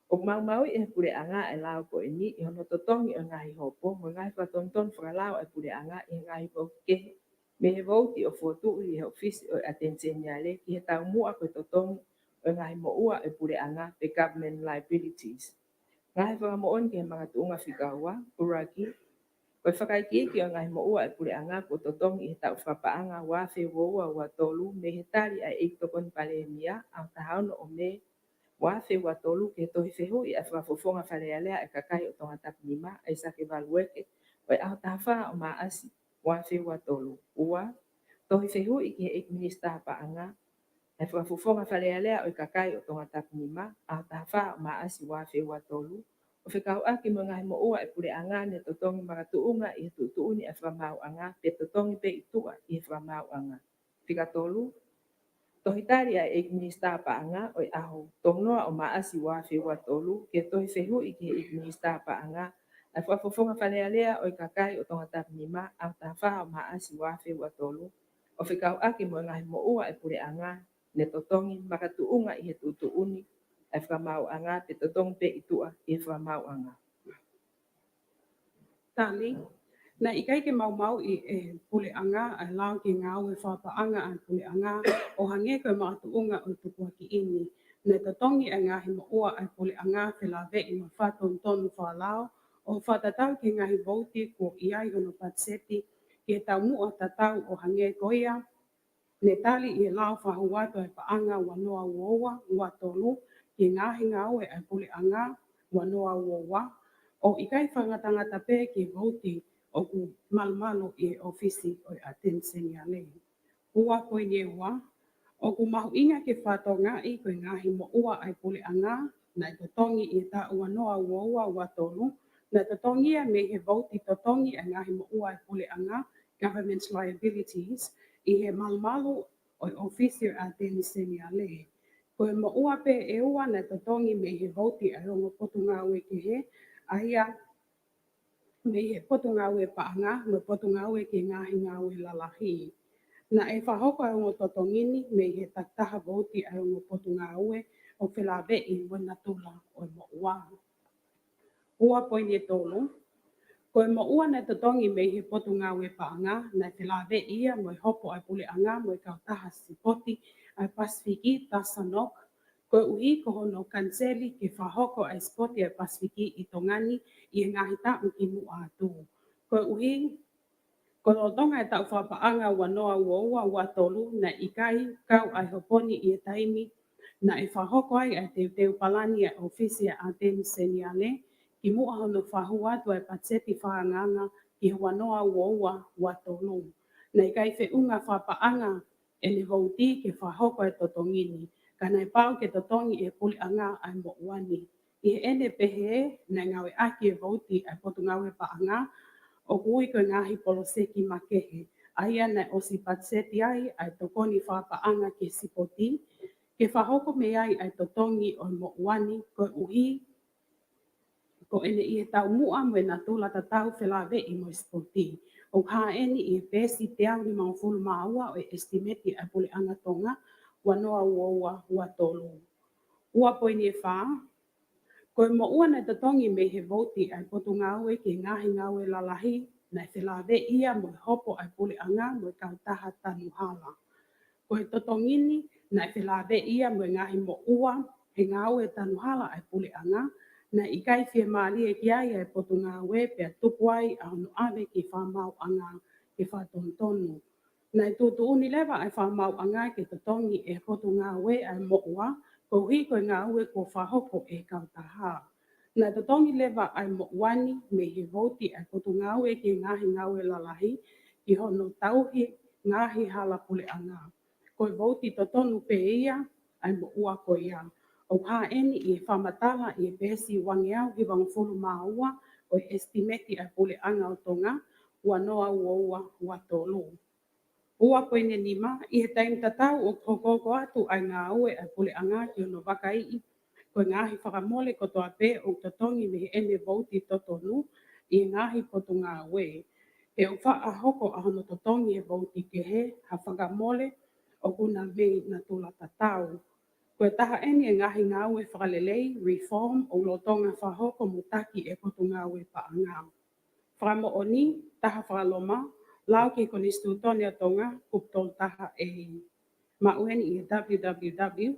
O mau e pure anga e lau ko e ni i hono totongi o ngahi hopo, mo ngahi whatonton whakalau e pure anga i ngahi vau ke me he vauti o fuatu i he ofisi o attention yale ki he tau mua koe totongi o ngahi mo ua e pure anga pe government liabilities. Ngahi whakamoon ke he mga tuunga whikaua, uraki, koe whakaiki o ngai mo ua e pure anga ko totongi i tau whapaanga wafe woa watolu me he tari ai ektokon pale mia au tahauno o me wafe watolu ke tohi whehu i a whafofonga wharealea e kakai o tonga tapnima ai sake valueke o au tahawha o maasi wafe watolu. Ua, tohi whehu i ki he ek minister paanga e whakafofonga whalealea o i kakai o tonga tapinima, a taha o maasi wā whewa tolu, o whekau aki mo ngahi mo ua e pule anga ne totongi maratuunga i tuuni e whamau anga, pe totongi pe itua i whamau anga. Whika tolu, tohitari a e minista pa anga o i aho, tongoa o maasi wā whewa tolu, ke tohi whehu i ke e minista pa anga, e whafofonga whalealea o i kakai o tonga tapinima, a taha o maasi wā whewa tolu, o whekau aki mo ngahi mo ua e pule anga, ne totongi maratuunga i he tuuni e whamau anga, pe totongi pe itua i whamau anga. Tali, na ikai ke mau i e pule anga a lau ki ngau e whapaanga a pule anga o hange koe maratuunga o tukua ki ini. Ne totongi e ngahi mo ua a pule anga whilawe i ma whaton tonu whalao o whatatau ki ngahi vouti ko iai ono patseti ki tau mua tatau o hange koia. Ne tali i lau whahuato e paanga wanoa uowa ua tolu ki ngahi ngau e a pule anga wanoa uowa. O ikai whangatangata pē ki vouti o ku malumalo i ofisi o atenseni a lei. Ua koe nie ua, o ku mahu inga ke whatonga i koe ngahi mo ua ai pule anga, na totongi i ta ua noa ua ua tolu, na totongi a me he vouti totongi a ngahi mo ua ai pule anga, government's liabilities, i he malumalo o ofisi o atenseni a lei. Koe mo ua pē e ua na totongi me he vouti a rongo potunga ue ke he, aia me he potunga ue paanga, me potunga ue ke ngahi ngā ue lalahi. Na e whahoko a rongo totongini me he taktaha vouti a rongo potunga ue o whilawe i wana tula o mo ua. Ua poini tolu, koe mo ua na totongi me he potunga ue paanga, na whilawe ia mo hopo a pule anga mo kautaha sipoti a Pasifiki tasanok, koe uhi ko hono kanseli ke whahoko a spoti a Pasifiki i tongani i ngahi ta uki mua atu. Koe uhi, ko rotonga e tau whapaanga wanoa ua ua tolu na ikai kau ai hoponi i e taimi na e whahoko ai a teu palani a ofisi a atenseni ale ki mua hono whahuatu e patseti whaanganga ki wanoa ua tolu. Na ikai whiunga whapaanga e le vouti ke whahoko e totongini. Kana e pau ke totongi e puli anga ai mo uani. I he ene pehe na ngawe aki e vouti ai potu ngawe paanga o kui koe ngahi poloseki makehe. Aia na osi patseti ai ai tokoni whapaanga ke sipoti. Ke whahoko me ai ai totongi o mo uani koe uhi ko ene i e tau mua mo e na tula tatau whilawe i mo sipoti. O ha eni i e pesi te au ni maufulu maua o e estimeti ai puli anga tonga wanoa ua tolu. Ua poini e wha, koe mo ua na tatongi me he vouti ai potu ngawe ke ngahi ngawe lalahi na whilawe ia mo hopo ai puli anga mo kautaha tanuhala. Koe totongini na whilawe ia mo ngahi mo ua he ngawe tanuhala ai puli anga na ikai whie maali e kiai ai potu ngawe pe tupuai a hono ave ki whamau anga ke whatontonu. Na tutu uni lewa ai whamau anga ke totongi e potu ngawe ai mo ua ko hi koe ngā ue ko whahoko e kautaha. Na totongi lewa ai mo wani me he vouti ai potu ngā ue ki ngahi ngā ue lalahi ki hono tauhi ngahi hala pule anga. Koe vouti totonu pe ia ai mo ua ko ia. O ha eni i whamatala i pesi wangi au hi wangfulu maua o estimeti ai pule anga o tonga wanoa ua tolu. Ua koe ne nima, i he taim tatau o kokoko atu ai ngā ue ai pule anga ki ono wakai i koe ngahi whakamole ko toa pe o totongi me he ene vouti totonu i ngahi potu ngā ue. He o wha hoko a hono totongi e vouti ke he ha whakamole o kuna me na tula tatau. Koe taha eni e ngahi ngā ue whakalelei, reform o lotonga whahoko mutaki e potu ngā ue pa anga. Whamo oni, taha whakaloma, lau ki koni stutonia tonga kuptol taha e mauen i www.ago.gov.to.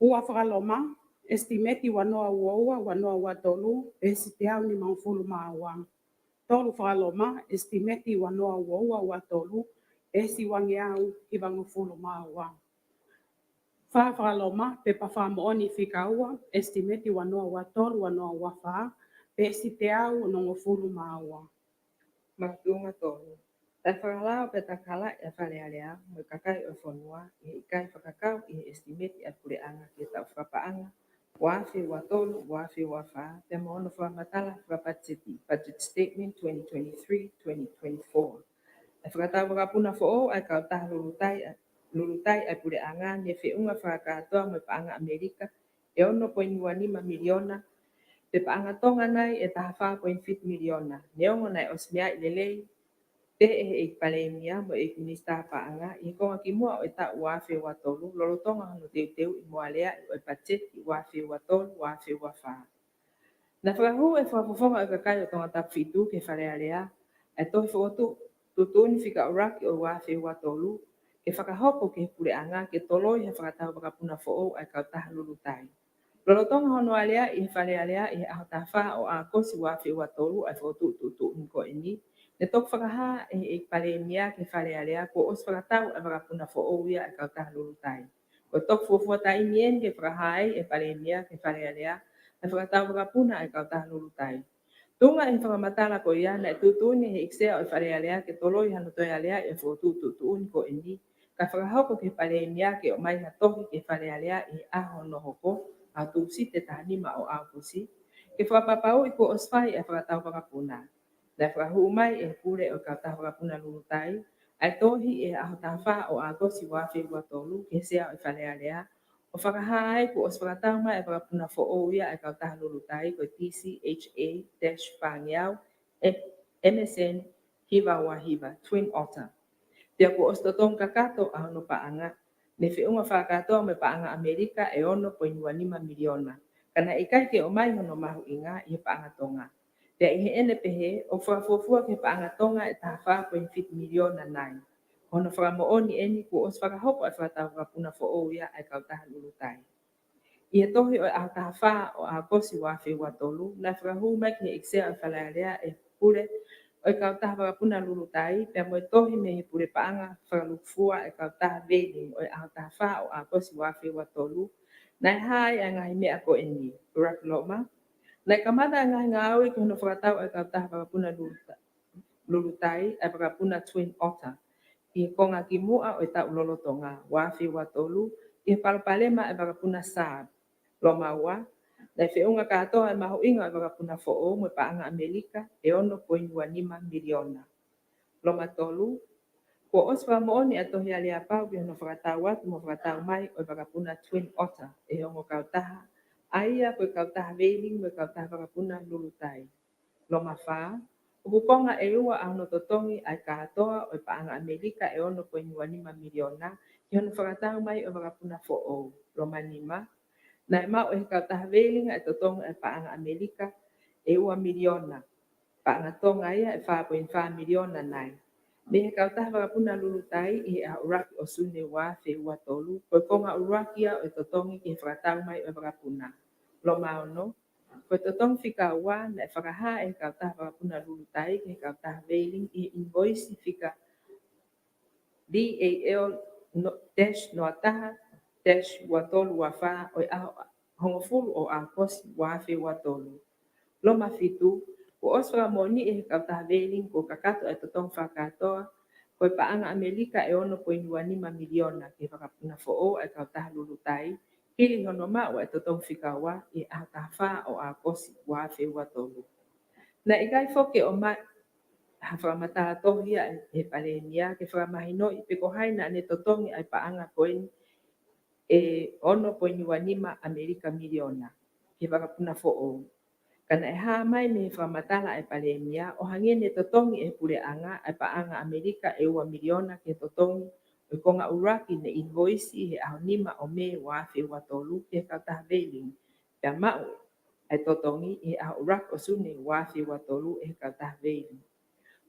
Ua whakaloma, estimeti wanoa ua tolu, pesi te au ni maufulu maua. Tolu whakaloma, estimeti wanoa ua tolu, pesi wangi au i wangufulu maua. Whakaloma, pepa whamooni whikaua, estimeti wanoa ua tolu, wanoa ua wha, pesi te au nongo fulu maua. Maratuunga tolu. Tai whakalao pe takala e whalealea mo i kakai o whanua i kai whakakau i estimate a pureanga ki tau whapaanga wawhi wa tolu, wawhi wa wha, te mono whamatala whapatiti, Budget Statement 2023-2024. E whakatau wakapuna fo ai kau taha lulutai ai pureanga ne whiunga whakatoa mo i paanga Amerika e 1.5 miliona te paanga tonga nai e taha 5.5 miliona. Neongo nai osmea i lelei pe e palemia mo e minista paanga i konga ki mua o e ta wawhi wa tolu lolo tonga hano teu i moalea i o e pacheti wawhi wa tolu wawhi wa wha. Na whakahu e whapofonga o kakai o tonga tapitu ke wharearea e tohi whakotu tutuni whika oraki o wawhi wa tolu ke whakahopo ke pureanga ke toloi he whakatahu wakapuna fo ai kautaha lulutai. Lolo tonga hono alea i wharearea i ahotawha o a kosi wawhi wa tolu ai whakotu tutuni ko ini. Ne tok whakaha e palemia ke wharearea ko os whakatau e wakapuna fo ia ai kautaha lulutai. Ko tok fuafuata inien ke whakahai e palemia ke wharearea e whakatau wakapuna ai kautaha lulutai. Tunga e whakamatala ko ia na e tutuni he iksea o wharearea ke toloi hano toi alea e whakotu tutuni ko ini. Ka whakahoko ke palemia ke o mai hatohi ke wharearea i aho no hoko a tusi te tahanima o aukusi. Ke whapapau i ko oswai e whakatau wakapuna. Na whakahu mai e pure o kautaha wakapuna lulutai. Ai tohi e ahotawha o agosi wawhi wa tolu ke sea o wharearea. O whakahai ko os whakatau mai e whakapuna fo ia e kautaha lulutai ko TCHA-Whangiau MSN Hiva wa Hiva Twin Otter. Tia ko os totong kakato a hono paanga. Ne whiunga whakatoa me paanga Amerika e 1.5 miliona. Kana ikai ke o mai hono mahu inga i paanga tonga. Tia ihe ene pehe o whakafofua ke paanga tonga e taha 5.5 miliona nai. Hono whakamooni eni ko os whakahopo e whakatau whakapuna fo ia ai kautaha lulutai. Ia tohi o a taha o a kosi wawhi wa tolu. Na whakahu mai ke iksea o whalearea e pure o i kautaha whakapuna lulutai, pia mo i tohi me he pure paanga whakalukfua e kautaha veiling o i ahataha o a kosi wawhi wa tolu. Nai hai a ngahi mea ko eni, Urak Loma. Nai kamata a ngahi ngāui ke hono whakatau e kautaha whakapuna lulutai e whakapuna Twin Otter. I konga ki mua o i tau lolotonga, wawhi wa tolu, i palpalema e whakapuna Saab. Loma ua, nai whiunga katoa e mahu inga e wakapuna fo mo paanga Amerika e 1.5 miliona. Loma tolu, ko oswa mooni a tohi alia pau ki hono whakatau atu mo whakatau mai o wakapuna Twin Otter e hongo kautaha. Aia ko kautaha veiling mo kautaha wakapuna lulutai. Loma wha, upukonga e ua a hono totongi ai katoa o paanga Amerika e 1.5 miliona ki hono whakatau mai o wakapuna fo. Loma nima, na mau e kautaha veilinga e totonga e paanga Amerika e 1 miliona. Paanga tonga ia e 5.5 miliona nai. Me he kautaha wakapuna lulutai i a uraki o sune wa fe ua tolu. Koe konga urakia o e totongi ki he whakatau mai o wakapuna. Loma ono, koe totongi whika ua na e whakaha e kautaha wakapuna lulutai ki he kautaha veiling i invoice whika DAL-noataha-watolu wafa o hongofulu o a kosi wafe watolu. Loma fitu, ko oswa moni e kautaha veiling ko kakato e totong whakatoa ko paanga Amerika e 1.5 miliona ke whakapuna fo e kautaha lulutai. Hili hono mau e totong whikawa i ahataha o a kosi wafe watolu. Na ikai foke o mai hawhamata tohia e palemia ke whakamahino i peko haina ane totongi ai paanga koen e 1.5 Amerika miliona ke wakapuna fo. Kana e haa mai me whamatala ai palemia o hangene totongi e pure anga ai paanga Amerika e 1 miliona ke totongi o konga uraki ne invoice he ahonima o me wafe watolu ke kautaha veiling. Pia mau ai totongi e a uraki o sune wafe watolu e kautaha veiling.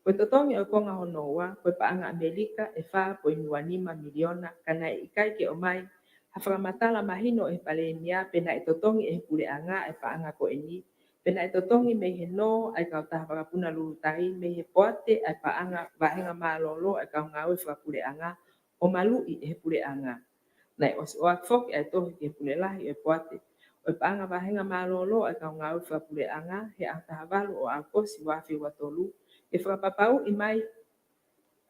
Koe totongi o konga honoa, koe paanga Amerika e 5.5 miliona, kana i kai ke o mai, hawhakamatala mahino e palemia, pena e totongi e pure anga e paanga ko eni, pena e totongi me he no, ai kautaha whakapuna lulutai, me he poate ai paanga vahenga malolo, ai kau ngau e whakapure anga, o malui e pure anga. Nai os o akfok e tohi ke pure lahi e poate, o paanga vahenga malolo, ai kau ngau e whakapure anga, he ahtaha walu o akosi wafi watolu, e whakapapau i mai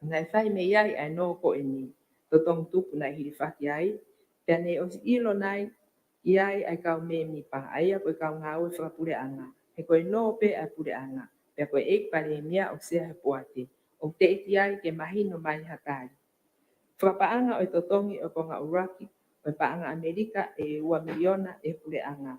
Nai whai me iai ai no ko e ni. Totong tupu nai hiri whaki ai. Pea ne o si ilo nai iai ai kau me mi pa aia koe kau ngau e whakapure anga. He koe no pe ai pure anga. Pea koe ek pare mia o sea he puate. O te iti ai ke mahino mai hatai. Whakapaanga o totongi o konga uraki. O paanga Amerika e ua miliona e pure anga.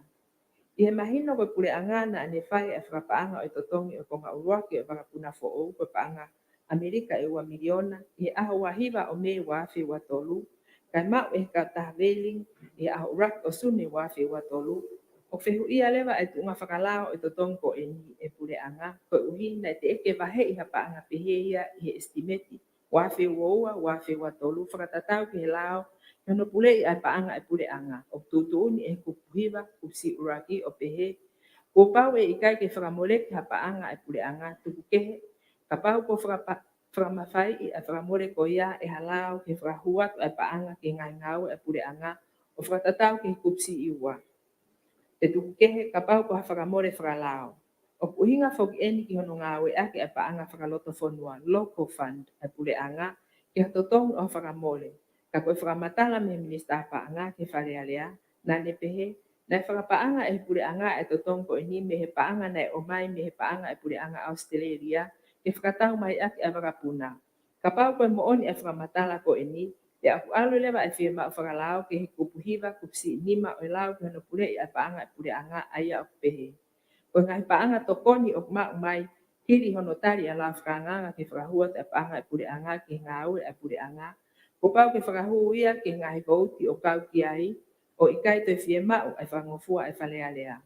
I he mahino koe pure anga na ane whai e whakapaanga o totongi o konga uraki o whakapuna fo o koe paanga Amerika e ua miliona. I aho wahiva o me wafi wa tolu. Kai mau e ka tahveling i aho uraki o sune wafi wa tolu. O whehu ia lewa e tunga whakalao o totongi ko e ni e pure anga. Koe uhi na te eke wahe i hapaanga pehea i he estimeti. Wafi woua, wafi wa tolu. Whakatatau ki he lao. Yono pule i ai paanga e pure anga. O tutuuni e kupuhiva, kupsi uraki o pehe. Ko pau e ikai ke whakamolek ha paanga e pure anga. Tuku kehe. Ka pau ko whakamawhai i a whakamore ko ia e halao ke whakahuat e paanga ke ngai ngau e pure anga. O whakatatau ke kupsi i ua. Te tuku kehe ka pau ko ha whakamore whakalao. O puhinga whoki eni ki hono ngā we ake e paanga whakaloto whonua. Local fund e pure anga. Ke hatotong o whakamore. Ka koe whakamatala me minista paanga ke wharearea. Nā ne pehe. Nai whakapaanga e pure anga e totong ko ini me he paanga nei o mai me he paanga e pure anga Australia. Ke whakatau mai ake e wakapuna. Ka pau koe mooni e whakamatala ko ini. Te aku alu lewa e whia mao whakalao ke he kupuhiva kupsi nima o lau ke hono pure i a paanga e pure anga aia o pehe. Koe ngai paanga tokoni o mao mai hiri hono tari a lau whakanganga ke whakahua te paanga e pure anga ke ngau e pure anga. Ko pau ke whakahu ia ke ngai vouti o kau ki ai. O ikai toi whia mao e whangofua e whalea lea.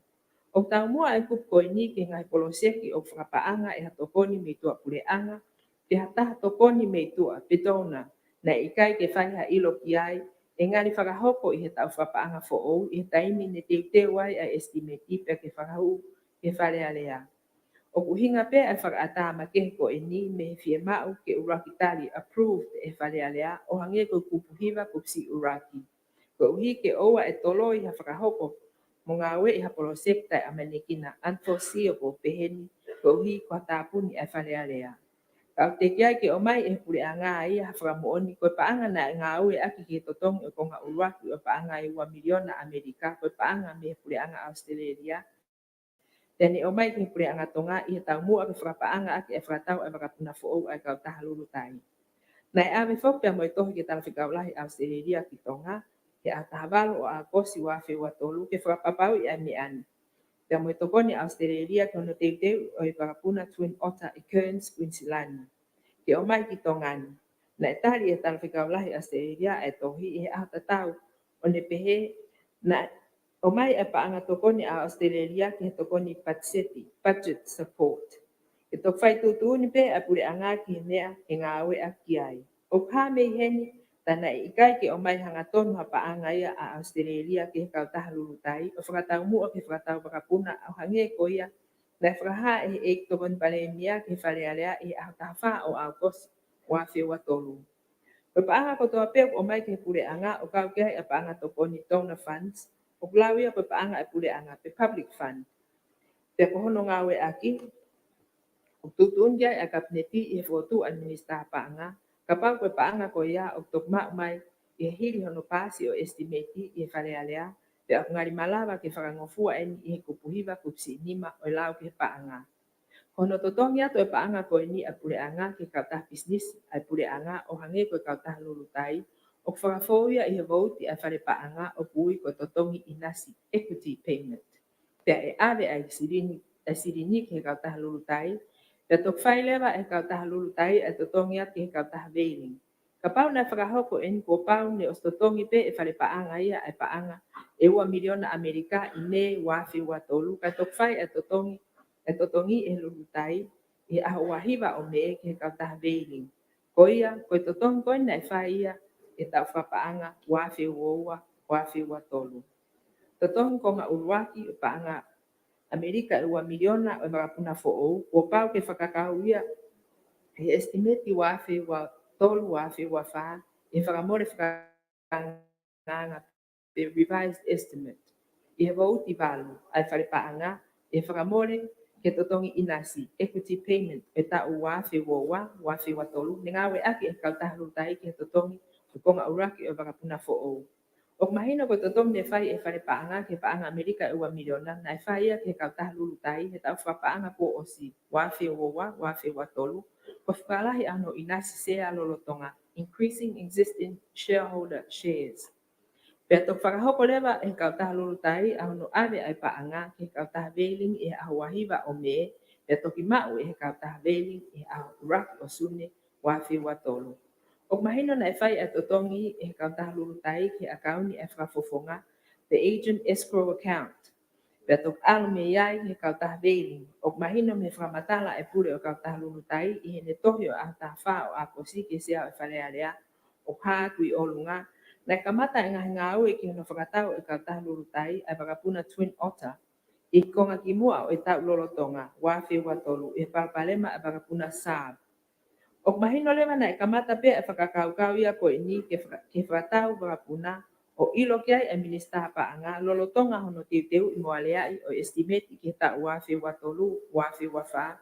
O tau mua e kupo ni ke ngai poloseki o whakapaanga e hatokoni me tua pure anga. Te hataha tokoni me tua petona. Na ikai ke whaiha ilo ki ai. E ngani whakahoko i he tau whapaanga fo ou. I he taimi ne teu ai a estimeti pe ke whakahu ke whalea lea. O kuhinga pe e whakaatama ke ko e ni me he whia mao ke uraki tali approved e whalea lea. O hange ko kupuhiva kupsi uraki. Ko uhi ke oa e tolo i ha whakahoko. Mo ngā we i ha polosekta e amenikina unforeseeable peheni. Ko uhi ko hatapuni e whalea lea. Kau te kia ke o mai e pure anga ai ha whakamooni. Koe paanga na ngā ue aki ke totongi o konga uraki o paanga i ua miliona Amerika. Koe paanga me pure anga Australia. Tene o mai ke pure anga tonga i he tau mua ke whakapaanga aki e whakatau e wakapuna fo au ai kau taha lulu tai. Nai ave whokpea mo i tohi ke tala whikaulahi Australia ki tonga. Ke a tahavalo o a kosi wafi wa tolu ke whakapapau i a me ani. Pea mo i tokoni Australia kono teu o i wakapuna Twin Otter i Kearns, Queensland. Ke o mai ki tongani. Na e tari e tala whikaulahi Australia e tohi i he ahatatau o ne pehe na o mai e paanga tokoni a Australia ki he tokoni patseti, budget support. E tok whai tūtūni pe a pure anga ki he mea e ngā aue a ki ai. O kā mei heni, tana i kai ke o mai hanga tonu ha paanga ia a Australia ki he kautaha lulutai. O whakatau mua ki whakatau wakapuna au hange ko ia. Na whakaha e ek tokoni pale mia ki wharearea i a tahawha o au kos wa whiwa tolu. O paanga ko toa peo o mai ki pure anga o kau kia e paanga tokoni donor funds. O klawia ko paanga e pure anga pe public fund. Te kohono ngā we aki. O tutunja e kapneti i fotu administra paanga. Kapau ko paanga ko ia o tok mai i hiri hono pasi o estimeti i wharealea. Te o ngari malawa ke whakangofua eni i kupuhiva kupsi nima o lau ke paanga. Kono totongi ato e paanga ko ini a pure anga ke kautah bisnis a pure anga o hange ko kautah lulutai. O whakafoia i he vouti a whare paanga o pui ko totongi inasi equity payment. Pea e ave ai sirini ke kautah lulutai. Pea tok whailewa e kautah lulutai e totongi ati he kautah veiling. Ka pau na whakahoko eni ko pau ne o totongi pe e whare paanga ia e paanga e ua miliona Amerika i ne wafi wa tolu. Ka tok whai e totongi e totongi e lulutai i a wahiva o me ke kautah veiling. Ko ia, ko totongi ko na e whai ia e tau whapaanga wafi woua, wafi wa tolu. Totongi ko ngā uruaki o paanga Amerika e ua miliona o wakapuna fo ou. Ko pau ke whakakau ia e estimeti wafi wa tolu wafi wa wha e whakamore whakanganga the revised estimate. I he vauti valu ai whare paanga e whakamore ke totongi inasi equity payment e ta'u wafe wafe watolu ningawe aki e kautahalu tai ke totongi konga uraki o vakapuna fo'ou. O mahino ko totongi ne fai e fare paanga ke paanga Amerika e 1 miliona na e fai ia ke kautahalu tai he ta'u whapaanga po osi wafe watolu ko whakalahi ano inasi sea lolotonga increasing existing shareholder shares. Pea tō whakahoko lewa e kautaha lulu tai au no ave ai paanga ke kautaha veiling e ahuahiwa o me, pea toki mau e kautaha veiling e ahurak o sune wafi watolu. O mahino na e whai a totongi e kautaha lulu tai ke akauni e whakafofonga, the agent escrow account. Pea tōk alo me iai he kautaha veiling, o mahino me whakamatala e pure o kautaha lulu tai i he ne tohi o ahta whao a kosi ke sea o whalea lea, o hātui o lunga, na kamata e ngahi ngau e ki hono whakatau e kautaha lulu tai ai wakapuna Twin Otter i konga ki mua o e tau lolotonga wafi watolu e palpalema ai wakapuna Saab. O mahino lewa na e kamata pia e whakakaukau ia ko ini ke whakatau wakapuna o ilo kiai e minista paanga lolotonga hono teu i moaleai o estimate ki tau wafi watolu wafi wafa.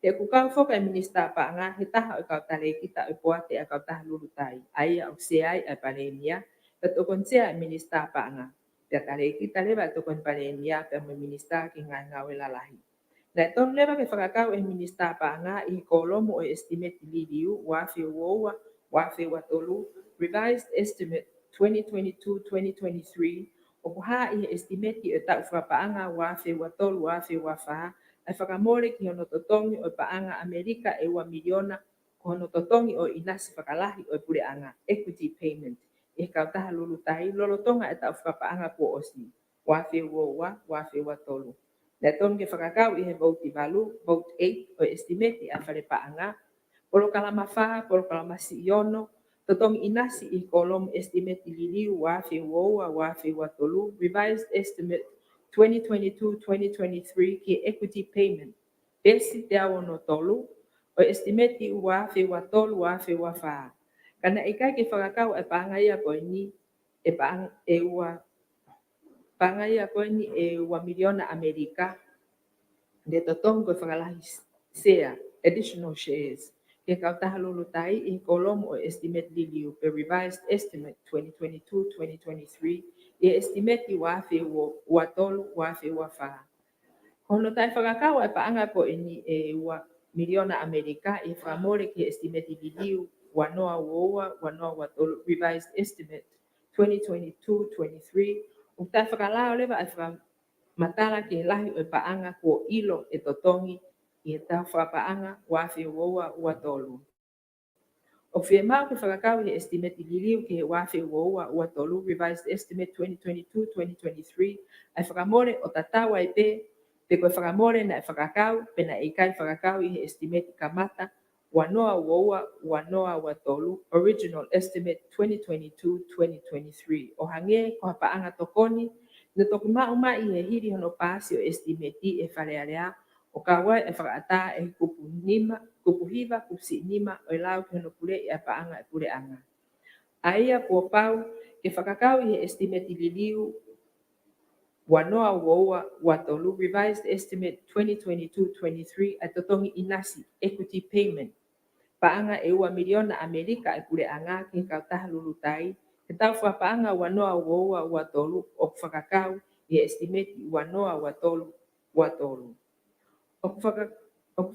Te kukau foka e minista paanga he taha o kautale kita o poate a kautaha lulu tai. Aia o seai a palenia, pe tokon sea e minista paanga. Te tale kita lewa tokon palenia pe mo minista ki ngai ngawe lalahi. Na ton lewa ke whakakau e minista paanga i kolomo o estimate lidiu wafi woa wafi watolu revised estimate 2022-2023 o kuha i estimate i tau whapaanga wafi watolu wafi wafa ai whakamore ki hono totongi o paanga Amerika e 1 miliona ko hono totongi o inasi whakalahi o pureanga equity payment. E kautaha lulu tai lolotonga e tau whapaanga po osi. Wafe woa, wafe watolu. Na ton ke whakakau i he vote valu, vote 8 o estimate a whare paanga. Polo kalama wha, polo kalama si iono, totongi inasi i kolom estimate liliu wafe woa, wafe watolu, revised estimate 2022-2023 ki equity payment. Pesi te awono tolu, o estimate wafe watolu wafe wafa. Kana ikai ke whakakau e pāngai a koe ni, e pāngai a koe ni e 1 miliona Amerika, de totongo e whakalahi sea, additional shares. Ke kautaha lulu tai i kolomo o estimate liliu pe revised estimate 2022-2023 e estimate wafe watolu wafe wafa. Kono tai whakakau e paanga po ini e 1 miliona Amerika i whamore ki estimate liliu wanoa woa, wanoa watolu revised estimate 2022-23 o tai whakalao lewa e matala ke lahi o paanga ko ilo e totongi i e tau whapaanga wafi woa watolu. O whia mau ke whakakau i estimate liliu ke wafi woa watolu revised estimate 2022-2023 ai whakamore o tatawa i pe koe whakamore na e whakakau pe na i kai whakakau i estimate kamata wanoa woa wanoa watolu original estimate 2022-2023 o hange ko paanga tokoni na toki mau mai e hiri hono pasi o estimate e wharearea o kawai e whakaata e kupu hiva kupsi nima o lau ki hono pule e paanga e pule anga. Aia kua pau ke whakakau i estimate liliu wanoa woa watolu revised estimate 2022-23 a totongi inasi equity payment. Paanga e 1 miliona Amerika e pule anga ki kautaha lulu tai ke tau whapaanga wanoa woa watolu o whakakau i estimate wanoa watolu. O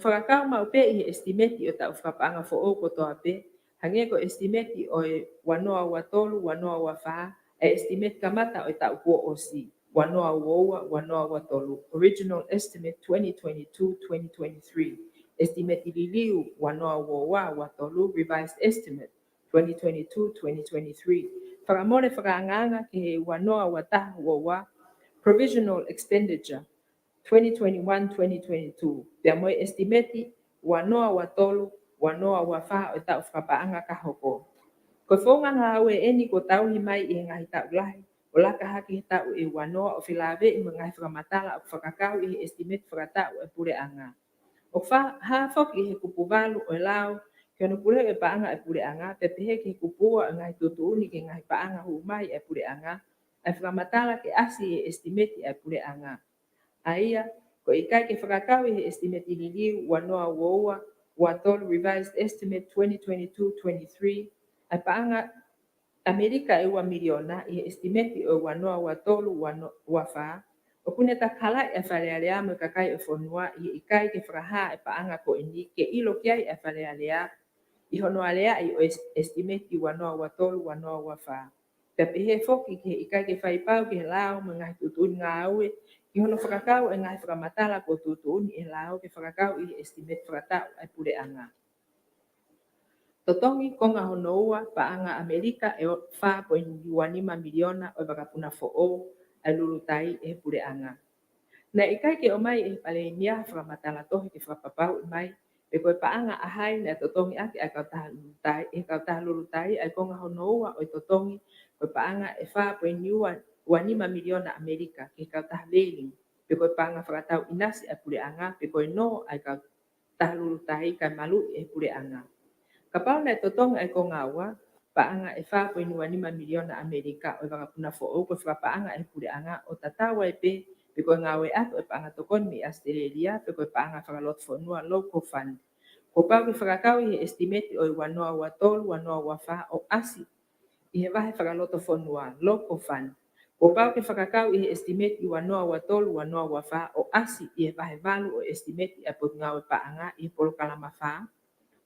whakakau mau pe i estimate o tau whapaanga fo o kotoa pe, hange ko estimate o wanoa watolu, wanoa wafa, e estimate kamata o tau kua osi, wanoa woa, wanoa watolu, original estimate 2022-2023. Estimate liliu wanoa woa watolu revised estimate 2022-2023. Whakamore whakaanganga ke wanoa wataha woa provisional expenditure 2021-2022. Pea moe estimate wanoa watolu wanoa wafa o tau whakapaanga kahoko. Ko whonga ngā ue eni ko tau hi mai i ngahi tau lahi o laka haki tau e wanoa o whilawe i mga whakamatala o whakakau i estimate whakatau e pure anga. O hawhoki he kupu walu o lau, ke ono pule e paanga e pule anga, te pehe ke kupua e ngai tutuuni ke ngai paanga hu mai e pule anga, e whakamatala ke asi e estimate e pule anga. Aia, ko Ko ikai ke whakakau i he estimate i liliu ua noa uoua ua tolu revised estimate 2022-23 ai paanga Amerika e ua miliona i he estimate o ua noa ua tolu ua wha. O kune ta kala e whalealea mo kakai o whonua i he ikai ke whakaha e paanga ko ini ke ilo kiai e whalealea i hono alea i o estimate i ua noa ua tolu ua noa ua wha. Te pehe foki ke ikai ke whaipau ke he lao mo ngai tutuni ngā aue i hono whakakau e ngai whakamatala ko tutuni e lao ke whakakau i he estimate whakatau ai pure anga. Totongi ko ngā honoua paanga Amerika e 4.25 miliona o wakapuna fo'o ai lulutai e pure anga. Na ikai ke o mai e pale nia whakamatala tohi ke whakapapau mai e koe paanga ahai na totongi ake ai kautaha lulutai e kautaha lulutai ai ko ngā honoua o totongi koe paanga e 4.25 miliona Amerika ke kautaha leiling pe koe paanga whakatau inasi ai pure anga pe koe no ai kautaha lulutai kai malu e pure anga. Kapau na totongi ai ko ngawa, paanga e 4.25 miliona Amerika o wakapuna fo'o ko whakapaanga ai pure anga o tatawa e pe koe ngawe ako e paanga tokon mi Australia pe koe paanga whakalot whanua local fund. Ko pau ke whakakau i he estimate o i wanoa ua tolu, wanoa ua wha o asi i he wahe whakaloto whanua local fund. Ko pau ke whakakau i he estimate i wanoa ua tolu, wanoa ua wha o asi i he wahe valu o estimate i apot ngawe paanga i he polo kalama wha.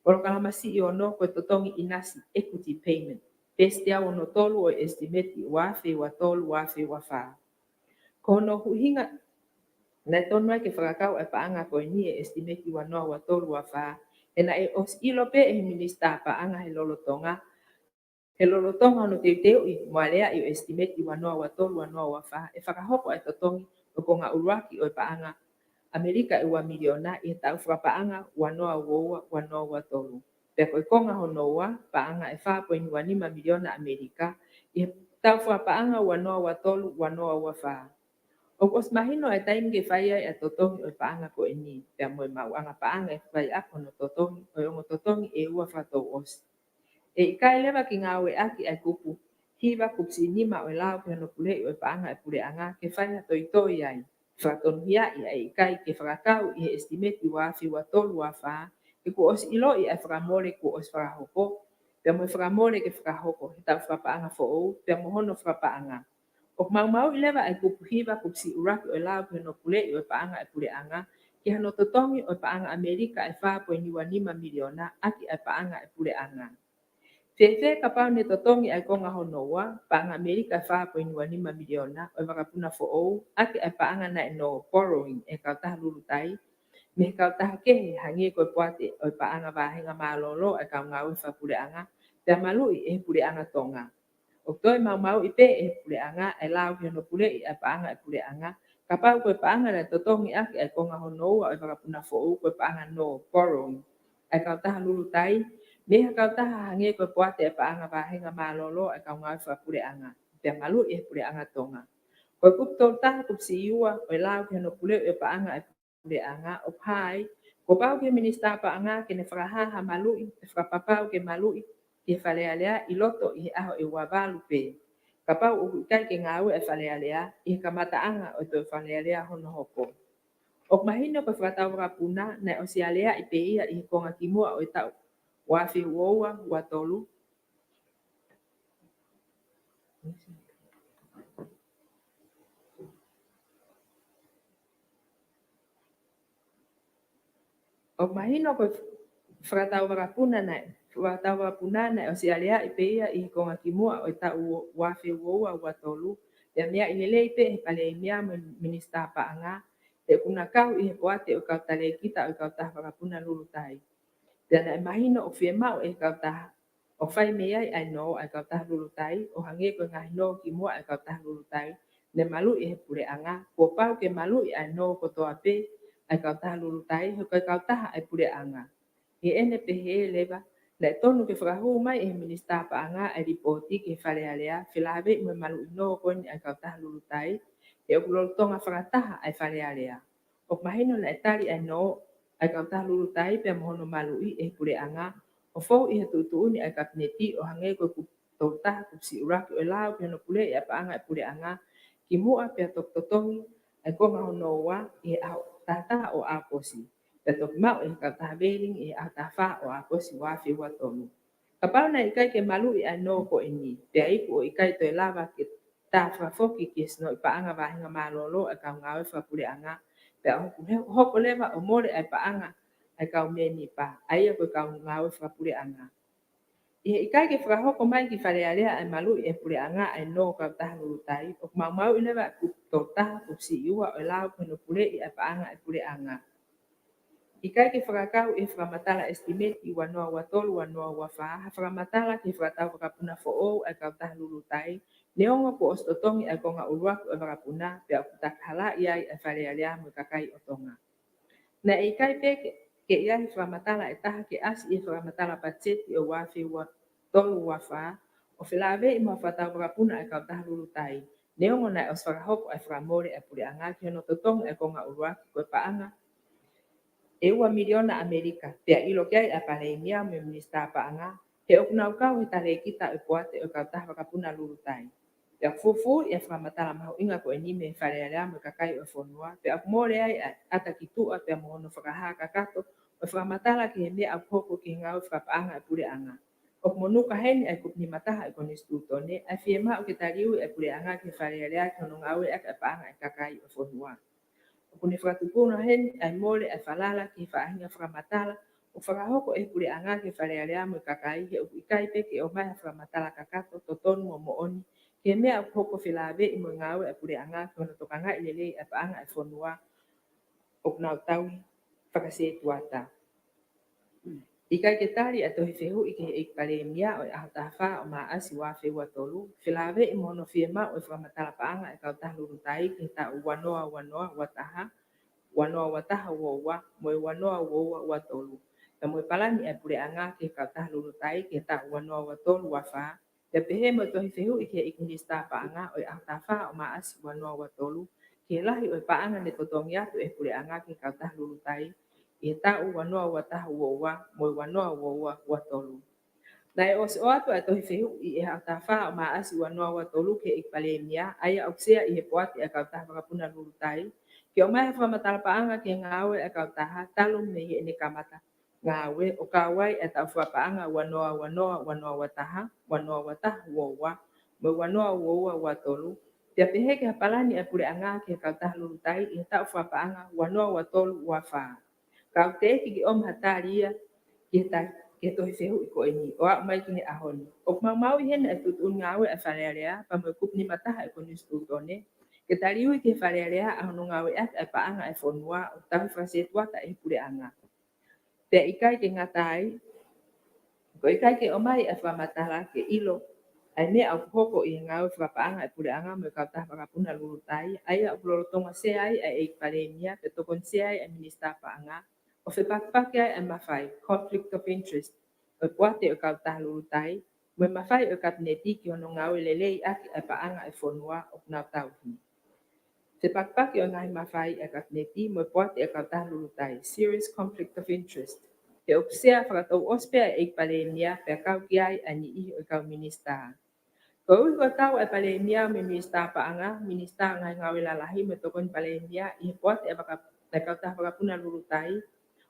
Oro kalama si i ono koe totongi inasi equity payment. Peste au ono tolu o estimate i wafe wa tolu wafe wa wha. Kono huhinga na tonu ai ke whakakau e paanga koe ni e estimate i wanoa wa tolu wa wha. E na e os ilope e minista paanga he lolotonga. He lolotonga ono teu i moalea i o estimate i wanoa wa tolu wanoa wa wha. E whakahoko ai totongi o ko ngā uruaki o paanga Amerika e ua miliona i tau whakapaanga wanoa uoua wanoa ua tolu. Pea koe konga honoua paanga e 4.25 miliona Amerika i tau whakapaanga wanoa ua tolu wanoa ua wha. O kos mahino e taim ke whaia e totongi o paanga ko e ni. Pea moe mauanga paanga e whai ako no totongi o ongo totongi e ua whatou os. E ikai lewa ki ngawe aki ai kupu. Hiwa kupsi nima o lao pia no pule o paanga e pule anga ke whai toi toi ai. Whakatonuhia i ai kai ke whakakau i he estimate i wafi wa tolu wa wha, ke ku os ilo i ai whakamore ku os whakahoko, pia mo whakamore ke whakahoko, he tau whakapaanga fo'ou, pia mo hono whakapaanga. O mau i lewa ai kupu hiwa kupsi uraki o lao pia no pule i o paanga e pule anga, ki hano totongi o paanga Amerika e 4.25 miliona, aki ai paanga e pule anga. Fefe kapau ne totongi ai konga honoa, paanga Amerika 4.25 miliona, o wakapuna fo'ou, ake ai paanga na no borrowing e kautaha lulutai, me kautaha kehe hangi koe poate o paanga wahenga malolo e kau ngau whapule anga, pia malui e pule anga tonga. O toi mau i pe e pule anga, e lau ki hono pule i ai paanga e pule anga, kapau koe paanga na totongi ake ai konga honoa o wakapuna fo'ou koe paanga no borrowing, e kautaha lulutai, meha kau taha hange koe poate e paanga wahenga malolo e kau ngau whapure anga. Pea malu e pure anga tonga. Koe kup tol taha kup si iua o lau ke no pule e paanga e pure anga o pai. Ko pau ke minista paanga ke ne whakahaha malu e whakapapau ke malu ke whalealea i loto i aho e wavalu pe. Ka pau uku ikai ke ngau e whalealea i kamata anga o to whalealea hono hoko. O mahino koe whakatau rapuna na o si alea i pe ia i konga kimua o tau. Wafi woa watolu. O mahino ko whakatau rapuna na o si alea i peia i konga kimua o tau wafi woa watolu. Ia mea i lelei pe he pale mea minista paanga. Te kuna kau i he poate o kau tale kita o kau taha rapuna lulutai. Ia na mahino o fie mau e kau taha. O whai mea ai no ai kau taha lulutai, o hange ko ngahi no ki mua ai kau taha lulutai, ne malu i he pure anga, ko pau ke malu i ai no ko toa pe, ai kau taha lulutai, he koe kau taha ai pure anga. I ene pe he lewa, na e tonu ke whakahu mai e minista pa anga ai ripoti ke whale alea, whilawe me malu i no ko ni ai kau taha lulutai, e o kulolo tonga whakataha ai whale alea. O mahino na e tari ai no, ai kau taha lulutai, pe mohono malu i e pure anga, o fou i he tuutuuni ai kapineti o hange koe tau taha kupsi uraki o lau pia no pule i apa anga e pule anga ki mua pia tok totongi ai konga honoa i au tata o aposi. Pe toki mau e ka tahaveling e a tafa o aposi wafi watonu. Kapau na ikai ke malu i ano ko ini. Pe aiku o ikai to lava ke ta foki ke sno i paanga wahinga malolo e ka ngawe whapule anga. Pe hoko lewa o more ai paanga ai kau meni pa. Aia ko kau ngawe whapule anga. I kai ke whakahoko mai ki wharearea ai malu e pule anga ai no kau taha lulutai. O mau i lewa ku tō taha ku si iua o lau pino pule i ai paanga ai pule anga. I kai ke whakakau e whakamatala estimate i wanoa watolu wanoa wawha. Ha whakamatala ke whakatau whakapuna fo o ai kau taha lulutai. Neongo ko ostotongi ai konga uruaku e whakapuna. Pea ku takhala i ai wharearea mo kakai o tonga. Na i kai pe ke ia whakamatala e taha ke asi i whakamatala pacheti o wafi wa tolu wafa o whilawe i mua whatau whakapuna e kau taha lulutai. Neongo na o whakahoko e whakamore e puri anga ki hono totonga e konga uruaki koe paanga e ua miliona Amerika. Pea ilo kiai e pareimia me minista paanga he okuna ukau he tare kita e poate o kau taha whakapuna lulutai. Pea fufu i e whakamatala mahu inga ko e nime e wharearea me kakai o whonua. Pea kumore ai ata ki tua pea mohono whakaha kakato o whakamatala ki he mea au hoko ki ngau whakapaanga e puri anga. O monuka heni ai kupni mataha e koni stutone, ai fie maa o ke tariu e pure anga ke wharearea ki hono ngawe aka e paanga e kakai o whonua. O kuni whakatupuna heni ai mole ai whalala ki whaahinga whakamatala, o whakahoko e pure anga ke wharearea mo kakai he o ikai peke o mai whakamatala kakato to tonu mo mooni, ke mea o hoko whilawe i mo ngawe e pure anga ki hono tokanga i lelei e paanga e whonua o kunau taui whakasetuata. Ikai ke tari ato he whehu i ke he pare mia o ahatafa o maasi wa whewa tolu. Whilawe i mono whiema o whakamatala paanga e kau taha lurutai ki ta wanoa wataha wowa moe wanoa wowa watolu. Ka moe palani e pure anga ki kau taha lurutai ki ta wanoa watolu wafa. Te pehe mo to he whehu i ke ikinista paanga o ahatafa o maasi wanoa watolu. Ki lahi o paanga ne totongi atu e pure anga ki kau taha lurutai. I tau wanoa wataha wowa, moe wanoa wowa watolu. Nai os o atu ato he whehu i e hatafa o maasi wanoa watolu ke ikpalemia, aya auksea i he poati e kau taha wakapuna lulutai. Ki o mai whamatala paanga ke ngawe e kau taha, talum me he ene kamata. Ngawe o kawai e tau whapaanga wanoa wataha wowa, moe wanoa wowa watolu. Pia pehe ke hapalani e pure anga ke kau taha lulutai, i tau whapaanga wanoa watolu wafaa. Kau te ki om hataria ke to fehu ko ini o mai ki ahoni o mau hen e tut un ngawe e farearea pa mo kup ni mataha e koni stutone ke tariu ke farearea a no ngawe e pa anga e fonua o ta frase tua ta e pure anga te ikai ke ngatai ko ikai ke o mai e fa matala ke ilo ai me au hoko i ngawe fa pa anga e pure anga mo ka ta pa puna lulutai ai a puloro tonga se ai e paremia pe to kon se ai e minista pa anga o fe pakpake ai mawhai, conflict of interest, o puate o kau taha lulutai, mo mawhai o kabineti ki ono ngau lelei aki e paanga e whonua o kunau tauhi. Fe pakpake o ngai mawhai e kabineti mo puate o kau taha lulutai, serious conflict of interest. Te opsea whakatau ospea e palenia pe kau ki ai ani ihi o kau minista. Ko ui ko tau e palenia me minista paanga, minista ngai ngau lalahi me tokon palenia i puate e kau taha wakapuna lulutai,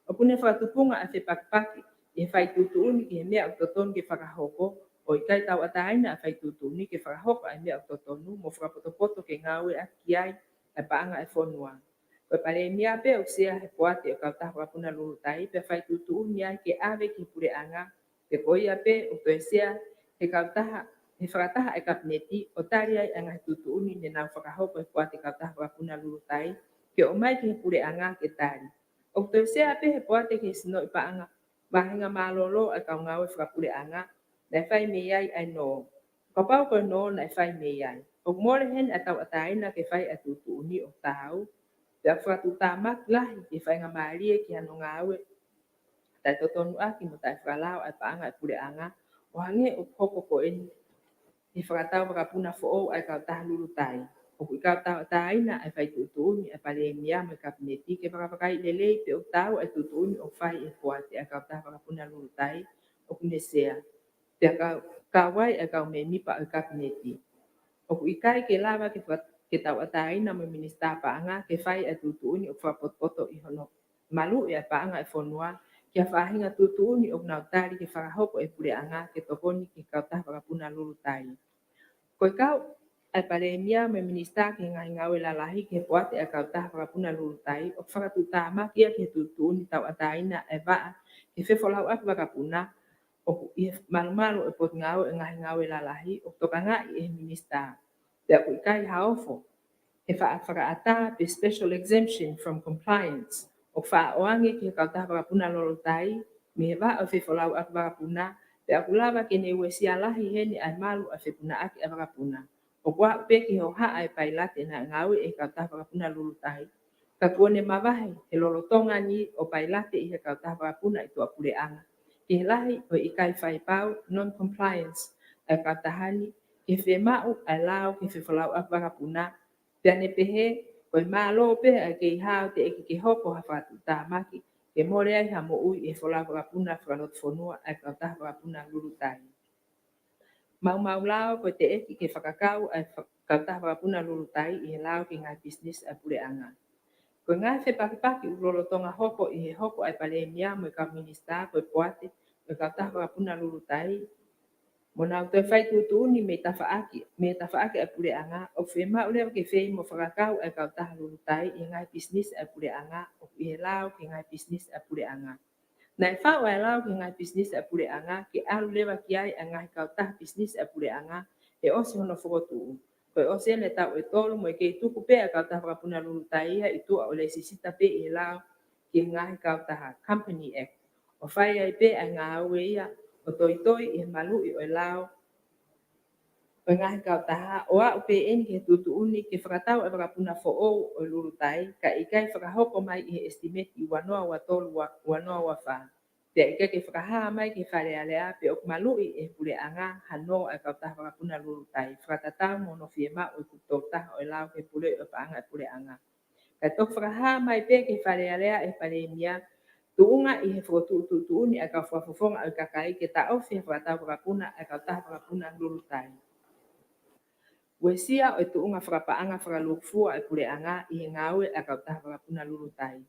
o pune whakatupunga a te pakpaki e whai tutuuni ki he mea o totonu ke whakahoko o i kai tau ataina a whai tutuuni ke whakahoko a mea o totonu mo whakapotopoto ke ngawe a kiai e paanga e whonua. Ko pare mea pe o sea he poate o kau taha whakapuna lulutai pe whai tutuuni ai ke ave ki pure anga te koia pe o pe sea he kau taha he whakataha e kabineti o tari ai anga tutuuni ne nau whakahoko e poate kau taha whakapuna lulutai ke o mai ki he pure anga ke tari. O te se ape he poate ke sino i paanga mahinga malolo a kau ngawe whakapure anga na whai me iai ai no. Ka pau ko no na whai me iai. O more hen atau ataina ke whai atutu uni o tau. Te a whakatu tamak lahi ke whai ngā maarie ki ano ngawe. Tai totonu aki mo tai whakalao ai paanga e pure anga. O hange o hoko ko eni. I whakatau whakapuna fo o ai kau taha lulutai. O kui kau tau taina ai whai tutuuni ai pale mia me kabineti ke whakapakai lelei pe o tau ai tutuuni o whai e poate ai kau taha whakapuna lulutai o kunesea. Te kawai ai kau me mipa ai kabineti. O kui kai ke lava ke ke tau ataina me minista paanga ke fai e tutuuni o whapoto i hono malu e paanga e whonua kia whahinga tutuuni o nautari ke whakahoko e pureanga ke tokoni ke kautaha whakapuna lulu tai. Koe kau ai paremia me minista ke ngai ngawe lalahi ke poate e kautaha whakapuna lulu tai o whakatutama kia ke tutuuni tau ataina e waa ke whewholau atu whakapuna o i malu e pot ngau e ngai ngawe lalahi o tokanga i e minista. Te aku ikai haofo e whakaata pe special exemption from compliance o whaoange ki kautaha whakapuna lulu tai me wa o whewholau atu whakapuna pe aku lava ke ne wesia lahi heni ai malu a whepuna aki a whakapuna. O kua upe ki ho haa e pailate na ngawe e kautaha whakapuna lulu tai. Ka kuone mawahe he lolotonga ni o pailate i he kautaha whakapuna i tua pureanga. Ki he lahi o ikai whaipau non-compliance e kautahani ke whemau ai lao ke whewholau atu whakapuna Piane pehe, koe mālo pehe a kei hao te eki ke hoko hawhatu tā maki, ke more ai ha mo ui e whola whakapuna whakanot whonua ai kautaha whakapuna lulu tai. Mau lao koe te eki ke whakakau ai kautaha whakapuna lulu tai i he lao ki ngai business a pule anga. Koe ngai whepakipaki ulolo tonga hoko i he hoko ai pale mia mo i ka minista koe poate i kautaha whakapuna lulu tai Mona te fai tutuuni me tafaaki a pule anga o whema ule ke whei mo whakakau e kautaha lulu tai i ngai business a pule anga o i he lao ki ngai business a pule anga. Nai whao e lao ki ngai business a pule anga ki alu lewa ki ai a ngai kautaha business a pule anga e osi hono whakotu. Koe osi le tau e tolu mo i kei tuku pe a kautaha whakapuna lulu tai ia i tua o le sisita pe i lao ki ngai kautaha Company Act. O whai ai pe a ngā aue ia o toi i malu i o lao o ngahi kautaha o a upe eni ke tutuuni ke whakatau e whakapuna fo o lulu tai ka ikai whakahoko mai i he estimate i wanoa wa tolu wanoa wa wha. Te ikai ke whakahaa mai ke wharea lea pe o malu i e pule anga hano e kautaha whakapuna lulu tai. Whakatatau mono fiema o kutotaha o lao ke pule o paanga e pule anga. Ka tok whakahaa mai pe ke wharea lea e pare mia Tuunga i he whakotuuni a ka whafofonga o kakai ke ta ofi whakatau whakapuna a ka taha whakapuna lulu tai. Wesia o tuunga whakapaanga whakalukfua e pule anga i he ngawe a ka taha whakapuna lulu tai.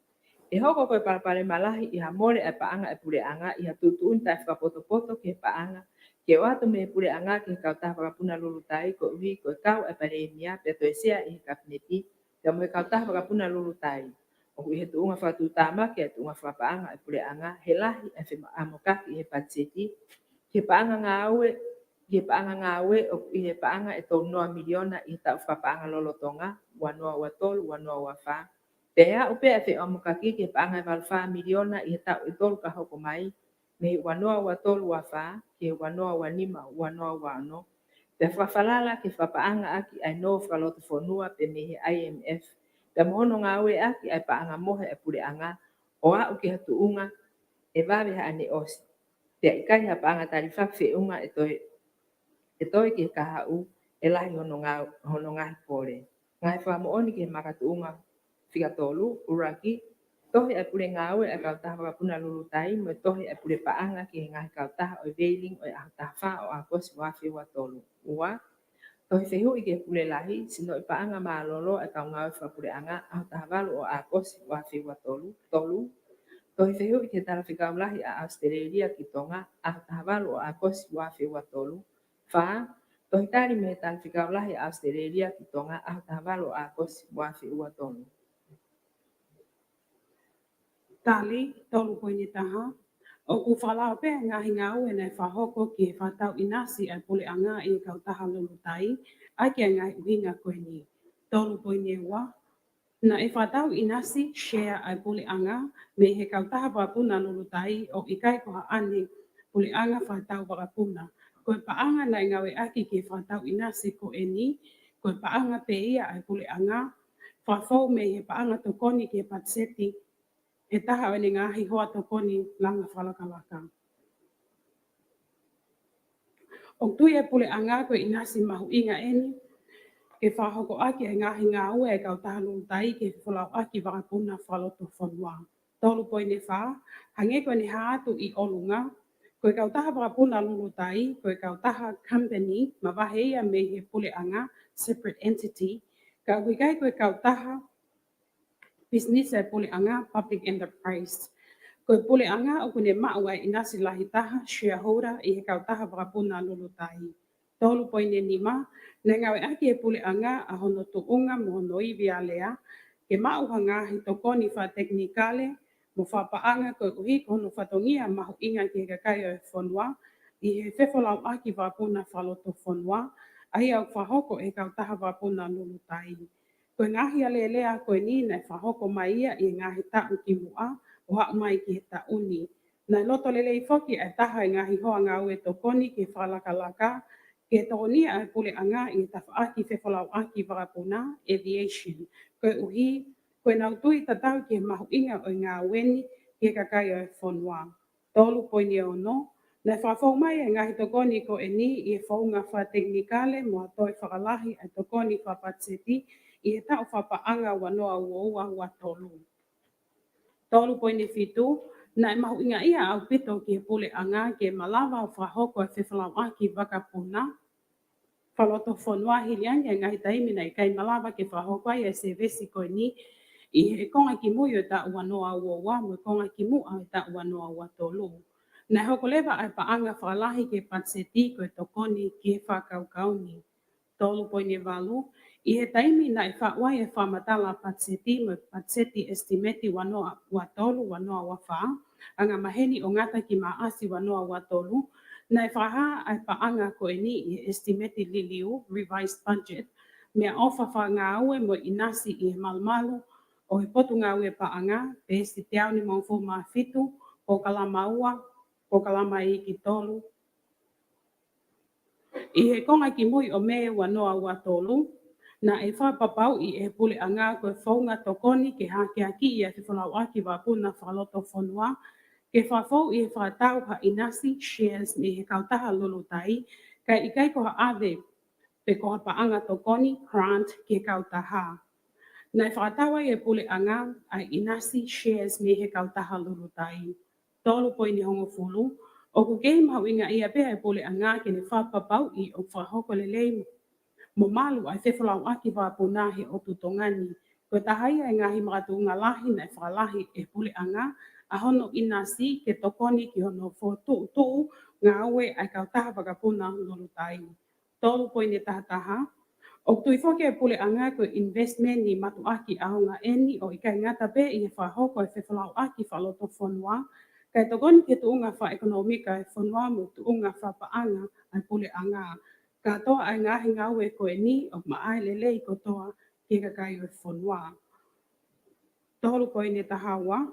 E hoko koe parapare malahi i ha more a paanga e pule anga i ha tutuuni tai whakapoto ke paanga ke watu me pule anga ke ka taha whakapuna lulu tai ko uhi ko kau e pare mia pe toesia i he kapneti te mo ka taha whakapuna lulu tai. O he tuunga whakatutama ke tuunga whakapaanga e pule anga he lahi e whima amokaki he patseti ke paanga ngāwe o i he paanga e tau noa miliona i tau whakapaanga lolotonga wanoa wa tolu, wanoa wa wha. Te hea upe e whima amokaki ke paanga e walwha miliona i he tau i tolu ka hoko mai me wanoa wa tolu wa wha ke wanoa wa nima, wanoa wa ano. Te whawhalala ke whapaanga aki ai no whakaloto whonua pe me he IMF. Te mohono ngāwe aki ai paanga mohe e pule anga o a uke hatu unga e wawe ha ane osi. Te ikai ha paanga tari whawhi unga e toi ke kahau e lahi hono ngahi pore. Ngai whamooni ke makatu unga whikatolu, uraki, tohi e pule ngāwe e kautaha whakapuna lulu tai mo tohi e pule paanga ke ngahi kautaha o veiling o e ahutaha wha o a kosi wafi wa tolu. Ua, tohi whehu i ke pule lahi, sino i paanga maalolo e kau ngawe whapule anga au tahawalu o a kosi wafi wa tolu. Tohi whehu i ke tala whikau lahi a Australia ki tonga au tahawalu o a kosi wafi wa tolu. Wha, tohi tari me tala whikau lahi a Australia ki tonga au tahawalu o a kosi wafi wa tolu. Tali, tolu koe ni taha. O ku whalao pe ngahi ngau e nei whahoko ki he whatau inasi ai pule anga i kau taha lulu tai, ai kia ngahi uhinga koe ni. Tolu koe ni wa. Na e whatau inasi share ai pule anga me he kau taha whapuna lulu tai o ikai koha ane pule anga whatau whapuna. Koe paanga nai ngawe aki ki whatau inasi ko e ni, koe paanga pe ia ai pule anga, whafau me he paanga tokoni ki he patseti, e taha o ni ngahi hoa tokoni langa whalakalaka. O tui e pule anga koe inasi mahu inga eni, ke whahoko aki e ngahi ngā ue e kau taha lulu tai ke whalau aki wakapuna whaloto whanua. Tolu koe ne wha, hange koe ne haatu i olunga, koe kau taha wakapuna lulu tai, koe kau taha company, ma waheia me he pule anga, separate entity, Ka wikai koe kautaha business e pule anga public enterprise. Koe pule anga o kune maua inasi lahi taha shareholder i he kautaha wakapuna lulutai. Tolu poine nima, na ngawe aki e pule anga a hono tuunga mo hono iwi alea, ke mau hanga hi tokoni fa teknikale, mo fa paanga koe uhi hono fatongia mahu inga ki he kakaya e fonua, i he whefolau aki wakapuna whaloto fonua, ai au whahoko e kautaha wakapuna lulutai. Koe ngahi ale lea koe ni na whahoko mai ia i ngahi tau ki mua o hau mai ki he tauni. Na loto lele i whoki e taha i ngahi hoa ngā ue tokoni ki whalakalaka ke tokoni a pule anga i tawhaaki whewhalau aki wakapuna aviation. Koe uhi, koe nau tui tatau ki he mahu inga o ngā weni ki kakai o e whonua. Tolu poini o no, na whawhau mai e ngahi tokoni ko e ni i e whaunga wha teknikale mo toi whakalahi e tokoni wha patseti i he tau whapaanga wanoa uoua wa tolu. Tolu poine fitu, na e mahu inga ia au pito ki he pule anga ke malawa o whahoko e whewhalau aki wakapuna. Whaloto whonua hilianga e ngahi taimi na i kai malawa ke whahoko ai e se vesi koe ni i he konga ki mui o ta wanoa uoua mo konga ki mua o ta wanoa wa tolu. Na hoko lewa ai paanga whalahi ke patseti koe tokoni ki he whakaukauni. Tolu poine walu, i he taimi na i whawai e whamatala patseti mo patseti estimeti wanoa wa tolu wanoa wa wha, anga maheni o ngata ki maasi wanoa wa tolu, na i whaha ai paanga koe ni i estimeti liliu, revised budget, mea ofa wha ngā ue mo inasi i he malmalu o he potu ngā ue paanga, pe esti te au ni mongfu maa fitu, po kalama ua, po kalama i ki tolu. I he konga ki mui o me wanoa wa tolu, na e whapapau i e pule anga koe whaunga tokoni ke hake aki i a te whanau aki wapuna whaloto whanua, ke whawhau i e whatau ha inasi shares me he kautaha lulutai, kai i kai koha ave pe koha paanga tokoni grant ke kautaha. Na e whatawa i e pule anga a inasi shares me he kautaha lulutai. Tolu poini hongo fulu, o ku kei mau inga ia pēha e pule anga ke ne whapapau i o whahoko lelei mo malu ai whewhalau aki wapuna he o tutongani. Koe tahai ai ngahi makatunga lahi na e whalahi e pule anga, a hono inasi ke tokoni ki hono whotu ngā ue ai kautaha wakapuna lulutai. Tolu poine tahataha, o tui whoke e pule anga koe investment ni matu aki ahonga eni o ikai ngata pe i he whahoko e whewhalau aki whaloto whonua, kai tokoni ke tuunga wha ekonomika e whonua mo tuunga wha paanga ai pule anga. Katoa ai ngahi ngā ue koe ni o maai lelei kotoa ki kakai o whonua. Tolu poine tahawa,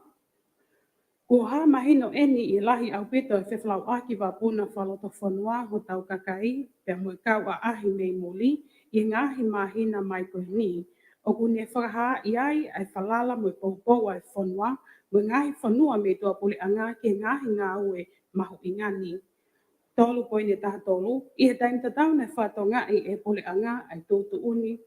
kua ha mahino eni i lahi au pito e whewhalau aki wapuna whaloto whonua ho tau kakai, pia mui kau a ahi mei muli, i ngahi mahina mai koe ni. O kune whakaha i ai ai whalala mui poupou ai whonua, mui ngahi whanua me tua puli anga ki ngahi ngā ue mahu ingani. Tolu poine taha tolu, i he taim tatau na whatonga i e pule anga ai tūtu uni.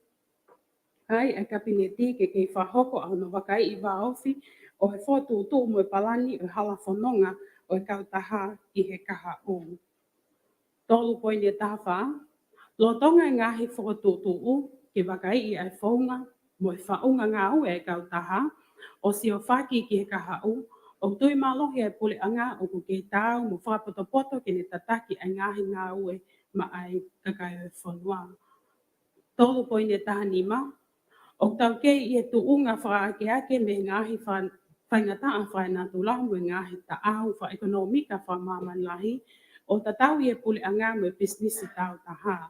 Ai ai kabineti ke kei whahoko a hono wakai i waofi o he whotūtū mo e palani o hala whanonga o e kautaha i he kaha o. Tolu poine taha wha, lo tonga i ngahi whotūtū ke wakai i ai whaunga mo e whaunga ngā ue e kautaha o si o whaki ki he kaha o. O tui malohi ai pule anga o ku kei tau mo whapoto ke ne tataki ai ngahi ngā ue ma ai kakai o whanua. Tolu poine taha nima, o tau kei i e tuunga whaake ake me ngahi whaingata a whaina tulahu mo ngahi ta ahu wha ekonomika wha maman lahi, o tatau i e pule anga mo business i tau taha.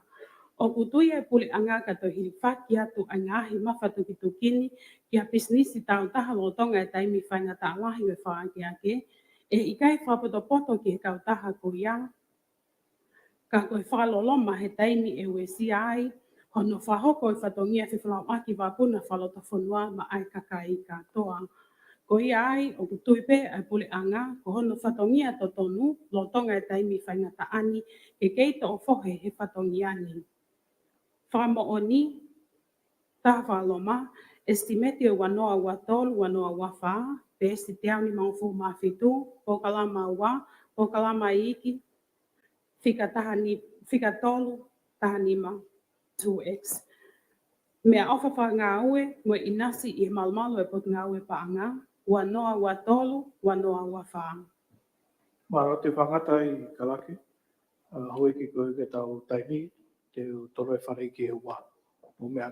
O kutui e pule anga kato hiri whaki atu a ngahi mawhatu ki tukini ki a business i tau taha lotonga e taimi whaingata lahi me whaake ake, e ikai whapoto ki he kau taha kuia. Ka koe whaloloma he taimi e wesi ai, hono whahoko i whatongia whiwhalau aki wapuna whaloto whanua ma ai kakai katoa. Ko ia ai o kutui pe ai pule anga, ko hono whatongia to tonu, lotonga e taimi whaingata ani, ke keito o whohe he whatongiani. Whamo oni, taha whaloma, estimeti o wanoa wa tolu, wanoa wa wha, pe esti te au ni maufu mawhitu, po kalama wa, po kalama iki, whika tolu, taha nima, 2x. Mea ofa wha ngāue, mo inasi I malmalo e pot ngāue paanga, ua noa ua tolu, ua noa ua wha. Maro te whangata I kalake, hoi ki koe ke tau taimi, te toro e whare ki he wā. Mo mea